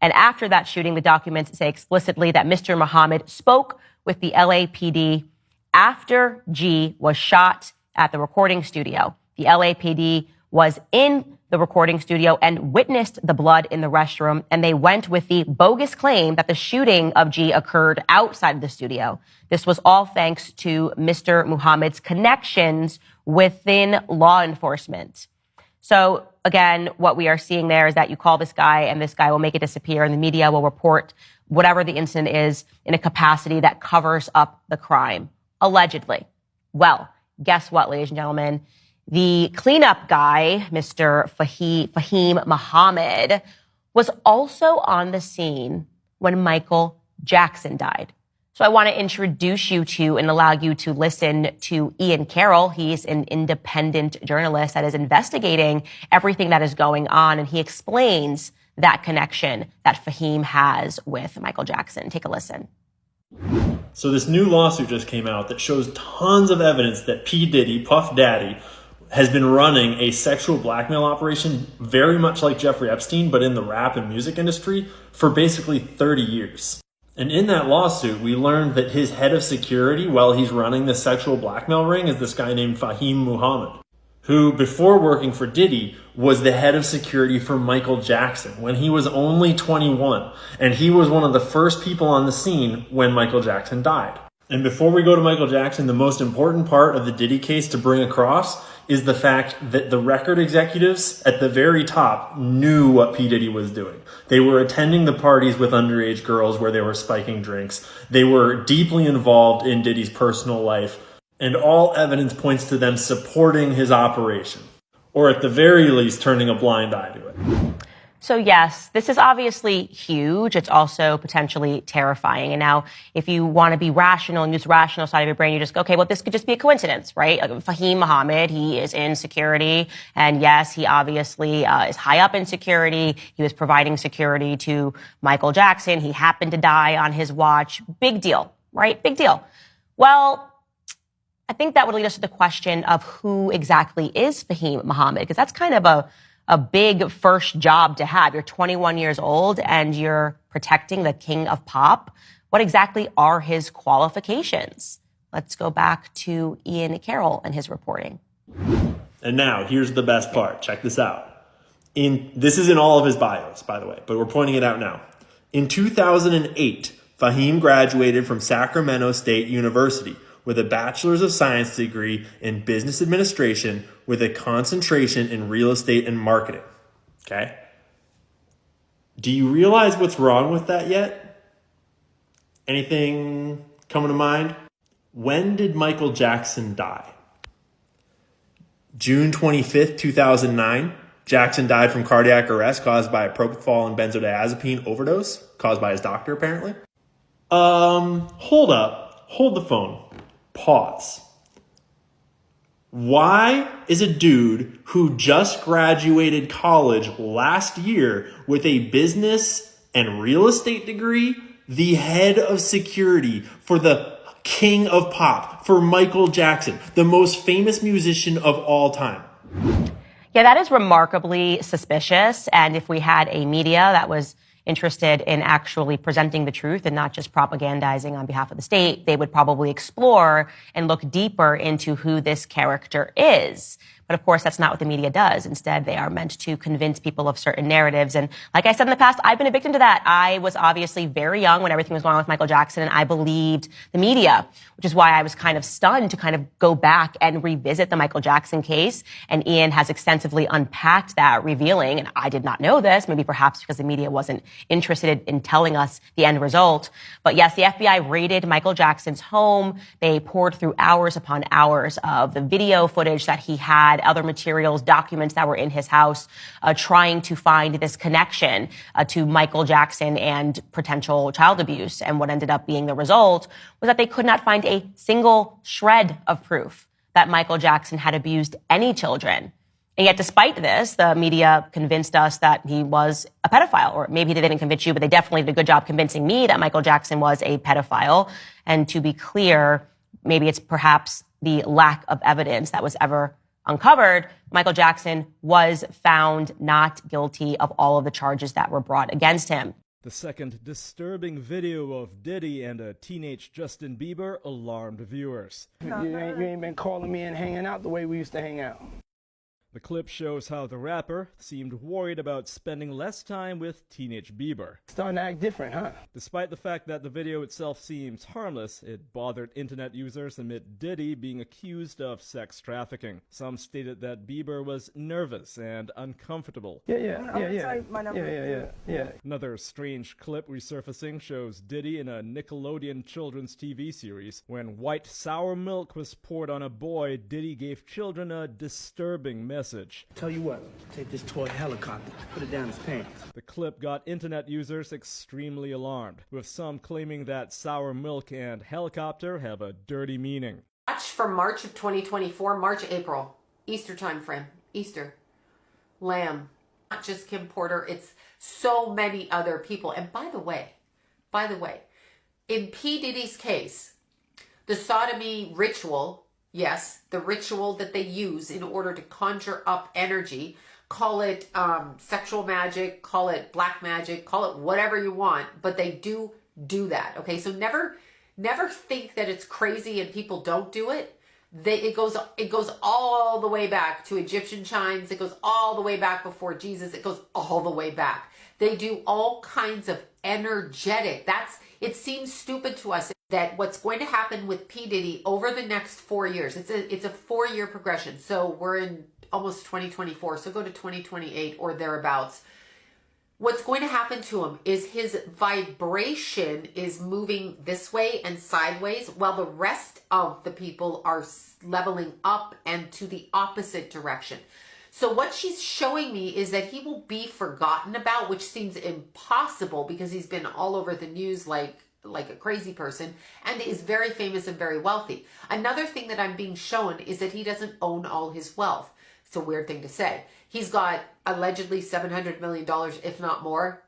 And after that shooting, the documents say explicitly that Mr. Muhammad spoke with the LAPD after G was shot at the recording studio. The LAPD was in the recording studio and witnessed the blood in the restroom, and they went with the bogus claim that the shooting of G occurred outside of the studio. This was all thanks to Mr. Muhammad's connections within law enforcement. So again, what we are seeing there is that you call this guy and this guy will make it disappear and the media will report whatever the incident is in a capacity that covers up the crime, allegedly. Well, guess what, ladies and gentlemen? The cleanup guy, Mr. Fahim Muhammad, was also on the scene when Michael Jackson died. So I want to introduce you to and allow you to listen to Ian Carroll. He's an independent journalist that is investigating everything that is going on, and he explains that connection that Fahim has with Michael Jackson. Take a listen. So this new lawsuit just came out that shows tons of evidence that P. Diddy, Puff Daddy, has been running a sexual blackmail operation very much like Jeffrey Epstein, but in the rap and music industry for basically 30 years. And in that lawsuit, we learned that his head of security while he's running the sexual blackmail ring is this guy named Fahim Muhammad, who before working for Diddy was the head of security for Michael Jackson when he was only 21. And he was one of the first people on the scene when Michael Jackson died. And before we go to Michael Jackson, the most important part of the Diddy case to bring across is the fact that the record executives at the very top knew what P. Diddy was doing. They were attending the parties with underage girls where they were spiking drinks. They were deeply involved in Diddy's personal life, and all evidence points to them supporting his operation, or at the very least turning a blind eye to it. So yes, this is obviously huge. It's also potentially terrifying. And now if you want to be rational and use the rational side of your brain, you just go, okay, well, this could just be a coincidence, right? Like Fahim Muhammad, he is in security. And yes, he obviously is high up in security. He was providing security to Michael Jackson. He happened to die on his watch. Big deal, right? Big deal. Well, I think that would lead us to the question of who exactly is Fahim Muhammad, because that's kind of a big first job to have. You're 21 years old and you're protecting the king of pop. What exactly are his qualifications? Let's go back to Ian Carroll and his reporting. And now, here's the best part. Check this out. This is in all of his bios, by the way, but we're pointing it out now. In 2008, Fahim graduated from Sacramento State University with a Bachelor's of Science degree in Business Administration with a concentration in real estate and marketing. Okay? Do you realize what's wrong with that yet? Anything coming to mind? When did Michael Jackson die? June 25th, 2009. Jackson died from cardiac arrest caused by a propofol and benzodiazepine overdose, caused by his doctor, apparently. Hold up. Hold the phone. Pause. Why is a dude who just graduated college last year with a business and real estate degree the head of security for the king of pop, for Michael Jackson, the most famous musician of all time? Yeah, that is remarkably suspicious. And if we had a media that was interested in actually presenting the truth and not just propagandizing on behalf of the state, they would probably explore and look deeper into who this character is. But of course, that's not what the media does. Instead, they are meant to convince people of certain narratives. And like I said in the past, I've been a victim to that. I was obviously very young when everything was going on with Michael Jackson, and I believed the media, which is why I was kind of stunned to kind of go back and revisit the Michael Jackson case. And Ian has extensively unpacked that, revealing, and I did not know this, maybe perhaps because the media wasn't interested in telling us the end result. But yes, the FBI raided Michael Jackson's home. They poured through hours upon hours of the video footage that he had, other materials, documents that were in his house, trying to find this connection to Michael Jackson and potential child abuse. And what ended up being the result was that they could not find a single shred of proof that Michael Jackson had abused any children. And yet, despite this, the media convinced us that he was a pedophile, or maybe they didn't convince you, but they definitely did a good job convincing me that Michael Jackson was a pedophile. And to be clear, maybe it's perhaps the lack of evidence that was ever uncovered. Michael Jackson was found not guilty of all of the charges that were brought against him. The second disturbing video of Diddy and a teenage Justin Bieber alarmed viewers. You ain't been calling me and hanging out the way we used to hang out. The clip shows how the rapper seemed worried about spending less time with teenage Bieber. Starting to act different, huh? Despite the fact that the video itself seems harmless, it bothered internet users amid Diddy being accused of sex trafficking. Some stated that Bieber was nervous and uncomfortable. Yeah. Another strange clip resurfacing shows Diddy in a Nickelodeon children's TV series. When white sour milk was poured on a boy, Diddy gave children a disturbing message. Tell you what, take this toy helicopter, put it down his pants. The clip got internet users extremely alarmed, with some claiming that sour milk and helicopter have a dirty meaning. Watch for March of 2024, March, April, Easter time frame, Easter, Lamb, not just Kim Porter, it's so many other people. And by the way, in P. Diddy's case, the sodomy ritual, yes, the ritual that they use in order to conjure up energy, call it sexual magic, call it black magic, call it whatever you want, but they do that, okay? So never think that it's crazy and people don't do it. It goes all the way back to Egyptian chimes. It goes all the way back before Jesus. It goes all the way back. They do all kinds of energetic. It seems stupid to us that what's going to happen with P. Diddy over the next 4 years, it's a 4-year progression. So we're in almost 2024, so go to 2028 or thereabouts. What's going to happen to him is his vibration is moving this way and sideways while the rest of the people are leveling up and to the opposite direction. So what she's showing me is that he will be forgotten about, which seems impossible because he's been all over the news like a crazy person and is very famous and very wealthy. Another thing that I'm being shown is that he doesn't own all his wealth. It's a weird thing to say. He's got allegedly $700 million, if not more.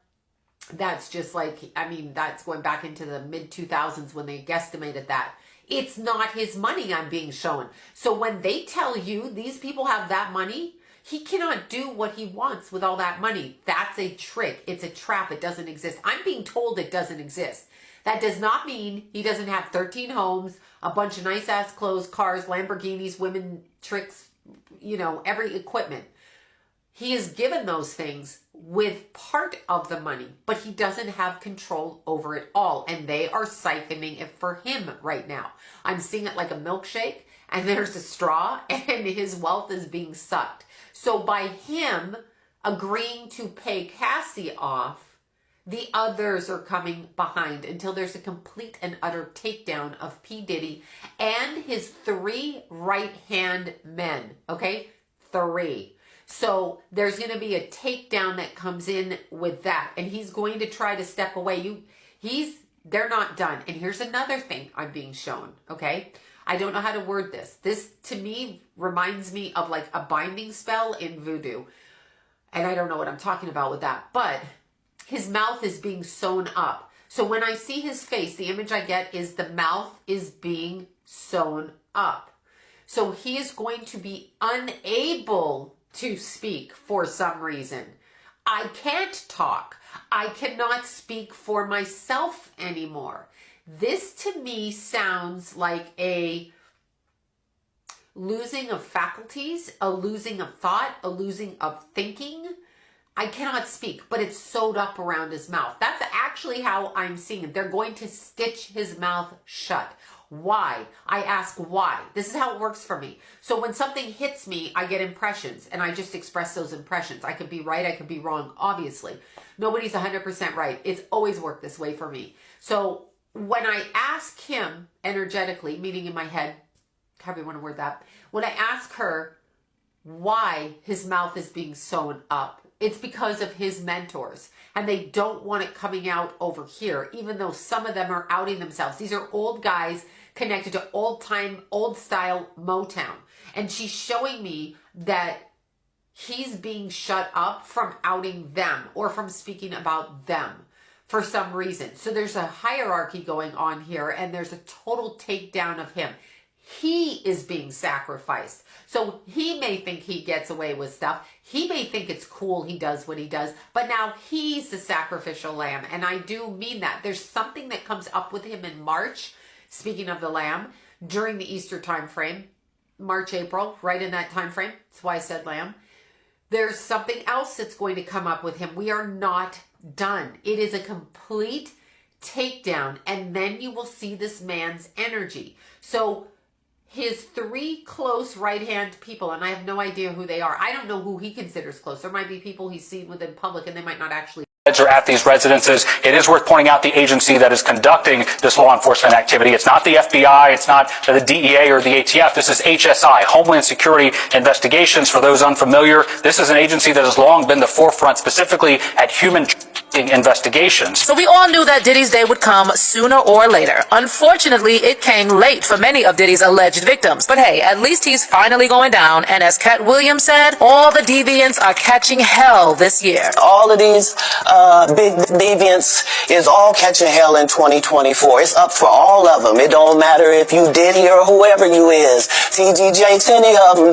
That's just that's going back into the mid-2000s when they guesstimated that. It's not his money I'm being shown. So when they tell you these people have that money, he cannot do what he wants with all that money. That's a trick. It's a trap. It doesn't exist. I'm being told it doesn't exist. That does not mean he doesn't have 13 homes, a bunch of nice ass clothes, cars, Lamborghinis, women, tricks, every equipment. He is given those things with part of the money, but he doesn't have control over it all. And they are siphoning it for him right now. I'm seeing it like a milkshake and there's a straw and his wealth is being sucked. So by him agreeing to pay Cassie off, the others are coming behind until there's a complete and utter takedown of P. Diddy and his 3 right-hand men, okay? 3. So there's going to be a takedown that comes in with that. And he's going to try to step away. They're not done. And here's another thing I'm being shown, okay? I don't know how to word this. This, to me, reminds me of like a binding spell in voodoo. And I don't know what I'm talking about with that. But his mouth is being sewn up. So when I see his face, the image I get is the mouth is being sewn up. So he is going to be unable to speak for some reason. I can't talk. I cannot speak for myself anymore. This to me sounds like a losing of faculties, a losing of thought, a losing of thinking. I cannot speak, but it's sewed up around his mouth. That's actually how I'm seeing it. They're going to stitch his mouth shut. Why? I ask why. This is how it works for me. So when something hits me, I get impressions and I just express those impressions. I could be right, I could be wrong, obviously. Nobody's 100% right. It's always worked this way for me. So when I ask him energetically, meaning in my head, however you want to word that, when I ask her why his mouth is being sewn up, it's because of his mentors and they don't want it coming out over here, even though some of them are outing themselves. These are old guys connected to old style Motown. And she's showing me that he's being shut up from outing them or from speaking about them for some reason. So there's a hierarchy going on here and there's a total takedown of him. He is being sacrificed. So he may think he gets away with stuff. He may think it's cool he does what he does, but now he's the sacrificial lamb. And I do mean that. There's something that comes up with him in March, speaking of the lamb, during the Easter time frame. March, April, right in that time frame. That's why I said lamb. There's something else that's going to come up with him. We are not done. It is a complete takedown, and then you will see this man's energy. So his 3 close right-hand people, and I have no idea who they are. I don't know who he considers close. There might be people he's seen within public, and they might not actually are at these residences. It is worth pointing out the agency that is conducting this law enforcement activity. It's not the FBI, it's not the DEA or the ATF. This is HSI, Homeland Security Investigations. For those unfamiliar, this is an agency that has long been the forefront, specifically at human investigations. So we all knew that Diddy's day would come sooner or later. Unfortunately, it came late for many of Diddy's alleged victims. But hey, at least he's finally going down. And as Cat Williams said, all the deviants are catching hell this year. All of these big deviants is all catching hell in 2024. It's up for all of them. It don't matter if you Diddy or whoever you is. TG Jakes, any of them.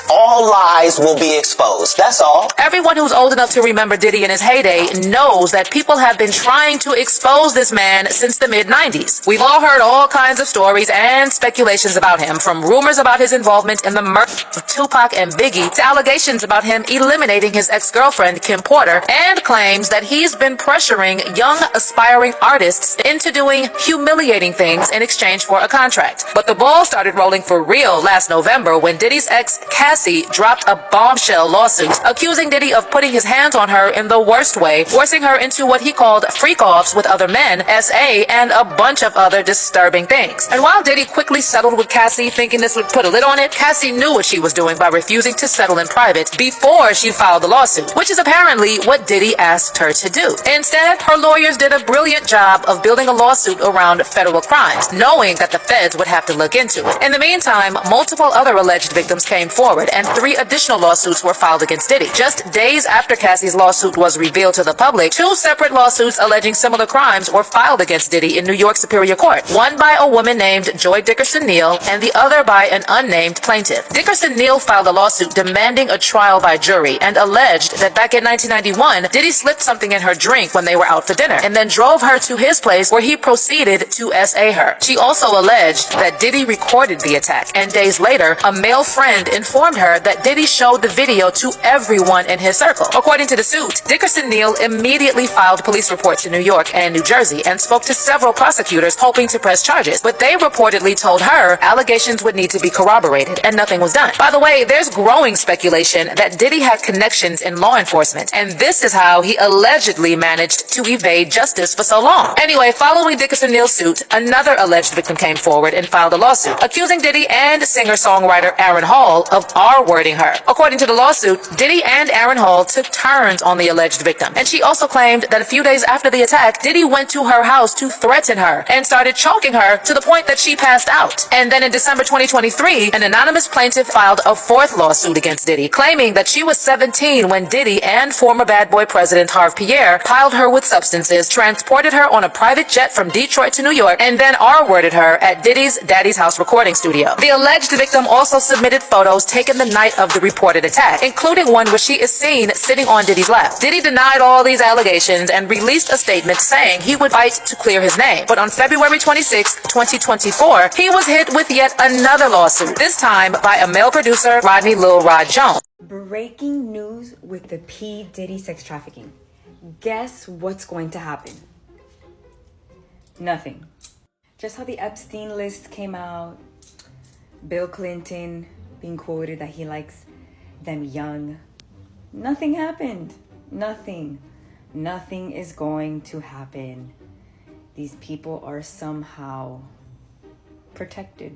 All lies will be exposed. That's all. Everyone who's old enough to remember Diddy in his heyday knows that people have been trying to expose this man since the mid-90s. We've all heard all kinds of stories and speculations about him, from rumors about his involvement in the murder of Tupac and Biggie to allegations about him eliminating his ex-girlfriend Kim Porter, and claims that he's been pressuring young aspiring artists into doing humiliating things in exchange for a contract. But the ball started rolling for real last November when Diddy's ex Cassie dropped a bombshell lawsuit accusing Diddy of putting his hands on her in the worst way, forcing her into what he called freak-offs with other men, SA, and a bunch of other disturbing things. And while Diddy quickly settled with Cassie, thinking this would put a lid on it, Cassie knew what she was doing by refusing to settle in private before she filed the lawsuit, which is apparently what Diddy asked her to do. Instead, her lawyers did a brilliant job of building a lawsuit around federal crimes, knowing that the feds would have to look into it. In the meantime, multiple other alleged victims came forward, and 3 additional lawsuits were filed against Diddy. Just days after Cassie's lawsuit was revealed to the public, 2 separate lawsuits alleging similar crimes were filed against Diddy in New York Superior Court, one by a woman named Joy Dickerson Neal and the other by an unnamed plaintiff. Dickerson Neal filed a lawsuit demanding a trial by jury and alleged that back in 1991, Diddy slipped something in her drink when they were out for dinner and then drove her to his place where he proceeded to SA her. She also alleged that Diddy recorded the attack, and days later, a male friend informed her that Diddy showed the video to everyone in his circle. According to the suit, Dickerson Neal immediately filed police reports in New York and New Jersey and spoke to several prosecutors hoping to press charges, but they reportedly told her allegations would need to be corroborated and nothing was done. By the way, there's growing speculation that Diddy had connections in law enforcement, and this is how he allegedly managed to evade justice for so long. Anyway, following Dickerson Neal's suit, another alleged victim came forward and filed a lawsuit accusing Diddy and singer-songwriter Aaron Hall of R-wording her. According to the lawsuit, Diddy and Aaron Hall took turns on the alleged victim, and she also claimed that a few days after the attack, Diddy went to her house to threaten her and started choking her to the point that she passed out. And then in December 2023, an anonymous plaintiff filed a 4th lawsuit against Diddy, claiming that she was 17 when Diddy and former Bad Boy president Harve Pierre piled her with substances, transported her on a private jet from Detroit to New York, and then R-worded her at Diddy's Daddy's House recording studio. The alleged victim also submitted photos taken the night of the reported attack, including one where she is seen sitting on Diddy's lap. Diddy denied all these allegations and released a statement saying he would fight to clear his name. But on February 26, 2024, he was hit with yet another lawsuit, this time by a male producer, Rodney Lil Rod Jones. Breaking news with the P. Diddy sex trafficking. Guess what's going to happen? Nothing. Just how the Epstein list came out, Bill Clinton being quoted that he likes them young. Nothing happened. Nothing. Nothing is going to happen. These people are somehow protected.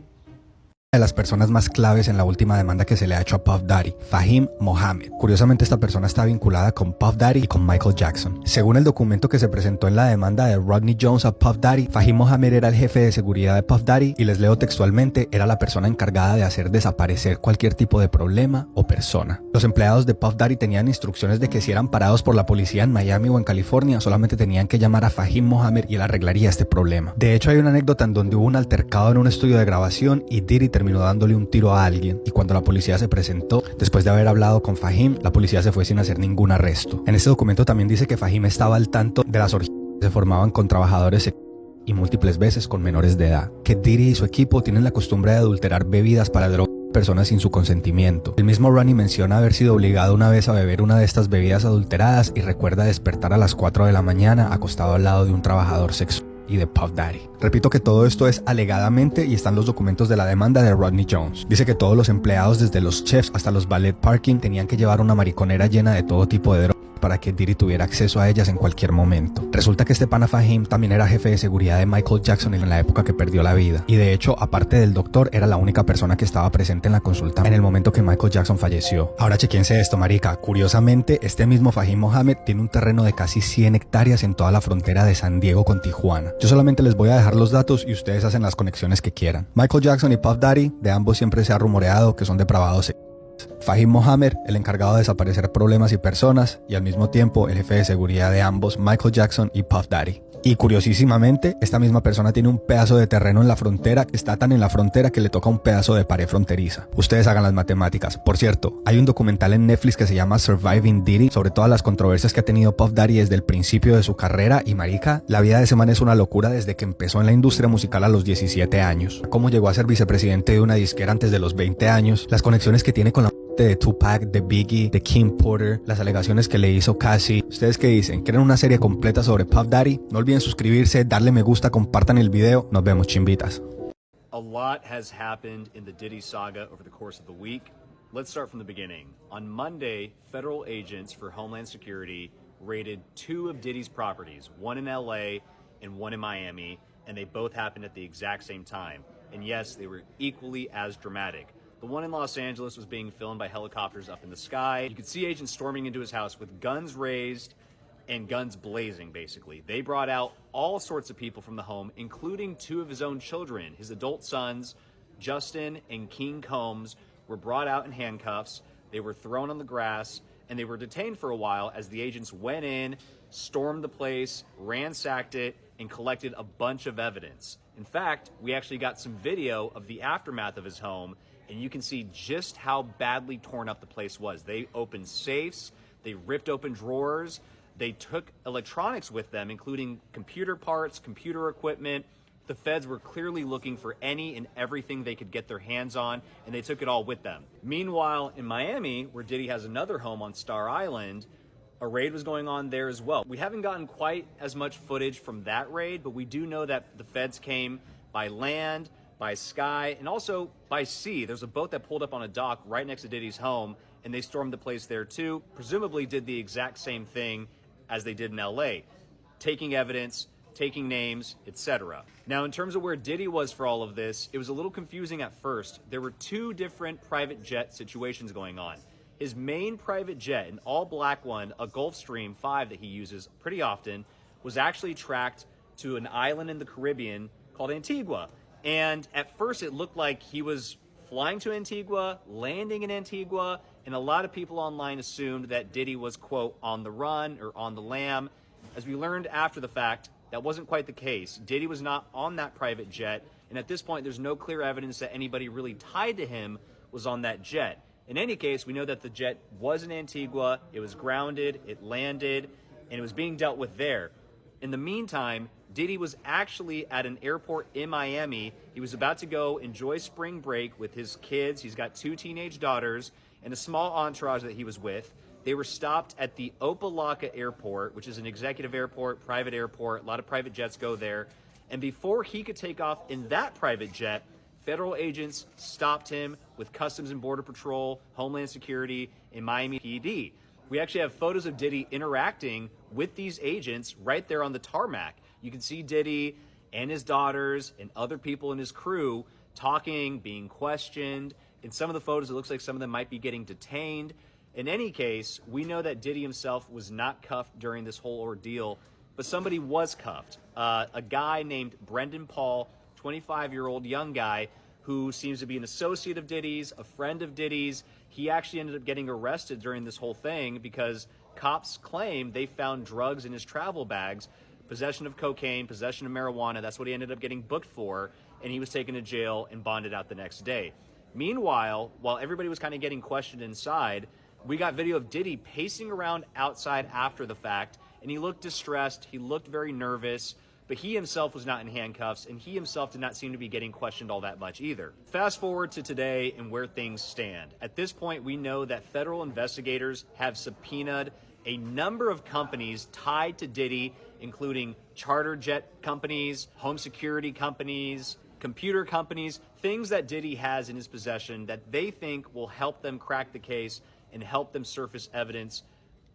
De las personas más claves en la última demanda que se le ha hecho a Puff Daddy, Fahim Mohamed. Curiosamente, esta persona está vinculada con Puff Daddy y con Michael Jackson. Según el documento que se presentó en la demanda de Rodney Jones a Puff Daddy, Fahim Mohamed era el jefe de seguridad de Puff Daddy y, les leo textualmente, era la persona encargada de hacer desaparecer cualquier tipo de problema o persona. Los empleados de Puff Daddy tenían instrucciones de que si eran parados por la policía en Miami o en California, solamente tenían que llamar a Fahim Mohamed y él arreglaría este problema. De hecho, hay una anécdota en donde hubo un altercado en un estudio de grabación y Diddy terminó dándole un tiro a alguien, y cuando la policía se presentó, después de haber hablado con Fahim, la policía se fue sin hacer ningún arresto. En este documento también dice que Fahim estaba al tanto de las orgías que se formaban con trabajadores y múltiples veces con menores de edad, que Diddy y su equipo tienen la costumbre de adulterar bebidas para drogas personas sin su consentimiento. El mismo Ronnie menciona haber sido obligado una vez a beber una de estas bebidas adulteradas y recuerda despertar a las 4 de la mañana acostado al lado de un trabajador sexual y de Puff Daddy. Repito que todo esto es alegadamente y están los documentos de la demanda de Rodney Jones. Dice que todos los empleados, desde los chefs hasta los valet parking, tenían que llevar una mariconera llena de todo tipo de drogas para que Diddy tuviera acceso a ellas en cualquier momento. Resulta que este pana Fahim también era jefe de seguridad de Michael Jackson en la época que perdió la vida. Y de hecho, aparte del doctor, era la única persona que estaba presente en la consulta en el momento que Michael Jackson falleció. Ahora chequense esto, marica. Curiosamente, este mismo Fahim Mohamed tiene un terreno de casi 100 hectáreas en toda la frontera de San Diego con Tijuana. Yo solamente les voy a dejar los datos y ustedes hacen las conexiones que quieran. Michael Jackson y Puff Daddy, de ambos siempre se ha rumoreado que son depravados. Fahim Mohamed, el encargado de desaparecer problemas y personas, y al mismo tiempo el jefe de seguridad de ambos, Michael Jackson y Puff Daddy. Y curiosísimamente, esta misma persona tiene un pedazo de terreno en la frontera que está tan en la frontera que le toca un pedazo de pared fronteriza. Ustedes hagan las matemáticas. Por cierto, hay un documental en Netflix que se llama Surviving Diddy sobre todas las controversias que ha tenido Puff Daddy desde el principio de su carrera, y marica, la vida de ese man es una locura desde que empezó en la industria musical a los 17 años. Cómo llegó a ser vicepresidente de una disquera antes de los 20 años, las conexiones que tiene con la de Tupac, de Biggie, de Kim Porter, las alegaciones que le hizo Cassie. ¿Ustedes qué dicen? ¿Quieren una serie completa sobre Puff Daddy? No olviden suscribirse, darle me gusta, compartan el video. Nos vemos, chimbitas. A lot has happened in the Diddy saga over the course of the week. Let's start from the beginning. On Monday, federal agents for Homeland Security raided 2 of Diddy's properties, one in LA and one in Miami, and they both happened at the exact same time. And yes, they were equally as dramatic. The one in Los Angeles was being filmed by helicopters up in the sky. You could see agents storming into his house with guns raised and guns blazing, basically. They brought out all sorts of people from the home, including 2 of his own children. His adult sons, Justin and King Combs, were brought out in handcuffs. They were thrown on the grass, and they were detained for a while as the agents went in, stormed the place, ransacked it, and collected a bunch of evidence. In fact, we actually got some video of the aftermath of his home, and you can see just how badly torn up the place was. They opened safes, they ripped open drawers, they took electronics with them, including computer parts, computer equipment. The feds were clearly looking for any and everything they could get their hands on, and they took it all with them. Meanwhile, in Miami, where Diddy has another home on Star Island, a raid was going on there as well. We haven't gotten quite as much footage from that raid, but we do know that the feds came by land, by sky, and also by sea. There's a boat that pulled up on a dock right next to Diddy's home, and they stormed the place there too. Presumably did the exact same thing as they did in LA, taking evidence, taking names, etc. Now, in terms of where Diddy was for all of this, it was a little confusing at first. There were 2 different private jet situations going on. His main private jet, an all-black one, a Gulfstream 5 that he uses pretty often, was actually tracked to an island in the Caribbean called Antigua. And at first it looked like he was flying to Antigua, landing in Antigua, and a lot of people online assumed that Diddy was, quote, on the run or on the lam. As we learned after the fact, that wasn't quite the case. Diddy was not on that private jet, and at this point there's no clear evidence that anybody really tied to him was on that jet. In any case, we know that the jet was in Antigua, it was grounded, it landed, and it was being dealt with there. In the meantime, Diddy was actually at an airport in Miami. He was about to go enjoy spring break with his kids. He's got 2 teenage daughters and a small entourage that he was with. They were stopped at the Opa-locka Airport, which is an executive airport, private airport. A lot of private jets go there. And before he could take off in that private jet, federal agents stopped him with Customs and Border Patrol, Homeland Security, and Miami PD. We actually have photos of Diddy interacting with these agents right there on the tarmac. You can see Diddy and his daughters and other people in his crew talking, being questioned. In some of the photos, it looks like some of them might be getting detained. In any case, we know that Diddy himself was not cuffed during this whole ordeal, but somebody was cuffed. A guy named Brendan Paul, 25-year-old young guy who seems to be an associate of Diddy's, a friend of Diddy's. He actually ended up getting arrested during this whole thing because cops claim they found drugs in his travel bags, possession of cocaine, possession of marijuana. That's what he ended up getting booked for, and he was taken to jail and bonded out the next day. Meanwhile, while everybody was kind of getting questioned inside, we got video of Diddy pacing around outside after the fact, and he looked distressed. He looked very nervous. but he himself was not in handcuffs, and he himself did not seem to be getting questioned all that much either. Fast forward to today and where things stand. At this point, we know that federal investigators have subpoenaed a number of companies tied to Diddy, including charter jet companies, home security companies, computer companies, things that Diddy has in his possession that they think will help them crack the case and help them surface evidence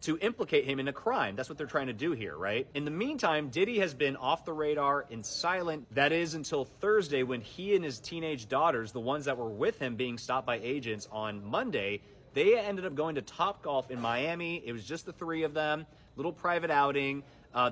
to implicate him in a crime. That's what they're trying to do here, right? In the meantime, Diddy has been off the radar and silent. That is until Thursday, when he and his teenage daughters, the ones that were with him being stopped by agents on Monday, they ended up going to Topgolf in Miami. It was just the three of them, little private outing.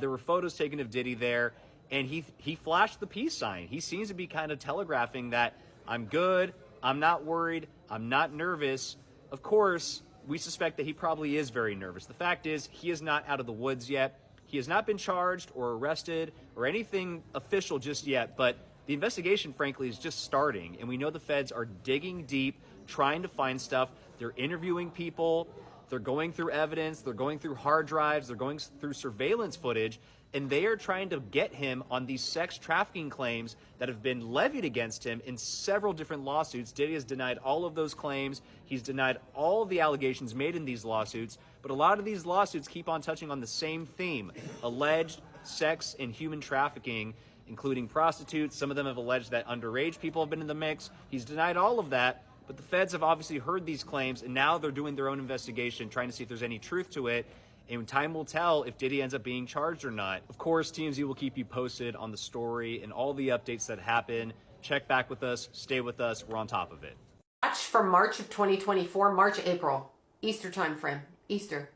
There were photos taken of Diddy there, and he flashed the peace sign. He seems to be kind of telegraphing that I'm good, I'm not worried, I'm not nervous. Of course, we suspect that he probably is very nervous. The fact is, he is not out of the woods yet. He has not been charged or arrested or anything official just yet, but the investigation, frankly, is just starting, and we know the feds are digging deep, trying to find stuff. They're interviewing people, they're going through evidence, they're going through hard drives, they're going through surveillance footage, and they are trying to get him on these sex trafficking claims that have been levied against him in several different lawsuits. Diddy has denied all of those claims. He's denied all of the allegations made in these lawsuits, but a lot of these lawsuits keep on touching on the same theme: alleged sex and human trafficking, including prostitutes. Some of them have alleged that underage people have been in the mix. He's denied all of that, but the feds have obviously heard these claims, and now they're doing their own investigation, trying to see if there's any truth to it. And time will tell if Diddy ends up being charged or not. Of course, TMZ will keep you posted on the story and all the updates that happen. Check back with us. Stay with us. We're on top of it. Watch for March of 2024, March, April, Easter time frame, Easter.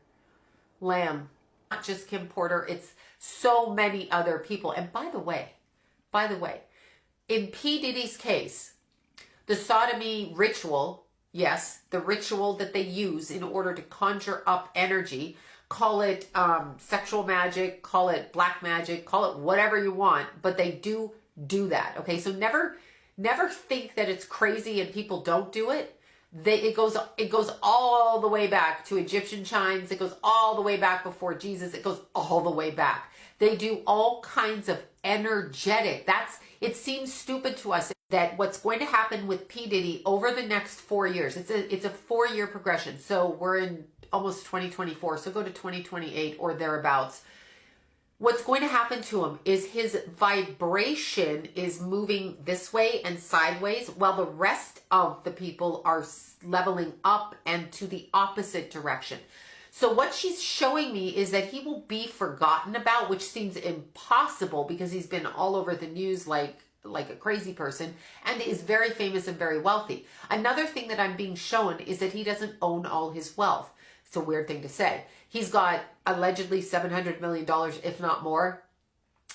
Lamb, not just Kim Porter, it's so many other people. And by the way, in P. Diddy's case, the sodomy ritual, yes, the ritual that they use in order to conjure up energy, call it sexual magic, call it black magic, call it whatever you want, but they do that, okay? So never think that it's crazy and people don't do it. It goes all the way back to Egyptian chimes. It goes all the way back before Jesus. It goes all the way back. They do all kinds of energetic. It seems stupid to us that what's going to happen with P. Diddy over the next 4 years, it's a 4-year progression. So we're in almost 2024, so go to 2028 or thereabouts. What's going to happen to him is his vibration is moving this way and sideways, while the rest of the people are leveling up and to the opposite direction. So what she's showing me is that he will be forgotten about, which seems impossible because he's been all over the news like a crazy person and is very famous and very wealthy. Another thing that I'm being shown is that he doesn't own all his wealth. It's a weird thing to say. He's got allegedly $700 million, if not more.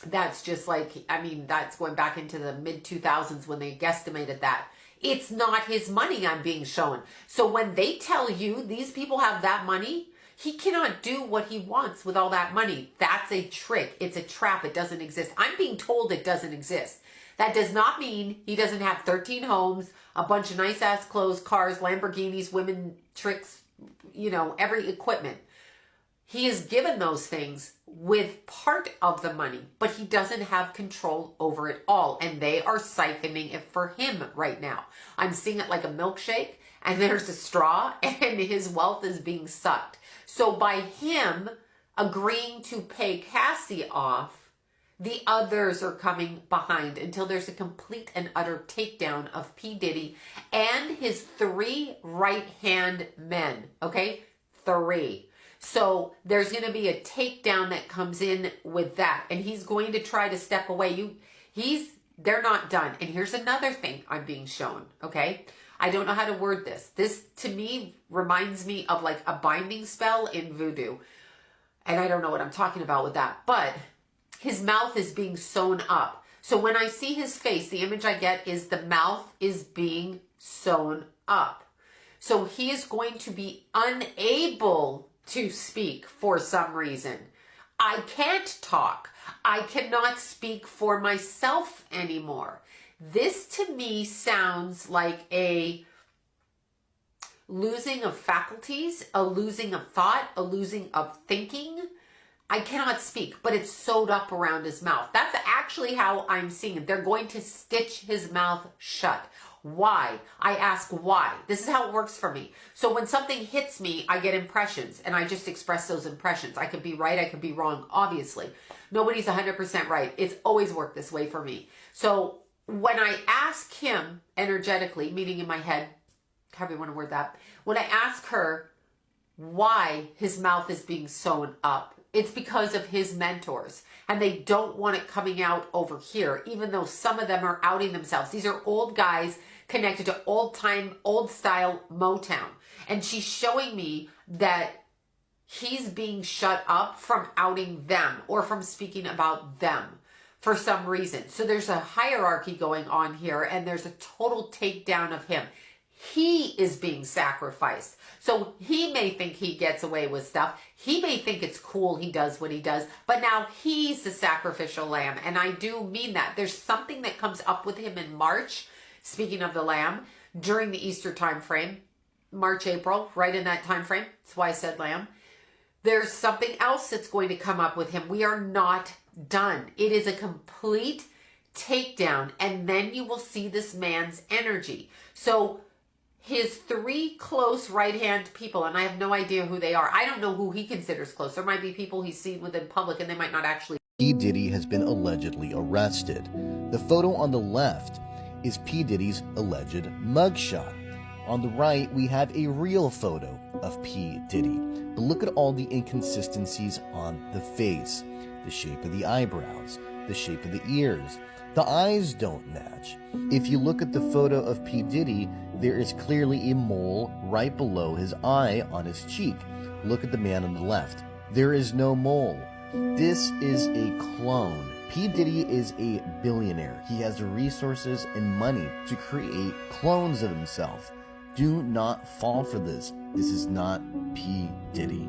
That's just that's going back into the mid-2000s when they guesstimated that. It's not his money I'm being shown. So when they tell you these people have that money, he cannot do what he wants with all that money. That's a trick. It's a trap. It doesn't exist. I'm being told it doesn't exist. That does not mean he doesn't have 13 homes, a bunch of nice-ass clothes, cars, Lamborghinis, women, tricks, every equipment. He is given those things with part of the money, but he doesn't have control over it all, and they are siphoning it for him right now. I'm seeing it like a milkshake, and there's a straw, and his wealth is being sucked. So by him agreeing to pay Cassie off, the others are coming behind until there's a complete and utter takedown of P. Diddy and his 3 right-hand men, okay? 3. So there's going to be a takedown that comes in with that, and he's going to try to step away. They're not done. And here's another thing I'm being shown, okay? I don't know how to word this. This, to me, reminds me of like a binding spell in voodoo. And I don't know what I'm talking about with that, but his mouth is being sewn up. So when I see his face, the image I get is the mouth is being sewn up. So he is going to be unable to speak for some reason. I can't talk. I cannot speak for myself anymore. This to me sounds like a losing of faculties, a losing of thought, a losing of thinking. I cannot speak, but it's sewed up around his mouth. That's actually how I'm seeing it. They're going to stitch his mouth shut. Why? I ask why. This is how it works for me. So when something hits me, I get impressions, and I just express those impressions. I could be right, I could be wrong, obviously. Nobody's 100% right. It's always worked this way for me. So when I ask him energetically, meaning in my head, however you want to word that, when I ask her why his mouth is being sewn up, it's because of his mentors, and they don't want it coming out over here, even though some of them are outing themselves. These are old guys connected to old time, old style Motown. And she's showing me that he's being shut up from outing them or from speaking about them for some reason. So there's a hierarchy going on here, and there's a total takedown of him. He is being sacrificed. So he may think he gets away with stuff. He may think it's cool he does what he does, but now he's the sacrificial lamb. And I do mean that. There's something that comes up with him in March, speaking of the lamb, during the Easter time frame, March, April, right in that time frame. That's why I said lamb. There's something else that's going to come up with him. We are not done. It is a complete takedown, and then you will see this man's energy. So his 3 close right-hand people, and I have no idea who they are. I don't know who he considers close. There might be people he's seen with in public, and they might not actually. P. Diddy has been allegedly arrested. The photo on the left is P. Diddy's alleged mugshot. On the right, we have a real photo of P. Diddy. But look at all the inconsistencies on the face. The shape of the eyebrows, the shape of the ears. The eyes don't match. If you look at the photo of P. Diddy, there is clearly a mole right below his eye on his cheek. Look at the man on the left. There is no mole. This is a clone. P. Diddy is a billionaire. He has the resources and money to create clones of himself. Do not fall for this. This is not P. Diddy.